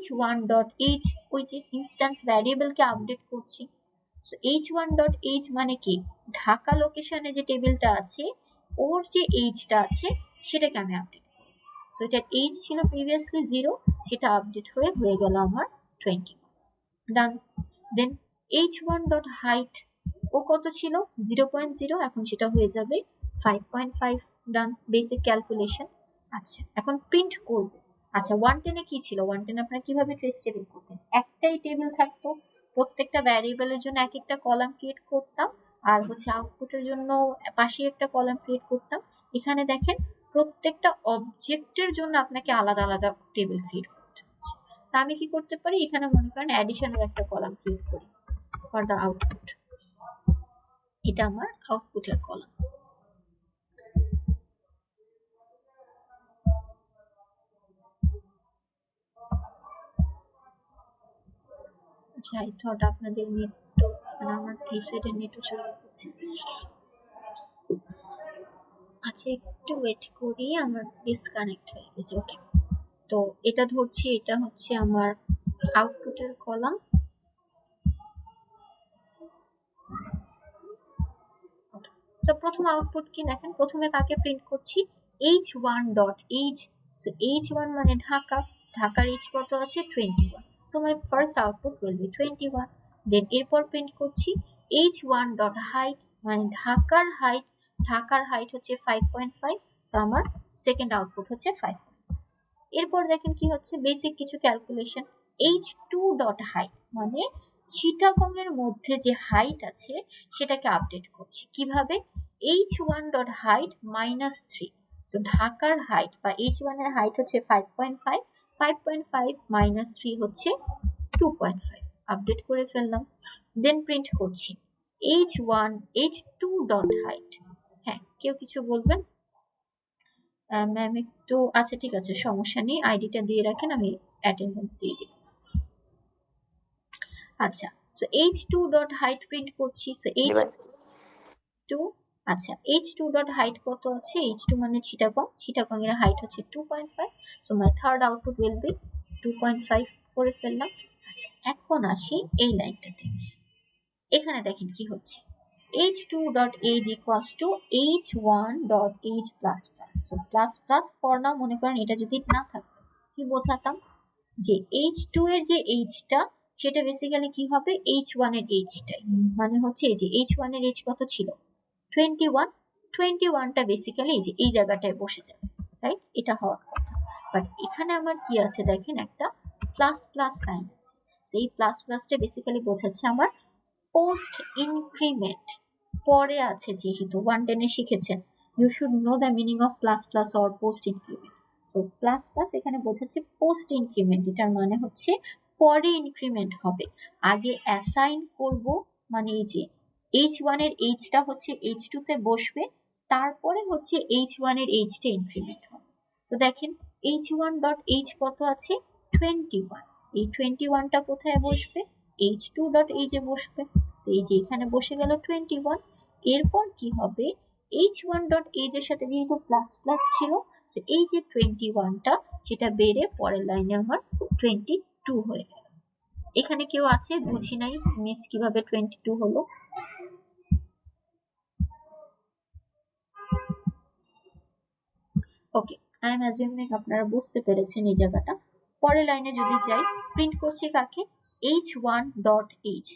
A: h1.h ওই যে ইনস্ট্যান্স ভ্যারিয়েবলকে আপডেট করছি। সো h1.h মানে কি, ঢাকা লোকেশনে যে টেবিলটা আছে ওর যে এইজটা আছে সেটাকে আমি আপডেট করব। সো এটার এইজ ছিল প্রিভিয়াসলি 0, সেটা আপডেট হয়ে গেল আমার 20। ডান। দেন h1.height ও কত ছিল, 0.0, এখন সেটা হয়ে যাবে 5.5। ডান, বেসিক ক্যালকুলেশন। আচ্ছা, এখন প্রিন্ট করব। আচ্ছা, 110 এ কি ছিল, 110 আপনারা কিভাবে ট্রেস টেবিল করতেন, একটাই টেবিল থাকতো, প্রত্যেকটা ভ্যারিয়েবলের জন্য এক একটা কলাম ক্রিয়েট করতাম, আর হচ্ছে আউটপুটের জন্য পাশে একটা কলাম ক্রিয়েট করতাম। এখানে দেখেন প্রত্যেকটা অবজেক্টের জন্য আপনাকে আলাদা আলাদা টেবিল ক্রিয়েট করতে হচ্ছে। তো আমি কি করতে পারি, এখানে মনে করেন অ্যাডিশনাল একটা কলাম ক্রিয়েট করি ফর দ্য আউটপুট। এটা আমার আউটপুটের কলাম। আচ্ছা, আই থট আপনাদের নেট, মানে আমার এই সাইডের নেটও চলে যাচ্ছে। আচ্ছা, একটু ওয়েট করি, আমার ডিসকানেক্ট হয়ে গেছে। ওকে, তো এটা ধরছি, এটা হচ্ছে আমার আউটপুটের কলাম। সো প্রথম আউটপুট কি দেখেন, প্রথমে কাকে প্রিন্ট করছি, h1 dot h। So h1 মানে ঢাকা, ঢাকার h কত আছে 21। So my first output will be 21। দেন এরপর প্রিন্ট করছি h1 ডট হাইট, মানে ঢাকার হাইট, ঢাকার হাইট হচ্ছে 5.5। সো আমার সেকেন্ড আউটপুট হচ্ছে 5। এরপর দেখেন কি হচ্ছে, বেসিক কিছু ক্যালকুলেশন, h2 ডট হাইট মানে চিটাগং এর মধ্যে যে হাইট আছে সেটাকে আপডেট করছি কিভাবে, h1 ডট হাইট -3। সো ঢাকার হাইট বা h1 এর হাইট হচ্ছে 5.5, 5.5 -3 হচ্ছে 2.5, আপডেট করে ফেললাম। দেন প্রিন্ট করছি h2 ডট হাইট। হ্যাঁ, কেউ কিছু বলবেন? ম্যাম একটু, আচ্ছা ঠিক আছে, সমস্যা নেই, আইডিটা দিয়ে রাখেন, আমি অ্যাটেন্ডেন্স দিয়ে দিব। আচ্ছা, so h2 dot height print করছি। সো h2, আচ্ছা h2 ডট হাইট কত আছে, h2 মানে চিটাগং, চিটাগং এর হাইট হচ্ছে 2.5। So my third output will be 2.5 করে ফেললাম। আচ্ছা, এখন আসি এই লাইনটাতে। এখানে দেখেন কি হচ্ছে, h2 dot age equals to h1 dot age plus plus। so plus plus for now মনে করেন এটা যদি না থাকতো কি বোঝাতাম, যে h2 এর যে h-টা সেটা বেসিক্যালি কি হবে h1 এর h-টাই, মানে হচ্ছে এই যে h1 এর h কত ছিল 21, 21টা বেসিক্যালি এই যে এই জায়গাটায় বসে যাবে, রাইট? এটা হওয়ার কথা। বাট এখানে আমার কি আছে দেখেন, একটা প্লাস প্লাস সাইন আছে। সো এই প্লাস প্লাসটা বেসিক্যালি বোঝাচ্ছে আমার পোস্ট ইনক্রিমেন্ট, পরে আছে, যেহেতু 110 এ শিখেছেন you should know the meaning of plus plus or post increment. So plus plus এখানে বোঝাচ্ছে পোস্ট ইনক্রিমেন্ট, এটার মানে হচ্ছে পরে ইনক্রিমেন্ট হবে, আগে অ্যাসাইন করব, মানে এই যে h1 এর h-টা হচ্ছে h2 তে বসবে, তারপরে হচ্ছে h1 এর h-টা ইনক্রিমেন্ট হবে। তো দেখেন h1 ডট h কত আছে 21, এই 21টা কোথায় বসবে h2 ডট h এ বসবে। তো এই যে এখানে বসে গেল 21। এরপর কি হবে, h1 ডট h এর সাথে যেহেতু প্লাস প্লাস ছিল, সো এই যে 21টা সেটা বেড়ে পরের লাইনে আমার 22 হয়ে গেল। এখানে কেউ আছে বুঝি নাই মিস কিভাবে 22 হলো? ওকে, আই এম অ্যাজিউমিং আপনারা বুঝতে পেরেছেন এই জায়গাটা। পরের লাইনে যদি যাই, প্রিন্ট করছি কাকে h1 ডট h।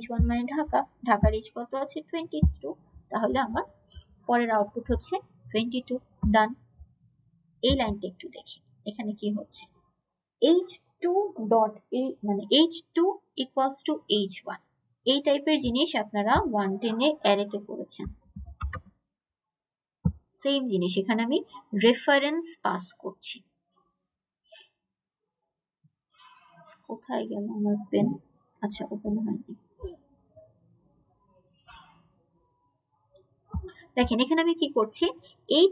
A: h1 মানে ঢাকা, ঢাকার h কত আছে 22, তাহলে আমার পরের আউটপুট হচ্ছে 22। ডান। এই লাইনটা একটু দেখি, এখানে কি হচ্ছে, h2 ডট a মানে h2 ইকুয়ালস টু h1, এই টাইপের জিনিস আপনারা 110 এ অ্যারেতে করেছেন। সেম জিনিস এখানে আমি রেফারেন্স পাস করছি। কোথায় গেল আমার পেন? আচ্ছা, ওপেন হয়নি। দেখেন এখানে আমি কি করছি,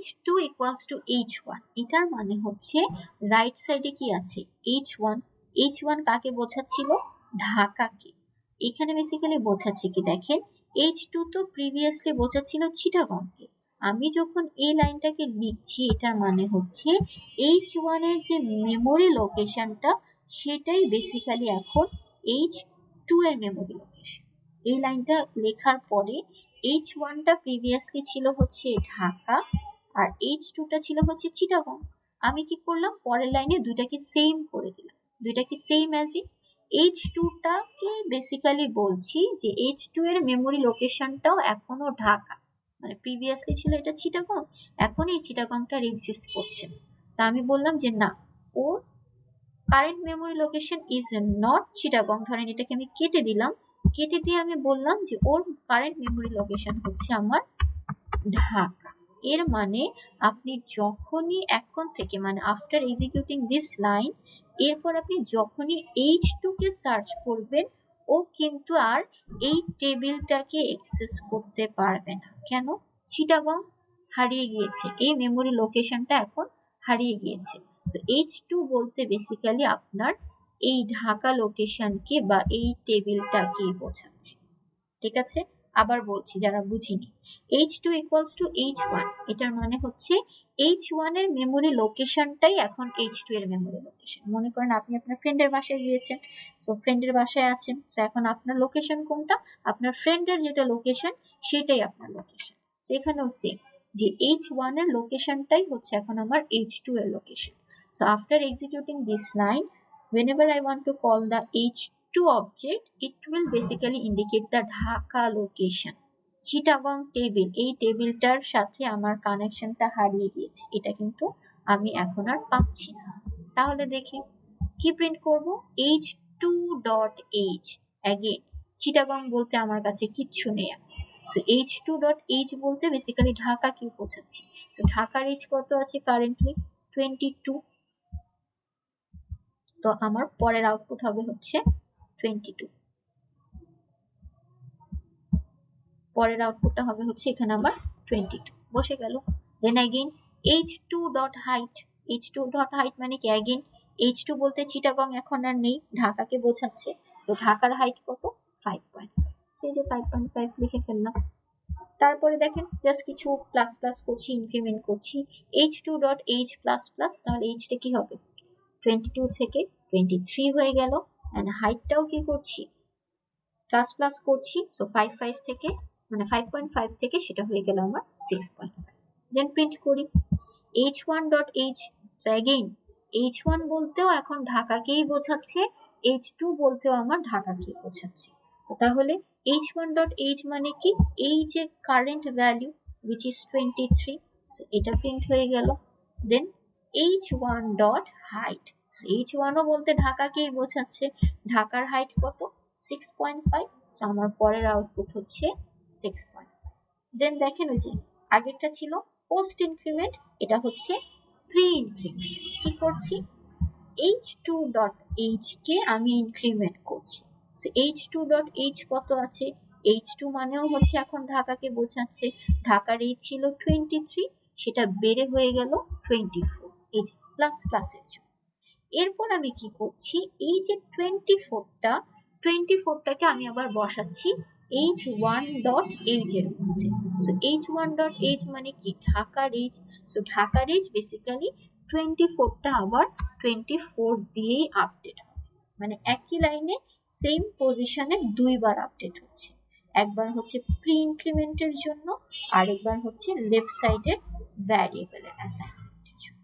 A: h2 ইকুয়ালস টু h1, এটার মানে হচ্ছে রাইট সাইডে কি আছে h1, h1 কাকে বোঝাচ্ছিল ঢাকাকে, এখানে বেসিক্যালি বোঝাচ্ছে কি দেখেন h2 তো প্রিভিয়াসলি বোঝাচ্ছিল চিটাগংকে, আমি যখন এই লাইনটাকে লিখছি এটার মানে হচ্ছে h1 এর যে মেমোরি লোকেশনটা সেটাই বেসিক্যালি এখন h2 এর মেমোরি লোকেশন। এই লাইনটা লেখার পরে h1টা প্রিভিয়াসলি ছিল হচ্ছে ঢাকা আর h2টা ছিল হচ্ছে চিটাগং। আমি কি করলাম, পরের লাইনে দুইটাকে সেম করে দিলাম, দুইটাকে সেম অ্যাজ ইন h2টাকে বেসিক্যালি বলছি যে h2 এর মেমোরি লোকেশনটাও এখনো ঢাকা, মানে প্রিভিয়াসলি ছিল এটা চিটাগং, এখন এই চিটাগংটা এক্সিস্ট করছে। তো আমি বললাম যে না, ওর current memory location is not Chittagong, ধরেন এটাকে আমি কেটে দিলাম, কেটে দিয়ে আমি বললাম যে ওর কারেন্ট মেমোরি লোকেশন হচ্ছে আমার ঢাকা। এর মানে আপনি যখনই এখন থেকে মানে আফটার এক্সিকিউটিং দিস লাইন, এরপর আপনি যখনই h2 কে সার্চ করবেন ও কিন্তু আর এই টেবিলটাকে অ্যাক্সেস করতে পারবে না। কেন? চিটাগং হারিয়ে গিয়েছে, এই মেমোরি লোকেশনটা এখন হারিয়ে গিয়েছে। সো h2 বলতে বেসিক্যালি আপনার এই ঢাকা লোকেশনকে বা এই টেবিলটাকে বোঝাচ্ছে। ঠিক আছে, আবার বলছি যারা বুঝিনি, h2 ইকুয়ালস টু h1, এটার মানে হচ্ছে H1 এর মেমোরি লোকেশনটাই এখন H2 এর মেমোরি লোকেশন। মনে করেন আপনি আপনার ফ্রেন্ডের বাসায় গিয়েছেন, সো ফ্রেন্ডের বাসায় আছেন, তো এখন আপনার লোকেশন কোনটা, আপনার ফ্রেন্ডের যেটা লোকেশন সেটাই আপনার লোকেশন। তো এখানেও সেম, যে H1 এর লোকেশনটাই হচ্ছে এখন আমার H2 এর location. So after executing this line, whenever I want to call the H2 object, it will basically indicate the Dhaka location. Chittagong table, এই টেবিলটার সাথে আমার কানেকশনটা হারিয়ে গিয়েছে, এটা কিন্তু আমি এখন আর পাচ্ছি না। তাহলে দেখি কি প্রিন্ট করব, h2.h। অ্যাগেন চিটাগং বলতে আমার কাছে কিচ্ছু নেই এখন, সো h2.h বলতে বেসিক্যালি ঢাকা কি বোঝাচ্ছি। সো ঢাকার h কত আছে কারেন্টলি 22, তো আমার পরের আউটপুট হবে হচ্ছে 22, পরের আউটপুটটা হবে হচ্ছে এখানে আমার 22 বসে গেল। দেন अगेन h2.height, h2.height মানে কি, अगेन h2 বলতে চিটাগং এখন আর নেই, ঢাকাকে বোঝাচ্ছে, সো ঢাকার হাইট কত 5.5, সেই যে 5.5 লিখে ফেললাম। তারপরে দেখেন জাস্ট কিছু প্লাস প্লাস করছি, ইনক্রিমেন্ট করছি, h2.h প্লাস প্লাস, তাহলে h টা কি হবে 22 থেকে 23 হয়ে গেল, এন্ড হাইটটাও কি করছি প্লাস প্লাস করছি, সো 55 থেকে মানে 5.5 থেকে সেটা হয়ে গেল আমার 6.5। দেন প্রিন্ট করি h1.h, সো अगेन h1 বলতেও এখন ঢাকাকেই বোঝাচ্ছে, h2 বলতেও আমার ঢাকাকেই বোঝাচ্ছে। তাহলে h1.h মানে কি, এই যে current value which is 23, so এটা প্রিন্ট হয়ে গেল। দেন h1.height, h1 ও বলতে ঢাকাকেই বোঝাচ্ছে, ঢাকার হাইট কত 6.5, সো আমার পরের আউটপুট হচ্ছে 6.5। দেন দেখেন ওই যে আগেরটা ছিল পোস্ট ইনক্রিমেন্ট, এটা হচ্ছে প্রি ইনক্রিমেন্ট। কি করছি, h2.h কে আমি ইনক্রিমেন্ট করছি, সো h2.h কত আছে, h2 মানেও হচ্ছে এখন ঢাকাকে বোঝাচ্ছে, ঢাকার h ছিল 23, সেটা বেড়ে হয়ে গেল 24, এই যে প্লাস প্লাসের জন্য। এরপর আমি কি করছি, এই যে 24টাকে আমি আবার বসাচ্ছি h1.h এর মধ্যে, সো h1.h মানে কি ঢাকার h, সো ঢাকার h বেসিক্যালি 24টা আবার 24 দিয়েই আপডেট হবে, মানে একই লাইনে সেম পজিশনে দুইবার আপডেট হচ্ছে, একবার হচ্ছে প্রি ইনক্রিমেন্টের জন্য, আরেকবার হচ্ছে লেফট সাইডের ভ্যারিয়েবলের অ্যাসাইনমেন্টের জন্য।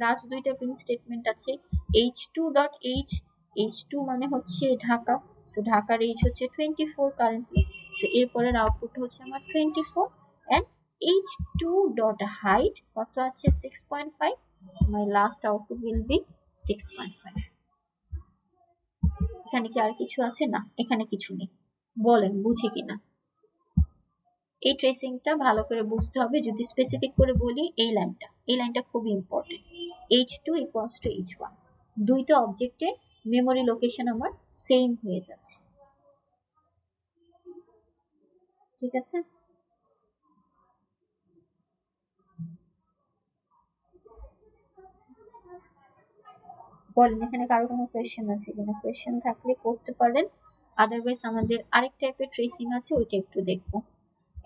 A: লাস্ট দুইটা প্রিন্ট স্টেটমেন্ট আছে h2.h, h2 মানে হচ্ছে ঢাকা, সো ঢাকার h হচ্ছে 24 কারেন্টলি, সো এরপরের আউটপুট হচ্ছে আমার 24, এন্ড h2.height কত আছে 6.5, so my last output will be 6.5। এখানে কি আর কিছু আছে, না এখানে কিছু নেই, বলেন বুঝি কিনা। এই ট্রেসিংটা ভালো করে বুঝতে হবে, যদি স্পেসিফিক করে বলি এই লাইনটা খুব important, h2 equals to h1, দুইটা অবজেক্টের মেমোরি লোকেশন আমার সেম হয়ে যাচ্ছে, ঠিক আছে। বলেন এখানে কারো কোনো কোয়েশ্চেন আছে কিনা, কোয়েশ্চেন থাকলে করতে পারেন, আদারওয়াইজ আমাদের আরেক টাইপের ট্রেসিং আছে, ওইটা একটু দেখবো।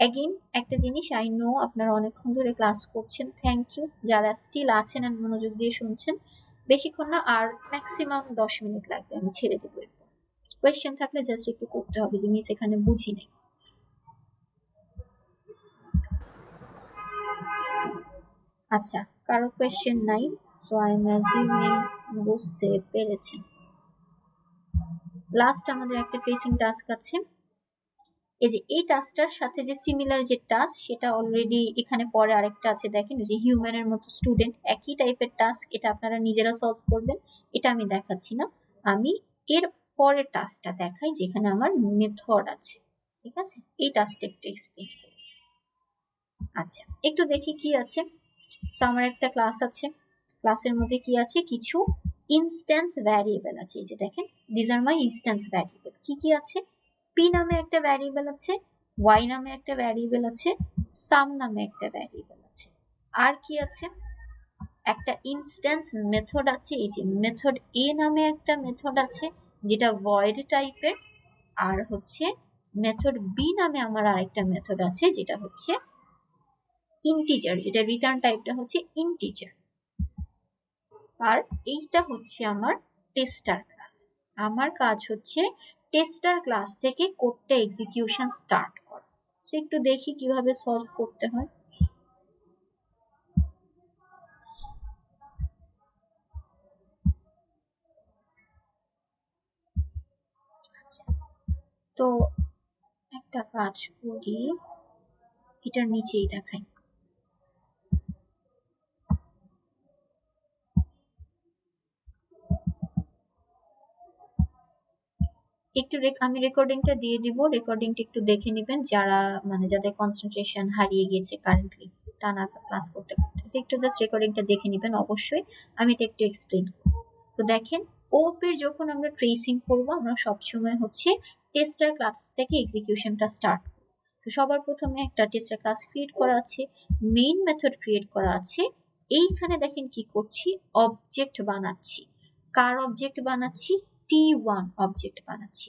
A: অ্যাগেন একটা জিনিস, আই নো আপনারা অনেকক্ষণ ধরে ক্লাস করছেন, থ্যাংক ইউ যারা স্টিল আছেন আর মনোযোগ দিয়ে শুনছেন, বেশিক্ষণ না, আর ম্যাক্সিমাম 10 মিনিট লাগবে, আমি ছেড়ে দেবো। এরপর কোয়েশ্চেন থাকলে জাস্ট একটু করতে হবে যে মিস এখানে বুঝি নেই। আচ্ছা কারো কোয়েশ্চেন নাই, সো আই এম অ্যাজিউমিং বুঝতে পেরেছেন। লাস্ট আমাদের একটা ট্রেসিং টাস্ক আছে, এই যে এই টাস্কটার সাথে যে সিমিলার যে টাস্ক সেটা অলরেডি এখানে পরে আরেকটা আছে, দেখেন যে হিউম্যানের মতো স্টুডেন্ট, একই টাইপের টাস্ক, এটা আপনারা নিজেরা সলভ করবেন, এটা আমি দেখাচ্ছি না, আমি এর পরের টাস্কটা দেখাই যেখানে আমার মেথড আছে, ঠিক আছে। এই টাস্কটা একটু এক্সপ্লেন করি। আচ্ছা একটু দেখি কি আছে, তো আমার একটা ক্লাস আছে, ক্লাসের মধ্যে কি আছে, কিছু ইনস্ট্যান্স ভ্যারিয়েবল আছে, এই যে দেখেন this are my instance variable. কি কি আছে, p নামে একটা ভ্যারিয়েবল আছে, y নামে একটা ভ্যারিয়েবল আছে, সাম নামে একটা ভ্যারিয়েবল আছে, আর কি আছে একটা ইনস্ট্যান্স মেথড আছে, এই যে মেথড a নামে একটা মেথড আছে যেটা ভয়েড টাইপের, আর হচ্ছে মেথড b নামে আমার আরেকটা মেথড আছে যেটা হচ্ছে ইন্টিজার, যেটা রিটার্ন টাইপটা হচ্ছে ইন্টিজার। আর এইটা হচ্ছে আমার টেস্টার ক্লাস। আমার কাজ হচ্ছে টেস্টার ক্লাস থেকে কোডটা এক্সিকিউশন স্টার্ট করা। সো একটু দেখি কিভাবে সলভ করতে হয়। তো একটা কাজ করি, এটার নিচেই দেখাই। একটু আমি রেকর্ডিংটা দিয়ে দিব, রেকর্ডিংটা একটু দেখে নেবেন যারা যাদের কনসেন্ট্রেশন হারিয়ে গিয়েছে কারেন্টলি টানা ক্লাস করতে করতে, একটু জাস্ট রেকর্ডিংটা দেখে নেবেন অবশ্যই। আমি এটা একটু এক্সপ্লেন করব। তো দেখেন, ওপের যখন আমরা ট্রেসিং করব, আমরা সবসময় হচ্ছে টেস্টার ক্লাস থেকে এক্সিকিউশনটা স্টার্ট করব। তো সবার প্রথমে একটা টেস্টার ক্লাস ক্রিয়েট করা আছে, মেইন মেথড ক্রিয়েট করা আছে। এইখানে দেখেন কি করছি, অবজেক্ট বানাচ্ছি। কার অবজেক্ট বানাচ্ছি? T1 অবজেক্ট বানাচ্ছি।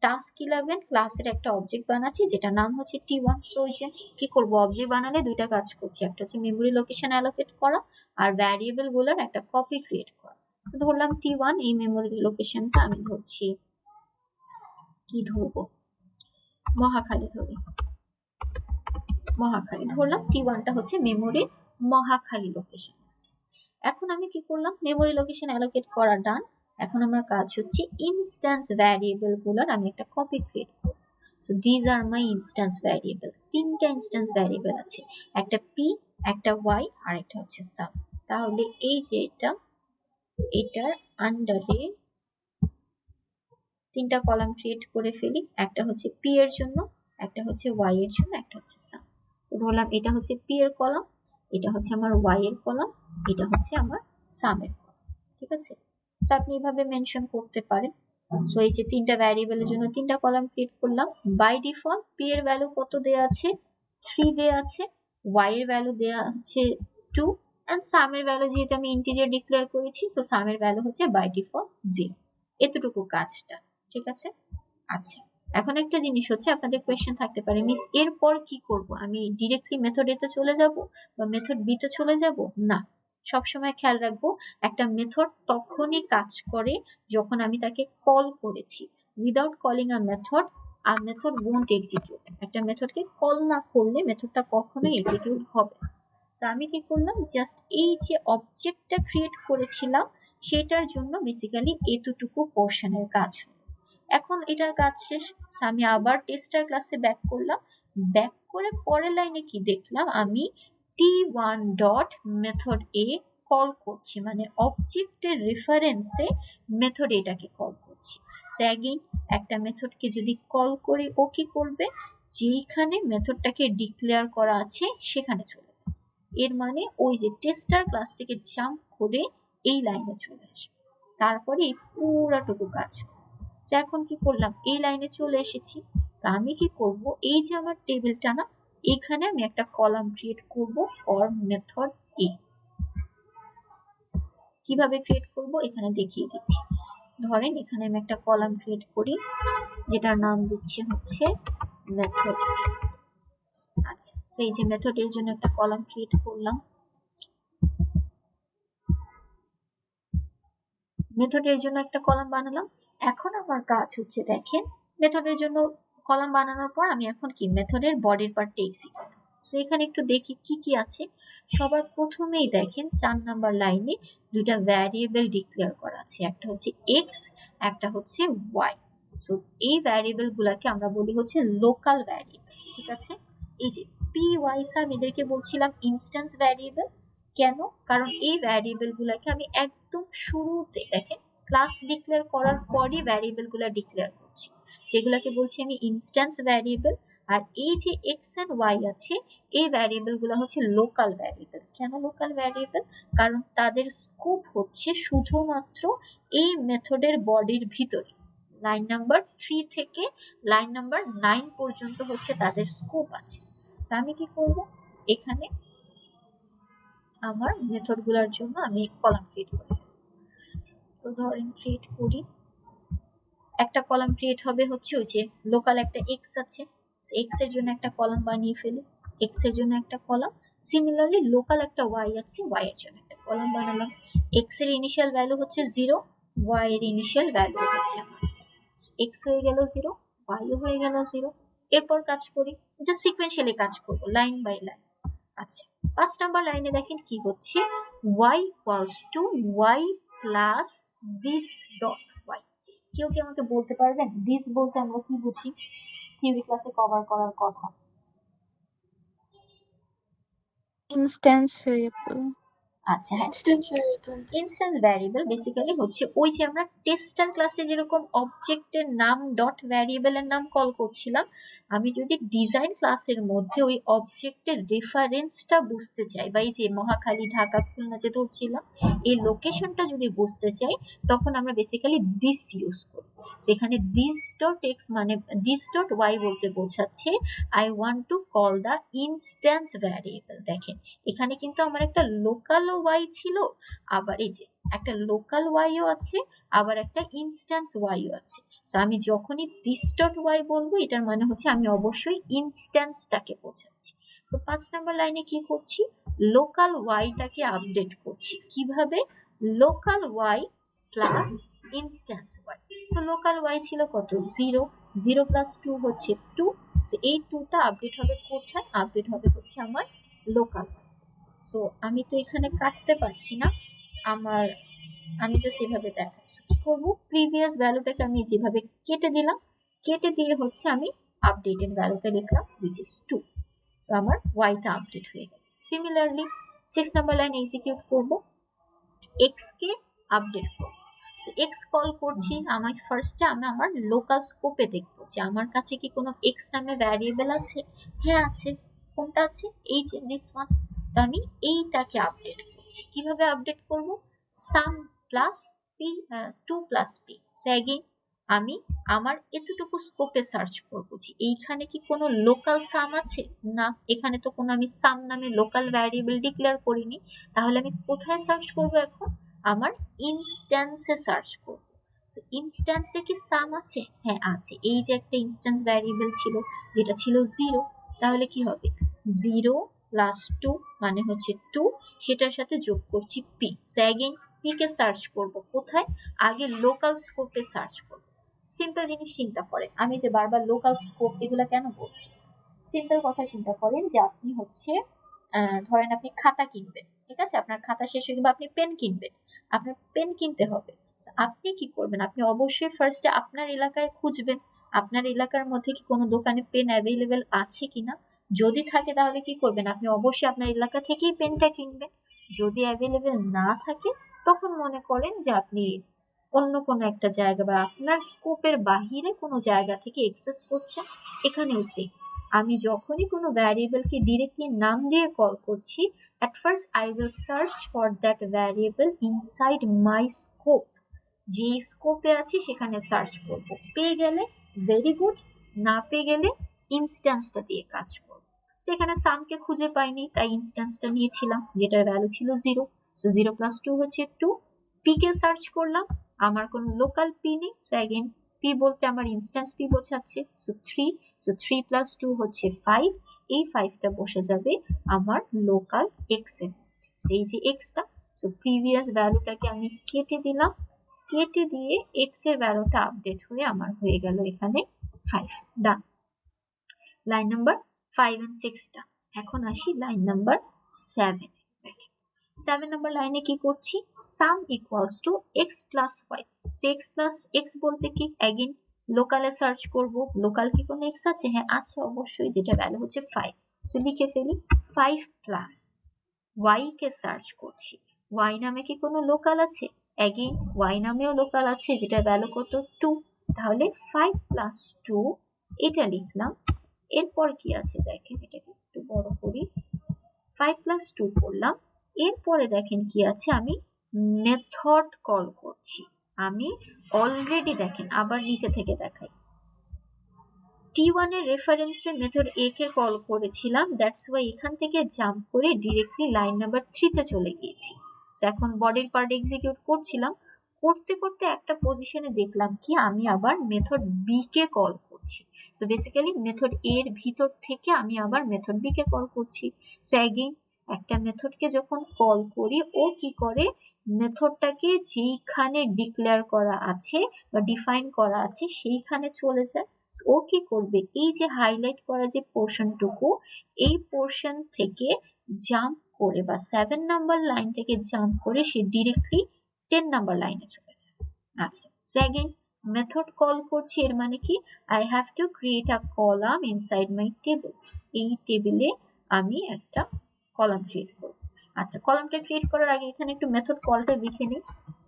A: টাস্ক 11 ক্লাসের একটা অবজেক্ট বানাচ্ছি যেটা নাম হচ্ছে T1। সো ওই যে কি করব, অবজেক্ট বানালে দুইটা কাজ করছি, একটা হচ্ছে মেমরি লোকেশন অ্যালোকেট করা আর ভ্যারিয়েবল গুলোর একটা কপি ক্রিয়েট করা। তো ধরলাম T1, এই মেমরি লোকেশনটা আমি ধরছি, কি ধরবো, মহাখালী ধরি, মহাখালী ধরলাম। T1টা হচ্ছে মেমরি মহাখালী লোকেশন। এখন আমি কি করলাম, মেমরি লোকেশন অ্যালোকেট করা ডান। এখন আমার কাজ হচ্ছে ইনস্ট্যান্স ভ্যারিয়েবল গুলোর আমি একটা কপি ক্রিয়েট করব। So this are my instance variable. তিনটা ইনস্ট্যান্স ভ্যারিয়েবল আছে, একটা পি, একটা ওয়াই আর একটা হচ্ছে সাম। তাহলে এই যে এটার আন্ডারে তিনটা কলাম ক্রিয়েট করে ফেলি, একটা হচ্ছে পি এর জন্য, একটা হচ্ছে ওয়াই এর জন্য, একটা হচ্ছে সাম। তো ধরলাম এটা হচ্ছে পি এর কলাম, এটা হচ্ছে আমার ওয়াই এর কলাম, এটা হচ্ছে আমার সাম এর কলাম। ঠিক আছে, তো আপনি এভাবে মেনশন করতে পারেন। সো এই যে তিনটা ভ্যারিয়েবলের জন্য তিনটা কলাম ক্রিয়েট করলাম। বাই ডিফল্ট পি এর ভ্যালু কত দেয়া আছে? 3 দেয়া আছে, ওয়াই এর ভ্যালু দেয়া আছে 2, এন্ড সাম এর ভ্যালু যেহেতু আমি ইন্টিজার ডিক্লেয়ার করেছি, সো সাম এর ভ্যালু হচ্ছে বাই ডিফল্ট 0। এতটুকু কাজটা ঠিক আছে। আচ্ছা, এখন একটা জিনিস হচ্ছে, আপনাদের কোয়েশ্চেন থাকতে পারে, মিস এরপর কি করব? আমি ডিরেক্টলি মেথড এ তে চলে যাব বা মেথড বি তে চলে যাব? না, সবসময় খেয়াল রাখবো একটা মেথড তখনই কাজ করে যখন আমি তাকে কল করেছি। Without calling a method won't execute. একটা মেথডকে কল না করলে মেথডটা কখনোই এক্সিকিউট হবে না। তো আমি কি করলাম, জাস্ট এই যে অবজেক্টটা ক্রিয়েট করেছিলাম সেটার জন্য বেসিক্যালি এতটুকু পোর্শনের কাজ। এখন এটার কাজ শেষ, আমি আবার টেস্টার ক্লাসে ব্যাক করলাম। ব্যাক করে পরের লাইনে কি দেখলাম, আমি T1 ডট মেথড এ কল করছি, মানে অবজেক্টের রেফারেন্সে মেথড এটাকে কল করছি। সো অ্যাগেইন একটা মেথডকে যদি কল করি, ও কি করবে, যেখানে মেথডটাকে ডিক্লেয়ার করা আছে সেখানে চলে যাবে। এর মানে ওই যে টেস্টার ক্লাস থেকে জাম্প করে এই লাইনে চলে আসবে, তারপরে এই পুরাটুকু কাজ। এখন কি করলাম, এই লাইনে চলে এসেছি। তা আমি কি করব, এই যে আমার টেবিলটা না, এখানে আমি একটা কলাম ক্রিয়েট করব ফর মেথড এ। কিভাবে ক্রিয়েট করব এখানে দেখিয়ে দিচ্ছি। ধরেন এখানে আমি একটা কলাম ক্রিয়েট করি যেটার নাম দিচ্ছি হচ্ছে মেথড। আচ্ছা, এই যে মেথডের জন্য একটা কলাম ক্রিয়েট করলাম, মেথডের জন্য একটা কলাম বানালাম। এখন আমার কাজ হচ্ছে, দেখেন মেথডের জন্য কলাম বানানোর পর আমি এখন কি মেথডের বডির পার্টটা এক্সিকিউট। সো এখানে একটু দেখি কি কি আছে। সবার প্রথমেই দেখেন 4 নাম্বার লাইনে দুইটা ভ্যারিয়েবল ডিক্লেয়ার করা আছে, একটা হচ্ছে এক্স, একটা হচ্ছে ওয়াই। সো এই ভ্যারিয়েবল গুলাকে আমরা বলি হচ্ছে লোকাল ভ্যারিয়েবল। ঠিক আছে, এই যে পি ওয়াই সাম এদেরকে বলছিলাম ইনস্ট্যান্স ভ্যারিয়েবল। কেন? কারণ এই ভ্যারিয়েবল গুলাকে আমি একদম শুরুতে, দেখেন ক্লাস ডিক্লেয়ার করার পরই ভ্যারিয়েবল গুলা ডিক্লেয়ার করছি, সেগুলাকে বলছি আমি ইনস্ট্যান্স ভ্যারিয়েবল। আর এই যে এক্স এন্ড ওয়াই আছে, এই ভ্যারিয়েবল গুলা হচ্ছে লোকাল ভ্যারিয়েবল। কেন লোকাল ভ্যারিয়েবল? কারণ তাদের স্কোপ হচ্ছে শুধুমাত্র এই মেথডের বডির ভিতরে। লাইন নাম্বার 3 থেকে লাইন নাম্বার 9 পর্যন্ত হচ্ছে তাদের স্কোপ আছে। তো আমি কি করব, এখানে আমার মেথড গুলার জন্য আমি কলাম ক্রিয়েট করি। তো ধরেন ক্রিয়েট করি, একটা কলাম ক্রিয়েট হবে হচ্ছে ওই যে লোকাল একটা এক্স আছে, এক্স এর জন্য একটা কলাম বানিয়ে ফেলি, এক্স এর জন্য একটা কলাম, সিমিলারলি লোকাল একটা ওয়াই আছে, ওয়াই এর জন্য একটা কলাম বানালাম। এক্স এর ইনিশিয়াল ভ্যালু হচ্ছে 0, ওয়াই এর ইনিশিয়াল ভ্যালু হচ্ছে আমার এক্স হয়ে গেল 0, ওয়াই হয়ে গেল 0। এরপর কাজ করি, জাস্ট সিকোয়েন্সিয়ালি কাজ করব লাইন বাই লাইন। আচ্ছা, 5 নাম্বার লাইনে দেখেন কি হচ্ছে, y equals to y plus this dot y। কেউ কি আমাকে বলতে পারবেন দিস বলতে আমরা কি বুঝি? থিওরি ক্লাসে কভার করার কথা।
D: Instance variable.
A: আচ্ছা হ্যাঁ,
B: instance variable.
A: Instance variable basically হচ্ছে ওই যে আমরা টেস্টার ক্লাসে যেরকম অবজেক্টের নাম ডট ভ্যারিয়েবলের নাম কল করছিলাম, আমি যদি ডিজাইন ক্লাসের মধ্যে ওই অবজেক্টের রেফারেন্সটা বুঝতে চাই, বা এই যে মহাখালী, ঢাকা, খুলনা যে ধরছিলাম, এই লোকেশনটা যদি বুঝতে চাই, তখন আমরা বেসিক্যালি দিস ইউজ করি। সেখানে দিস ডট এক্স মানে দিস ডট ওয়াই বলতে বোঝাচ্ছে I want to call the instance variable. দেখেন এখানে কিন্তু আমার একটা লোকাল ওয়াই ছিল, আবার এই যে একটা লোকাল ওয়াইও আছে, আবার একটা ইনস্ট্যান্স ওয়াইও আছে। তো আমি যখনই দিস ডট ওয়াই বলবো, এটার মানে হচ্ছে আমি অবশ্যই ইনস্ট্যান্সটাকে বোঝাচ্ছি। তো 5 নাম্বার লাইনে কি করছি, লোকাল ওয়াইটাকে আপডেট করছি। কিভাবে? Local Y plus instance Y. So local Y ছিল কত? 0, 0 প্লাস 2 হচ্ছে 2। সো এই 2টা আপডেট হবে কোথায়? আপডেট হবে হচ্ছে আমার লোকাল। সো আমি তো এখানে কাটতে পারছি না, আমি জাস্ট এভাবে দেখাচ্ছি। কি করবো, প্রিভিয়াস ভ্যালুটাকে আমি যেভাবে কেটে দিলাম, কেটে দিয়ে হচ্ছে আমি আপডেটেড ভ্যালুটা লিখলাম which is 2। তো আমার ওয়াইটা আপডেট হয়ে গেল। সিমিলারলি 6 নাম্বার লাইন এক্সিকিউট করব, এক্স কে আপডেট করব। সো এক্স কল করছি, আমি ফার্স্টে আমি আমার লোকাল স্কোপে দেখবো যে আমার কাছে কি কোনো এক্স নামে ভ্যারিয়েবল আছে। হ্যাঁ আছে। কোনটা আছে? এই যে দিস ওয়ান। তো আমি এইটাকে আপডেট করছি। কিভাবে আপডেট করব? সাম plus P, 2 plus P. So again আমি আমার এতটুকু স্কোপে সার্চ করব যে এইখানে কি কোনো লোকাল সাম আছে। না, এখানে তো কোনো আমি সাম নামে লোকাল ভ্যারিয়েবল ডিক্লেয়ার করিনি। তাহলে আমি কোথায় সার্চ করব এখন? আমার ইনস্ট্যান্সে সার্চ করব। সো ইনস্ট্যান্সে কি সাম আছে? হ্যাঁ আছে। এই যে একটা ইনস্ট্যান্স ভ্যারিয়েবল ছিল যেটা ছিল 0, তাহলে কি হবে? 0 প্লাস 2 মানে হচ্ছে 2, সেটার সাথে যোগ করছি P. So again P K search করব কোথায়? আগে লোকাল স্কোপে সার্চ করব। সিম্পল জিনিস চিন্তা করেন, আমি যে বারবার লোকাল স্কোপ এগুলা কেন বলছি? সিম্পল কথা চিন্তা করেন যে আপনি হচ্ছে ধরেন আপনি খাতা কিনবেন, ঠিক আছে? আপনার খাতা শেষ হয়ে গেলে আপনি পেন কিনবেন, আপনার পেন কিনতে হবে। আপনি কি করবেন? আপনি অবশ্যই ফার্স্টে আপনার এলাকায় খুঁজবেন আপনার এলাকার মধ্যে কি কোনো দোকানে পেন অ্যাভেলেবেল আছে কিনা। যদি থাকে তাহলে কি করবেন? আপনি অবশ্যই আপনার এলাকা থেকেই পেনটা কিনবেন। যদি অ্যাভেলেবেল না থাকে, তখন মনে করেন যে আপনি অন্য কোনো একটা জায়গা বা আপনার স্কোপের বাহিরে কোনো জায়গা থেকে এক্সেস করছেন। এখানেও সেম, আমি যখনই কোনো ভ্যারিয়েবলকে ডিরেক্টলি নাম দিয়ে কল করছি, at first I will search for that variable inside my scope। যে স্কোপে আছি সেখানে সার্চ করব, পেয়ে গেলে ভেরি গুড, না পেয়ে গেলে ইনস্ট্যান্সটা দিয়ে কাজ করব। সেখানে সামকে খুঁজে পাইনি, তাই ইনস্ট্যান্সটা নিয়েছিলাম যেটার ভ্যালু ছিল 0। সো 0 প্লাস 2 হচ্ছে 2। পি কে সার্চ করলাম, আমার কোনো লোকাল পি নেই। সো অ্যাগেন পি বলতে আমার ইনস্ট্যান্স পি বোঝাচ্ছে। সো 3, সো 3 প্লাস 2 হচ্ছে 5। এই 5টা বসে যাবে আমার লোকাল এক্স এর মধ্যে। সো এই যে এক্সটা, সো প্রিভিয়াস ভ্যালুটাকে আমি কেটে দিলাম, কেটে দিয়ে এক্স এর ভ্যালুটা আপডেট হয়ে আমার হয়ে গেল এখানে 5। ডান। লাইন নাম্বার 5 and 6টা। এখন আসি লাইন নাম্বার 7। দেখেন 7 নাম্বার লাইনে কি করছি, sum equals to x plus y. X plus x বলতে কি, অ্যাগেন লোকালে সার্চ করব, লোকাল কি কোনো এক্স আছে? হ্যাঁ আছে অবশ্যই, যেটা ভ্যালু হচ্ছে 5। সো লিখে ফেলি 5 প্লাস ওয়াই কে সার্চ করছি, ওয়াই নামে কি কোনো লোকাল আছে? অ্যাগেন ওয়াই নামেও লোকাল আছে, যেটা ভ্যালু কত? 2। তাহলে 5 প্লাস 2 এটা লিখলাম। এরপর কি আছে দেখেন, এটাকে একটু বড় করি, 5 প্লাস 2 করলাম। এরপরে দেখেন কি আছে, আমি মেথড কল করছি। আমি অলরেডি দেখেন, আবার নিচে থেকে দেখাই, T1 এর রেফারেন্সে মেথড A কে কল করেছিলাম, দ্যাটস ওয়াই এখান থেকে জাম্প করে ডিরেক্টলি লাইন নাম্বার 3 তে চলে গিয়েছি। এখন বডির পার্ট এক্সিকিউট করছিলাম, করতে করতে একটা পজিশনে দেখলাম কি আমি আবার মেথড B কে কল করছি। সো বেসিক্যালি মেথড A এর ভিতর থেকে আমি আবার মেথড B কে কল করছি। সো অ্যাগেইন একটা মেথডকে যখন কল করি ও কি করে, মেথডটাকে যেইখানে ডিক্লেয়ার করা আছে বা ডিফাইন করা আছে সেইখানে চলে যায়। ও কি করবে, এই যে হাইলাইট করা যে পোর্শনটুকু, এই পোর্শন থেকে জাম্প করে বা 7 নাম্বার লাইন থেকে জাম্প করে সে ডিরেক্টলি 10 নাম্বার লাইনে চলে যায়। আচ্ছা, সেকেন্ড মেথড কল করছি, এর মানে কি, I have to create a column inside my table. এই টেবিলে আমি একটা কলাম ক্রিয়েট করব। আচ্ছা, কলামটা ক্রিয়েট করার আগে এখানে একটু মেথড কলটা লিখে নিই।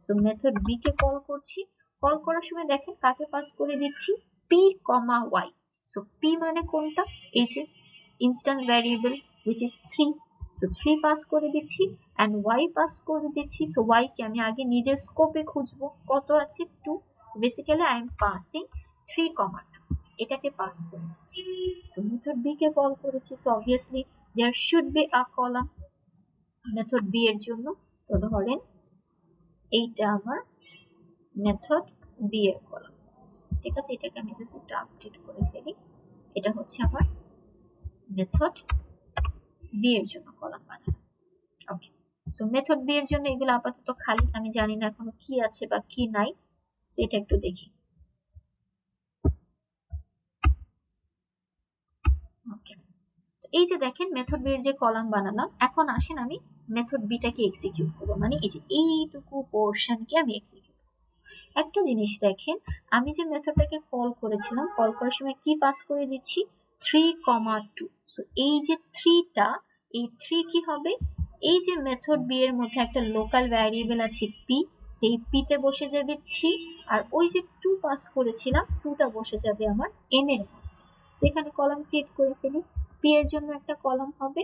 A: সো মেথড বি কে কল করছি, কল করার সময় দেখেন কাকে পাস করে দিচ্ছি, পি কমা ওয়াই। সো পি মানে কোনটা, এই যে instance variable which is 3, so 3 pass করে দিচ্ছি এন্ড ওয়াই পাস করে দিচ্ছি। সো ওয়াই কে আমি আগে নিজের স্কোপে খুঁজবো, কত আছে 2, বেসিক্যালি আই এম পাসিং 3, 2, এটাকে পাস করে দিচ্ছি। সো মেথড বি কে কল করেছি, so obviously there should be a column method B এর জন্য। তো ধরেন এইটা আমার মেথড বি এর কলাম, ঠিক আছে, এটাকে আমি জাস্ট একটু আপডেট করে ফেলি। এটা হচ্ছে আমার মেথড বি এর জন্য কলাম বানানো। ওকে, সো মেথড বি এর জন্য এগুলো আপাতত খালি, আমি জানি না এখনো কি আছে বা কি নাই, তো এটা একটু দেখি। ওকে, এই যে দেখেন মেথড বি এর যে কলাম বানালাম, এখন আসেন আমি মেথড বিটাকে এক্সিকিউট করবো, মানে এই যে এইটুকু পোর্শনকে আমি এক্সিকিউট। একটা জিনিস দেখেন, আমি যে মেথডটাকে কল করেছিলাম, কল করার সময় কি পাস করে দিচ্ছি, 3, 2। সো এই যে 3টা, এই 3 কি হবে, এই যে মেথড বি এর মধ্যে একটা লোকাল ভ্যারিয়েবল আছে পি, সেই পি তে বসে যাবে 3, আর ওই যে 2 পাস করেছিলাম 2টা বসে যাবে আমার এন এর মধ্যে। সেখানে কলাম ক্রিয়েট করে ফেলি, পি এর জন্য একটা কলাম হবে,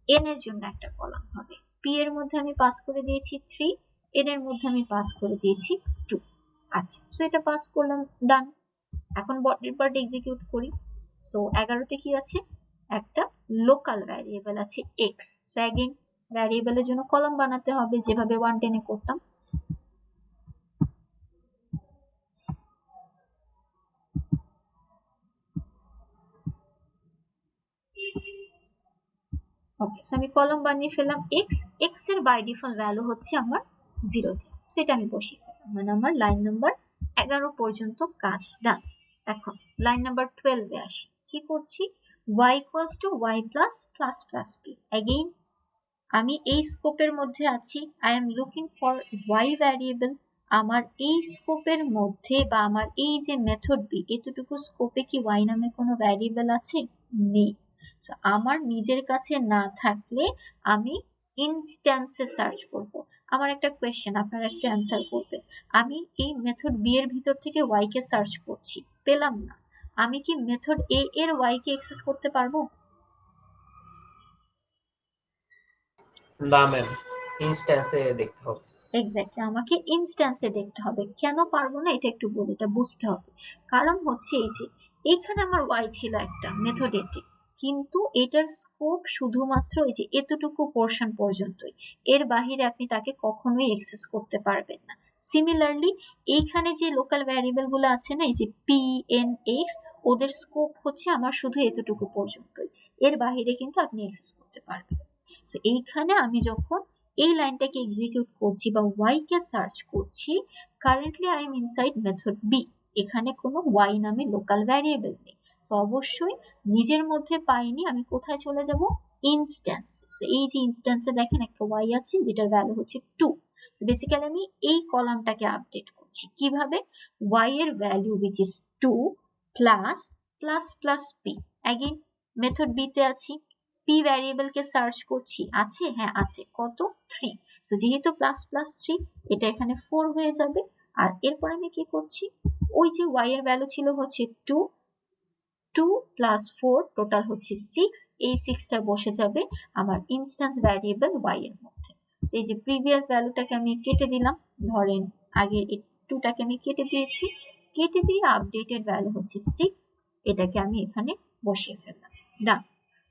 A: এন এর জন্য একটা কলাম হবে। পি এর মধ্যে আমি পাস করে দিয়েছি 3, এন এর মধ্যে আমি পাস করে দিয়েছি 2। আচ্ছা, সো এটা পাস করলাম, ডান। এখন বডির পার্ট এক্সিকিউট করি। সো 11তে কি আছে, একটা লোকাল ভ্যারিয়েবল আছে এক্স। সো অ্যাগেন ভ্যারিয়েবলের জন্য কলাম বানাতে হবে যেভাবে 110 এ করতাম। ওকে, সো আমি কলাম বানিয়ে ফেললাম এক্স, এক্স এর বাই ডিফল্ট ভ্যালু হচ্ছে আমার 0 তে, সেটা আমি বসিয়ে ফেললাম, মানে আমার লাইন নাম্বার 11 পর্যন্ত কাজ ডান। এখন লাইন নাম্বার 12 এ আসি, কি করছি, y equals to y plus plus plus p। again আমি এই স্কোপের মধ্যে আছি, I am looking for y variable. আমার এই স্কোপের মধ্যে বা আমার এই যে মেথড বি, এতটুকু স্কোপে কি y নামে কোনো ভ্যারিয়েবল আছে, নেই। সো আমার নিজের কাছে না থাকলে আমি ইনস্ট্যান্সে সার্চ করব। আমার একটা কোয়েশ্চেন, আপনারা একটা অ্যান্সার করবে, আমি এই মেথড বি এর ভিতর থেকে y কে সার্চ করছি, পেলাম না, আমি কি মেথড এ এর y কে অ্যাক্সেস করতে পারবো?
E: না ম্যাম, ইনস্ট্যান্সে দেখতে হবে।
A: এক্স্যাক্টলি, আমাকে ইনস্ট্যান্সে দেখতে হবে। কেন পারবো না এটা একটু বলি, এটা বুঝতে হবে। কারণ হচ্ছে এই যে এখানে আমার ওয়াই ছিল একটা মেথড এতে, কিন্তু এটার স্কোপ শুধুমাত্র এই যে এতটুকু পোর্শন পর্যন্তই, এর বাহিরে আপনি তাকে কখনোই অ্যাক্সেস করতে পারবেন না। সিমিলারলি এইখানে যে লোকাল ভ্যারিয়েবল গুলো আছে না, এই যে পি এন এক্স, ওদের স্কোপ হচ্ছে আমার শুধু এতটুকু পর্যন্তই, এর বাহিরে কিন্তু আপনি অ্যাক্সেস করতে পারবেন। সো এইখানে আমি যখন এই লাইনটাকে এক্সিকিউট করছি বা y কে সার্চ করছি, currently I am inside method B, এখানে কোনো y নামে লোকাল ভ্যারিয়েবল নেই। সো অবশ্যই নিজের মধ্যে পাইনি, আমি কোথায় চলে যাব, ইনস্ট্যান্স। সো এই যে ইনস্ট্যান্সে দেখেন একটা y আছে যেটার ভ্যালু হচ্ছে 2। সো বেসিক্যালি আমি এই কলামটাকে আপডেট করছি কিভাবে, y এর value which is 2 plus plus plus p। Again method B তে আছি, পি ভ্যারিয়েবলকে সার্চ করছি, আছে, হ্যাঁ আছে, কত, 3। সো যেহেতু প্লাস প্লাস 3, এটা এখানে 4 হয়ে যাবে। আর এরপর আমি কি করছি, ওই যে y এর ভ্যালু ছিল হচ্ছে 2, 2 প্লাস 4 টোটাল হচ্ছে 6, এই 6টা বসে যাবে আমার ইনস্ট্যান্স ভ্যারিয়েবল y এর মধ্যে। সো এই যে প্রিভিয়াস ভ্যালুটাকে আমি কেটে দিলাম, ধরেন আগে 2টাকে আমি কেটে দিয়েছি, কেটে দিয়ে আপডেটেড ভ্যালু হচ্ছে 6, এটাকে আমি এখানে বসিয়ে ফেললাম, ডান।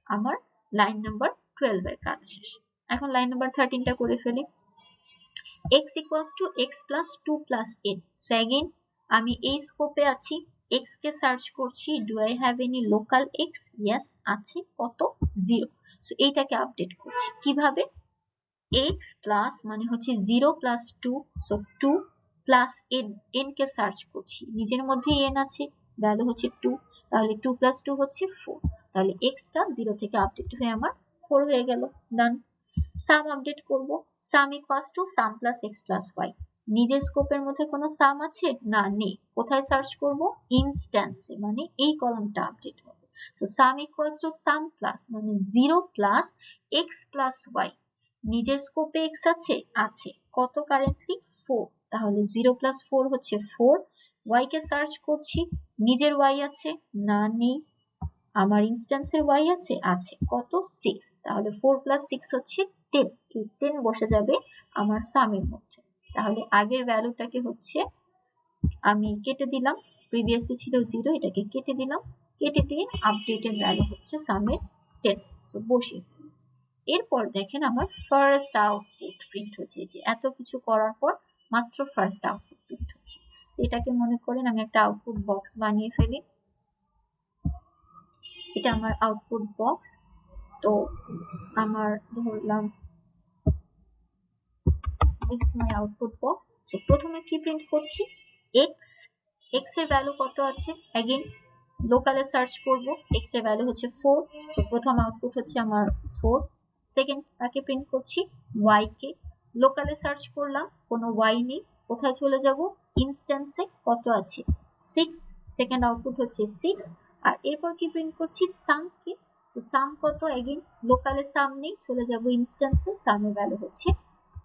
A: আমার লাইন নাম্বার 12 এর কাজ শেষ। এখন লাইন নাম্বার 13টা করে ফেলি, x equals to x plus 2 plus n। So again আমি এই স্কোপে আছি, x কে সার্চ করছি, do I have any local x, yes আছে, কত, 0। সো এইটাকে আপডেট করছি কিভাবে, এক্স প্লাস মানে হচ্ছে 0 plus 2, so 2 plus N K search করছি, নিজের মধ্যেই এন আছে, ভ্যালু হচ্ছে 2, তাহলে 2 প্লাস 2 হচ্ছে 4, তাহলে এক্সটা 0 থেকে আপডেট হয়ে আমার 4 হয়ে গেল। ডান। সাম আপডেট করব, sum equals to sum plus x plus y. নিজের স্কোপের মধ্যে কোনো সাম আছে না, নেই, কোথায় সার্চ করব, ইনস্ট্যান্সে, মানে এই কলামটা আপডেট হবে। So some equals to sum plus মানে 0 প্লাস এক্স প্লাস ওয়াই, নিজের স্কোপে এক্স আছে, আছে, কত কারেন্টলি 4, তাহলে 0 প্লাস 4 হচ্ছে 4, ওয়াই কে সার্চ করছি, নিজের ওয়াই আছে না, নেই, আমার ইনস্ট্যান্সের ওয়াই আছে, আছে, কত 6, তাহলে 4 প্লাস 6 হচ্ছে 10, এই 10 বসে যাবে আমার সামের মধ্যে। তাহলে আগের ভ্যালুটাকে হচ্ছে আমি কেটে দিলাম, প্রিভিয়াসলি ছিল 0, এটাকে কেটে দিলাম, কেটে দিয়ে আপডেটেড ভ্যালু হচ্ছে সামের 10, সো বসিয়ে। এরপর দেখেন আমার ফার্স্ট আউটপুট প্রিন্ট হচ্ছে, যে এত কিছু করার পর মাত্র ফার্স্ট আউটপুট প্রিন্ট হচ্ছে। এটাকে মনে করেন আমি একটা আউটপুট বক্স বানিয়ে ফেলি, এটা আমার আউটপুট বক্স। তো আমার ধরলাম this my output box. So প্রথমে কি প্রিন্ট করছি, এক্স, এক্স এর ভ্যালু কত আছে, অ্যাগেন লোকালে সার্চ করব, এক্স এর ভ্যালু হচ্ছে 4, সো প্রথম আউটপুট হচ্ছে আমার 4। সেকেন্ড তাকে প্রিন্ট করছি ওয়াই কে, লোকালে সার্চ করলাম, কোনো ওয়াই নেই, কোথায় চলে যাব, ইনস্ট্যান্সে কত আছে 6, সেকেন্ড আউটপুট হচ্ছে 6। আর এরপর কি প্রিন্ট করছি, সাম কে, সো সাম কত, অ্যাগেন লোকালে সাম নেই, চলে যাব ইনস্ট্যান্সে, সামের ভ্যালু হচ্ছে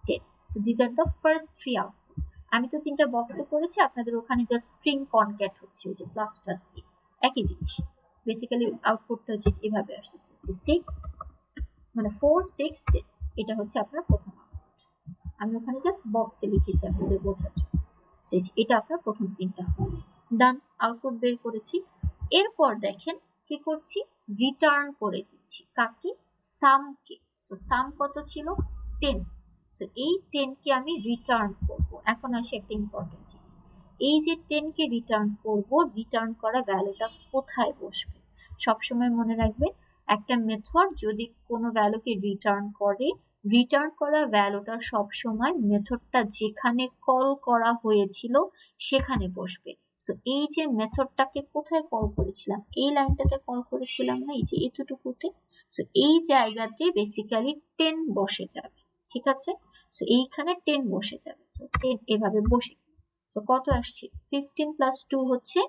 A: 10। So this are the first 3 output. আমি তো 3টা বক্সে করেছি, আপনাদের ওখানে জাস্ট স্ট্রিং কনক্যাট হচ্ছে, ওই যে প্লাস প্লাস দিয়ে একই জিনিস। বেসিক্যালি আউটপুটটা হচ্ছে এভাবে আসছে, 66 মানে 4 6 10, এটা হচ্ছে আপনার প্রথম আউটপুট। আমি ওখানে জাস্ট বক্সে লিখেছি আপনাদের বোঝার জন্য। এটা আপনার প্রথম 3টা। ডান, আউটপুট বের করেছি। এরপর দেখেন কি করছি, রিটার্ন করে দিচ্ছি কাকে, সামকে। সো সাম কত ছিল 10, সো এই 10 কে আমি রিটার্ন করব। এখন আসি একটা ইম্পর্টেন্ট জিনিস, এই যে 10 কে রিটার্ন করব, রিটার্ন করা ভ্যালুটা কোথায় বসবে, সবসময় মনে রাখবেন একটা মেথড যদি কোনো ভ্যালুকে রিটার্ন করে, রিটার্ন করা ভ্যালুটা সবসময় মেথডটা যেখানে কল করা হয়েছিল সেখানে বসবে। সো এই যে মেথডটাকে কোথায় কল করেছিলাম, এই লাইনটাতে কল করেছিলাম না, এই যে এতটুকুতে, সো এই জায়গাতে বেসিক্যালি 10 বসে যাবে, ঠিক আছে। সো এইখানে 10 বসে যাবে, সো 10 এভাবে বসে। সো কত আসছে, 15 প্লাস 2 হচ্ছে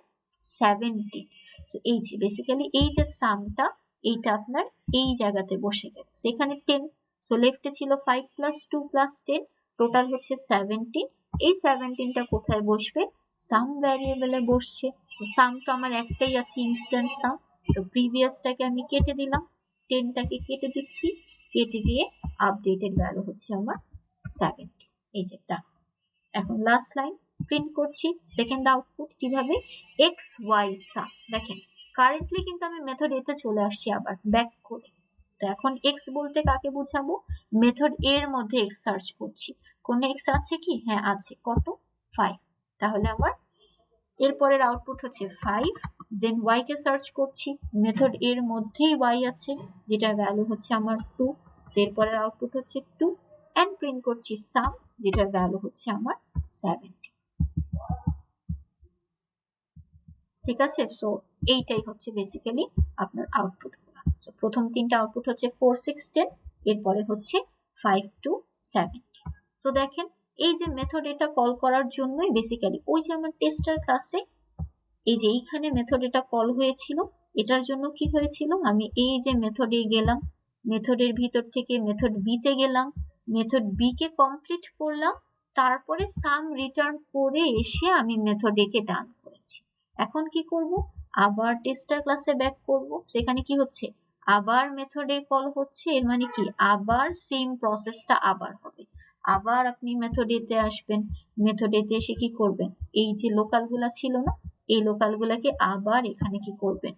A: 17। সো এই যে বেসিক্যালি এই যে সামটা, এইটা আপনার এই জায়গাতে বসে গেল, সেখানে 10, সো লেফটে ছিল 5 প্লাস 2 প্লাস 10, টোটাল হচ্ছে 17। এই 17টা কোথায় বসবে, সাম ভ্যারিয়েবলে বসছে। সো সাম তো আমার একটাই আছে, ইনস্ট্যান্স সাম, সো প্রিভিয়াসটাকে আমি কেটে দিলাম, 10টাকে কেটে দিচ্ছি, কেটে দিয়ে আপডেটেড ভ্যালু হচ্ছে আমার 17, এই যে ডান। এখন লাস্ট লাইন প্রিন্ট করছি সেকেন্ড আউটপুট কিভাবে, এক্স ওয়াই সাম। দেখেন কারেন্টলি কিন্তু আমি মেথড এতে চলে আসছি আবার ব্যাক করে। তো এখন এক্স বলতে কাকে বোঝাবো, মেথড এর মধ্যে এক্স সার্চ করছি, কোন এক্স আছে কি, হ্যাঁ আছে, কত 5, তাহলে আমার এরপরের আউটপুট হচ্ছে 5। দেন ওয়াই কে সার্চ করছি, মেথড এর মধ্যেই ওয়াই আছে, যেটার ভ্যালু হচ্ছে আমার 2, সো এরপরের আউটপুট হচ্ছে 2, এন্ড প্রিন্ট করছি সাম, যেটার ভ্যালু হচ্ছে আমার 70, ঠিক আছে। সো এইটাই হচ্ছে বেসিক্যালি আপনার আউটপুট। সো প্রথম 3টা আউটপুট হচ্ছে 4 6 10, এরপরে হচ্ছে 5 to 70। সো দেখেন এই যে মেথড, এটা কল করার জন্যই বেসিক্যালি ওই যে আমার টেস্টার ক্লাসে এই যে এইখানে মেথড এটা কল হয়েছিল, এটার জন্য কি হয়েছিল, আমি এই যে মেথডে গেলাম, মেথডের ভিতর থেকে মেথড বি তে গেলাম, মেথড বি কে কমপ্লিট করলাম, তারপরে সাম রিটার্ন করে এসে আমি মেথড এ কে ডান করেছি। এখন কি করব, আবার টেস্টার ক্লাসে ব্যাক করব, সেখানে কি হচ্ছে, আবার মেথডে কল হচ্ছে, এর মানে কি আবার সেম প্রসেসটা আবার হবে। আবার আপনি মেথড এতে আসবেন, মেথড এতে এসে কি করবেন, এই যে লোকাল গুলা ছিল না, এই লোকাল গুলাকে আবার এখানে কি করবেন,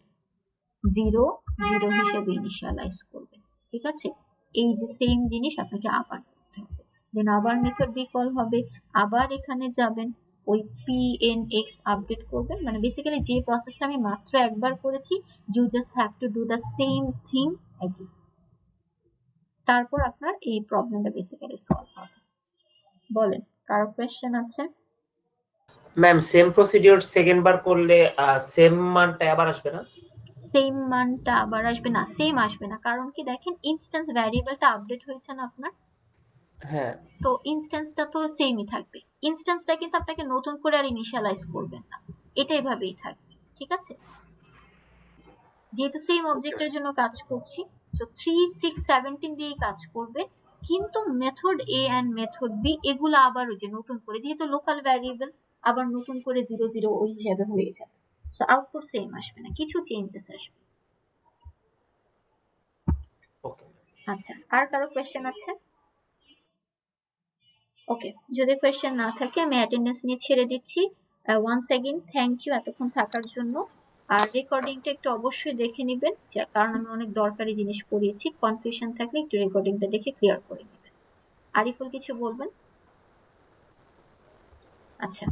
A: 0 0 হিসেবে ইনিশিয়ালাইজ করবেন, ঠিক আছে। এই যে সেম জিনিস আপনাকে আবার করতে হবে। দেন আবার মেথড বি কল হবে, আবার এখানে যাবেন, ওই pnx আপডেট করবেন, মানে বেসিক্যালি যে প্রসেসটা আমি মাত্র একবার করেছি, you just have to do the same thing again. তারপর আপনার এই প্রবলেমটা বেসিক্যালি সলভ হবে। বলেন, কারো কোয়েশ্চেন আছে?
E: ম্যাম সেম প্রসিডিওর সেকেন্ড বার করলে সেম মানটা আবার আসবে না?
A: সেম মানটা আবার আসবে না, সেম আসবে না। কারণ কি দেখেন, ইনস্ট্যান্স ভ্যারিয়েবলটা আপডেট হয়েছে না আপনার,
E: হ্যাঁ
A: তো ইনস্ট্যান্সটা তো সেমই থাকবে। ইনস্ট্যান্সটা কিন্তু আপনাকে নতুন করে আর ইনিশিয়ালাইজ করবেন না, এটা এভাবেই থাকবে। ঠিক আছে, যেহেতু সেম অবজেক্টের জন্য কাজ করছি, সো 3, 6, 17 দিয়েই কাজ করবে। কিন্তু method A and method B এগুলো আবার ওই যে নতুন করে, যেহেতু লোকাল ভ্যারিয়েবল, আবার নতুন করে 0, 0 ওই হিসাবে হয়ে যাবে। সো আউটপুট সেম আসবে না, কিছু চেঞ্জেস আসবে।
E: ওকে।
A: আচ্ছা, আর কারো কোয়েশ্চেন আছে? ওকে, যদি কোয়েশ্চেন না থাকে আমি অ্যাটেন্ডেন্স নিয়ে ছেড়ে দিচ্ছি। ওয়ান্স অ্যাগেন থ্যাংক ইউ এতক্ষণ থাকার জন্য। আর রেকর্ডিংটা একটু অবশ্যই দেখে নেবেন, কারণ আমি অনেক দরকারি জিনিস পড়িয়েছি। কনফিউশন থাকলে একটু রেকর্ডিংটা দেখে ক্লিয়ার করে নেবেন। আরিফুল কিছু বলবেন? আচ্ছা,